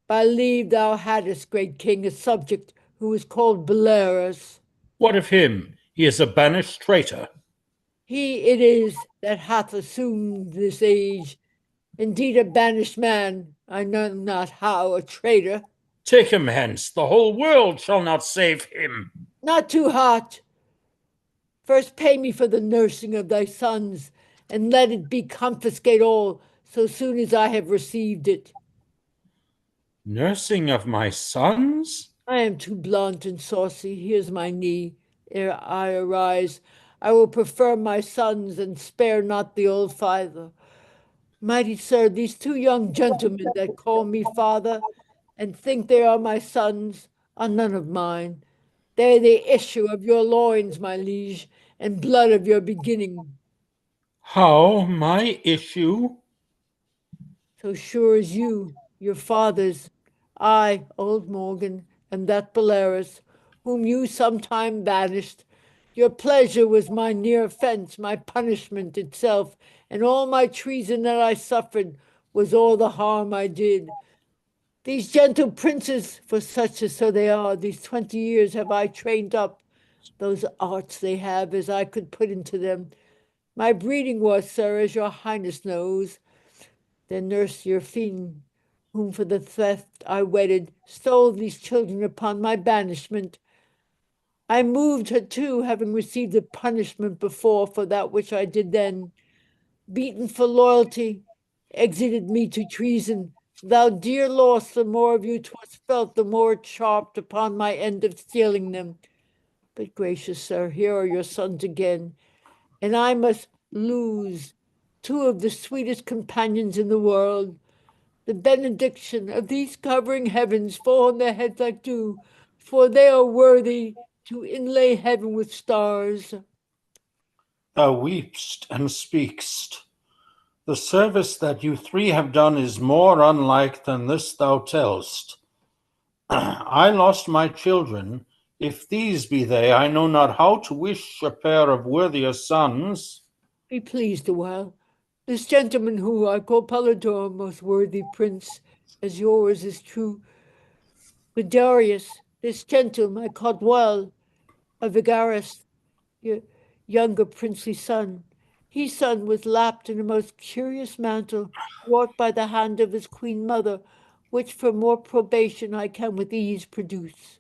S8: By leave thou hadst, great king, a subject who is called Bellerus.
S10: What of him? He is a banished traitor.
S8: He it is that hath assumed this age. Indeed, a banished man, I know not how, a traitor.
S10: Take him hence. The whole world shall not save him.
S8: Not too hot. First pay me for the nursing of thy sons, and let it be confiscate all so soon as I have received it.
S10: Nursing of my sons?
S8: I am too blunt and saucy. Here's my knee. Ere I arise, I will prefer my sons and spare not the old father. Mighty sir, these two young gentlemen that call me father and think they are my sons are none of mine. They're the issue of your loins, my liege, and blood of your beginning.
S10: How, my issue?
S8: So sure as you, your fathers, I, old Morgan, and that Bellerus, whom you sometime banished, your pleasure was my near offense, my punishment itself, and all my treason that I suffered was all the harm I did. These gentle princes, for such as so they are, these 20 years have I trained up, those arts they have as I could put into them. My breeding was, sir, as your highness knows. Then nurse your fiend, whom for the theft I wedded, stole these children upon my banishment. I moved her too, having received a punishment before for that which I did then. Beaten for loyalty, exited me to treason. Thou dear loss, the more of you 'twas felt, the more it sharped upon my end of stealing them. But gracious sir, here are your sons again, and I must lose two of the sweetest companions in the world. The benediction of these covering heavens fall on their heads like dew, for they are worthy to inlay heaven with stars.
S10: Thou weep'st and speak'st. The service that you three have done is more unlike than this thou tell'st. I lost my children. If these be they, I know not how to wish a pair of worthier sons.
S8: Be pleased awhile. This gentleman who I call Polydore, most worthy prince, as yours is true. Guiderius, this gentle I called well, of Vigarus, your younger princely son. His son was lapped in a most curious mantle, wrought by the hand of his queen mother, which for more probation I can with ease produce.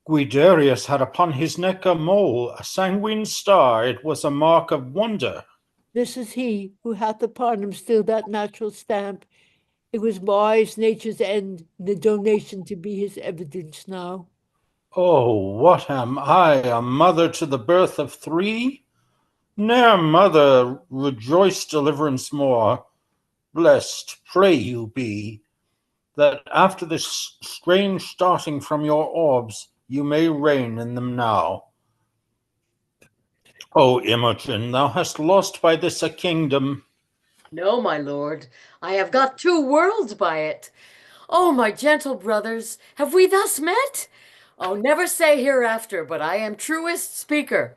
S10: Guiderius had upon his neck a mole, a sanguine star. It was a mark of wonder.
S8: This is he who hath upon him still that natural stamp. It was wise nature's end, the donation to be his evidence now.
S10: Oh, what am I, a mother to the birth of three? Ne'er mother rejoiced deliverance more. Blessed, pray you be, that after this strange starting from your orbs, you may reign in them now. O Imogen, thou hast lost by this a kingdom.
S3: No, my lord, I have got 2 worlds by it. Oh, my gentle brothers, have we thus met? Oh, never say hereafter, but I am truest speaker.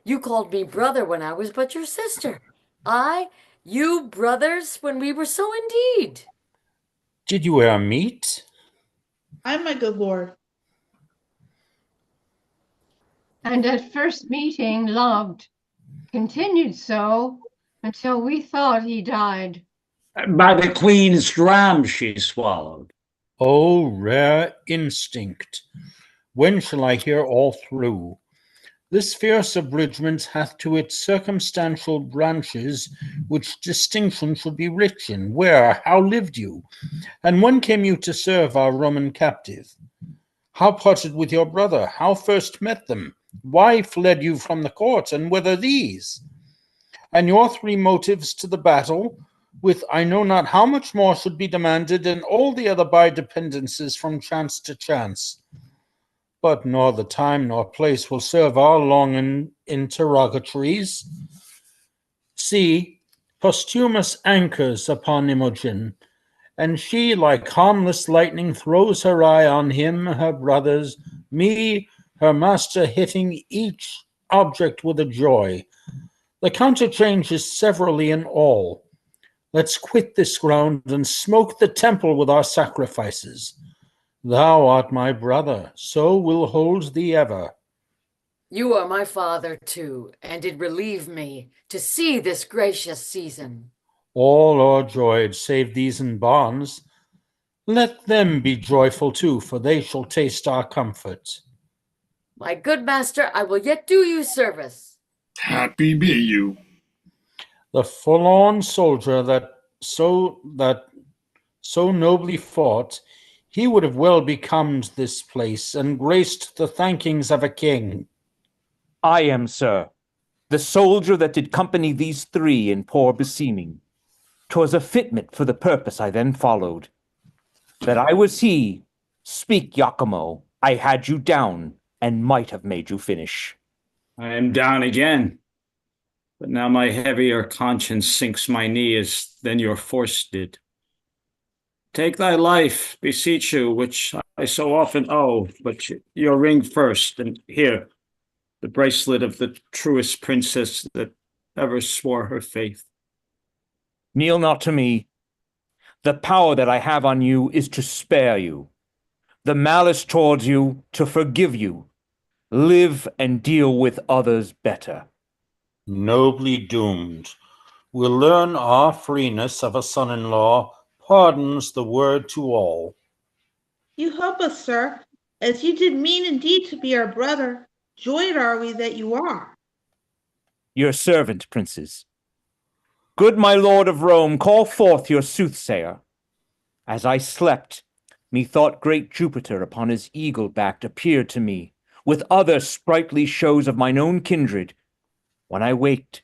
S3: You called me brother when I was but your sister. You brothers when we were so indeed.
S10: Did you e'er meet?
S6: Ay, my good lord.
S9: And at first meeting loved, continued so until we thought he died.
S1: By the queen's dram she swallowed.
S10: O rare instinct! When shall I hear all through? This fierce abridgment hath to its circumstantial branches, which distinction should be rich in. Where, how lived you? And when came you to serve our Roman captive? How parted with your brother? How first met them? Why fled you from the court, and whither these? And your 3 motives to the battle, with I know not how much more should be demanded, and all the other by dependencies from chance to chance. But nor the time nor place will serve our long interrogatories. See, posthumous anchors upon Imogen, and she, like harmless lightning, throws her eye on him, her brothers, me, her master, hitting each object with a joy. The counterchange is severally in all. Let's quit this ground and smoke the temple with our sacrifices. Thou art my brother, so will hold thee ever.
S3: You are my father too, and did relieve me to see this gracious season.
S10: All o'erjoyed save these in bonds. Let them be joyful too, for they shall taste our comfort.
S3: My good master, I will yet do you service.
S2: Happy be you.
S10: The forlorn soldier that so nobly fought, he would have well becomed this place and graced the thankings of a king.
S4: I am, sir, the soldier that did company these 3 in poor beseeming. 'Twas a fitment for the purpose I then followed. That I was he, speak, Iachimo, I had you down, and might have made you finish.
S1: I am down again, but now my heavier conscience sinks my knee as then your force did. Take thy life, beseech you, which I so often owe, but your ring first, and here, the bracelet of the truest princess that ever swore her faith.
S4: Kneel not to me. The power that I have on you is to spare you. The malice towards you, to forgive you. Live and deal with others better.
S10: Nobly doomed. We'll learn our freeness of a son-in-law pardons the word to all.
S6: You help us, sir, as you did mean indeed to be our brother. Joyed are we that you are.
S4: Your servant, princes. Good my lord of Rome, call forth your soothsayer. As I slept, methought great Jupiter upon his eagle back appeared to me, with other sprightly shows of mine own kindred. When I waked,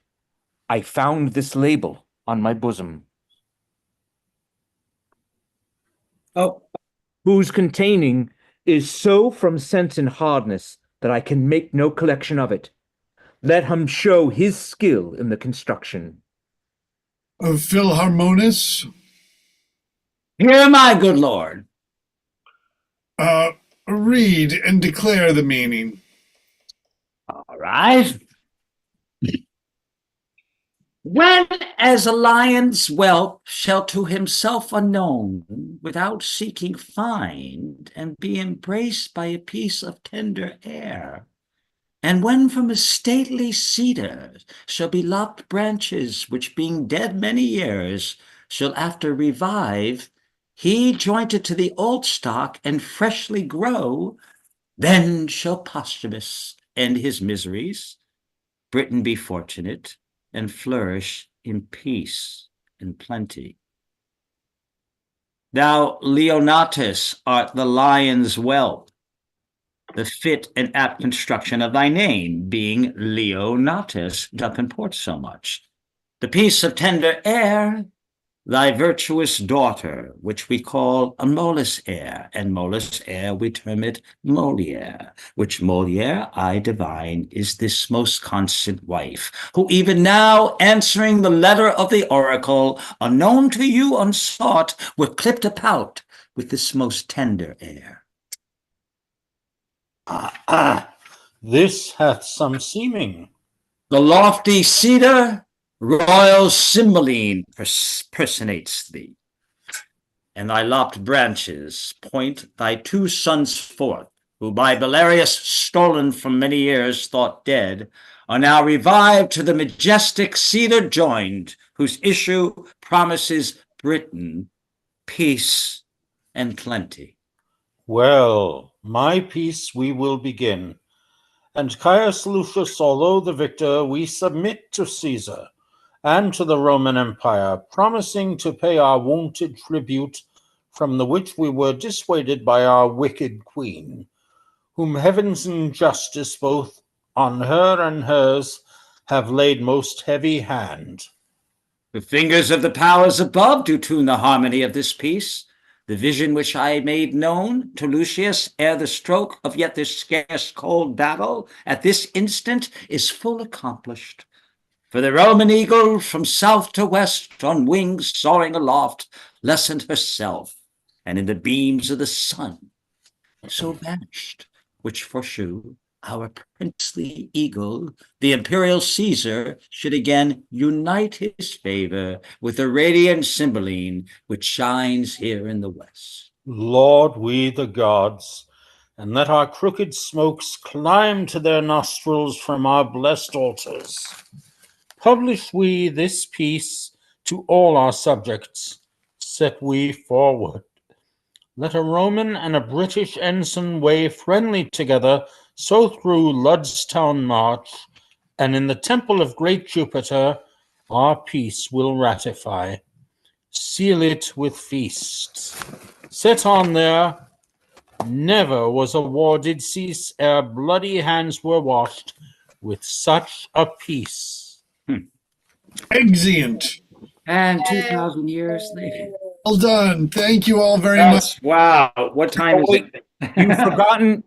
S4: I found this label on my bosom.
S1: Oh,
S4: whose containing is so from sense and hardness that I can make no collection of it. Let him show his skill in the construction.
S2: Of Philharmonis,
S1: here, my good lord.
S2: read and declare the meaning.
S1: All right. When as a lion's whelp shall to himself unknown, without seeking find, and be embraced by a piece of tender air, and when from a stately cedar shall be lopped branches, which being dead many years, shall after revive, he jointed to the old stock and freshly grow, then shall Posthumus end his miseries, Britain be fortunate, and flourish in peace and plenty. Thou, Leonatus, art the lion's whelp, the fit and apt construction of thy name, being Leonatus, doth import so much. The piece of tender air, thy virtuous daughter, which we call a molus heir, and molus heir we term it Moliere, which Moliere I divine is this most constant wife, who even now, answering the letter of the oracle, unknown to you, unsought, were clipped about with this most tender air.
S10: This hath some seeming.
S1: The lofty cedar, royal Cymbeline, personates thee, and thy lopped branches point thy two sons forth, who by Belarius stolen from many years thought dead, are now revived to the majestic cedar joined, whose issue promises Britain peace and plenty.
S10: Well, my peace we will begin. And Caius Lucius, although the victor, we submit to Caesar and to the Roman Empire, promising to pay our wonted tribute, from the which we were dissuaded by our wicked queen, whom heaven's injustice both on her and hers have laid most heavy hand.
S1: The fingers of the powers above do tune the harmony of this peace. The vision which I made known to Lucius ere the stroke of yet this scarce cold battle at this instant is full accomplished. For the Roman eagle from south to west on wings soaring aloft lessened herself, and in the beams of the sun so vanished, which foreshew our princely eagle, the imperial Caesar, should again unite his favor with the radiant Cymbeline, which shines here in the west.
S10: Lord, we the gods, and let our crooked smokes climb to their nostrils from our blessed altars. Publish we this peace to all our subjects, set we forward. Let a Roman and a British ensign weigh friendly together, so through Ludstown march, and in the temple of great Jupiter our peace will ratify. Seal it with feasts. Set on there, never was a war did cease ere bloody hands were washed with such a peace.
S2: Exeunt.
S1: And 2,000 years later.
S2: Well done. Thank you all very much.
S1: Wow. What time is it?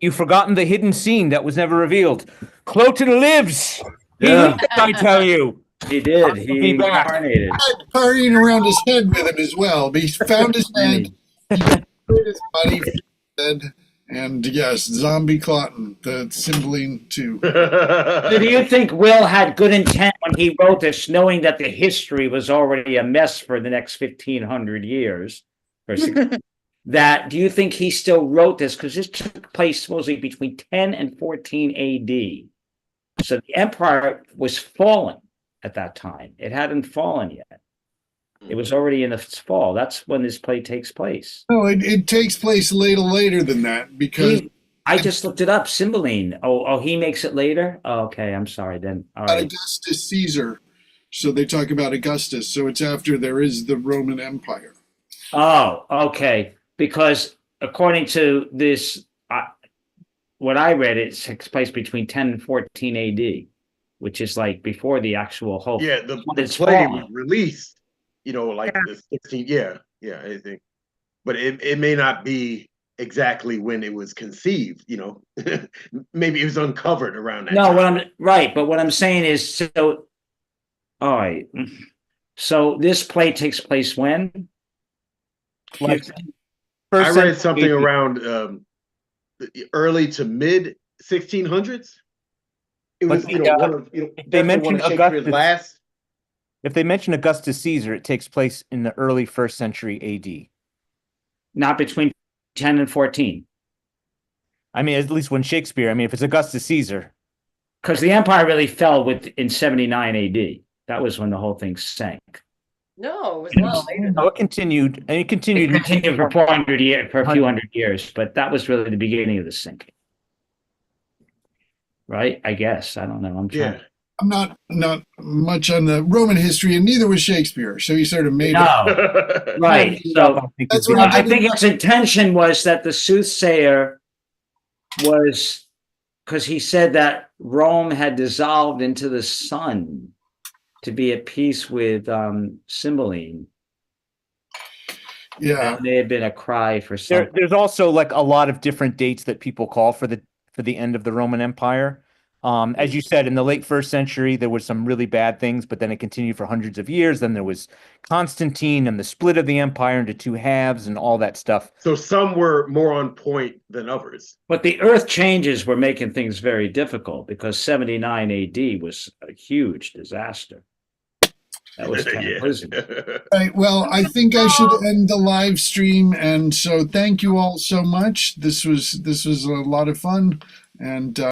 S4: You've forgotten the hidden scene that was never revealed. Cloten lives. He
S1: Yeah.
S4: lived, I tell you.
S1: He did.
S4: Be
S1: He
S4: back.
S1: incarnated.
S2: Partying around his head with him as well. But he found his head. He got his body head. And yes, Zombie Cotton, the Cymbeline too.
S1: So do you think Will had good intent when he wrote this, knowing that the history was already a mess for the next 1,500 years? Or that, do you think he still wrote this? Because this took place supposedly between 10 and 14 AD. So the empire was falling at that time. It hadn't fallen yet. It was already in its fall. That's when this play takes place.
S2: No, it takes place later than that because
S1: I just looked it up. Cymbeline. Oh, he makes it later. Oh, okay, I'm sorry then. All right.
S2: Augustus Caesar. So they talk about Augustus. So it's after there is the Roman Empire.
S1: Oh, okay. Because according to this, what I read, it takes place between 10 and 14 AD, which is like before the actual whole.
S7: Yeah, the
S1: it's
S7: play
S1: falling.
S7: was released, like the 16, yeah, I think. But it may not be exactly when it was conceived, maybe it was uncovered around that time.
S1: But what I'm saying is, so, all right. So this play takes place when?
S4: Like,
S7: I read something around early to mid 1600s. It was,
S4: they mentioned
S7: Shakespeare's last.
S4: If they mention Augustus Caesar, it takes place in the early 1st century AD.
S1: Not between 10 and 14.
S4: I mean, at least when Shakespeare, if it's Augustus Caesar.
S1: Because the empire really fell in 79 AD. That was when the whole thing sank.
S3: No, it was a lot later.
S4: No, it continued. And it continued
S1: for 400 years, for a few hundred years, but that was really the beginning of the sinking. Right? I guess. I don't know.
S2: I'm not much on the Roman history, and neither was Shakespeare. So he sort of made
S1: it. Right. So
S2: that's what
S1: I think his intention was that the soothsayer was, because he said that Rome had dissolved into the sun to be at peace with Cymbeline.
S2: Yeah.
S1: That may have been a cry for something.
S4: There's also like a lot of different dates that people call for the end of the Roman Empire. As you said, in the late first century, there was some really bad things, but then it continued for hundreds of years. Then there was Constantine and the split of the empire into two halves and all that stuff.
S7: So some were more on point than others.
S1: But the earth changes were making things very difficult because 79 AD was a huge disaster. That was cataclysm.
S2: Right, well, I think I should end the live stream, and so thank you all so much. This was a lot of fun, and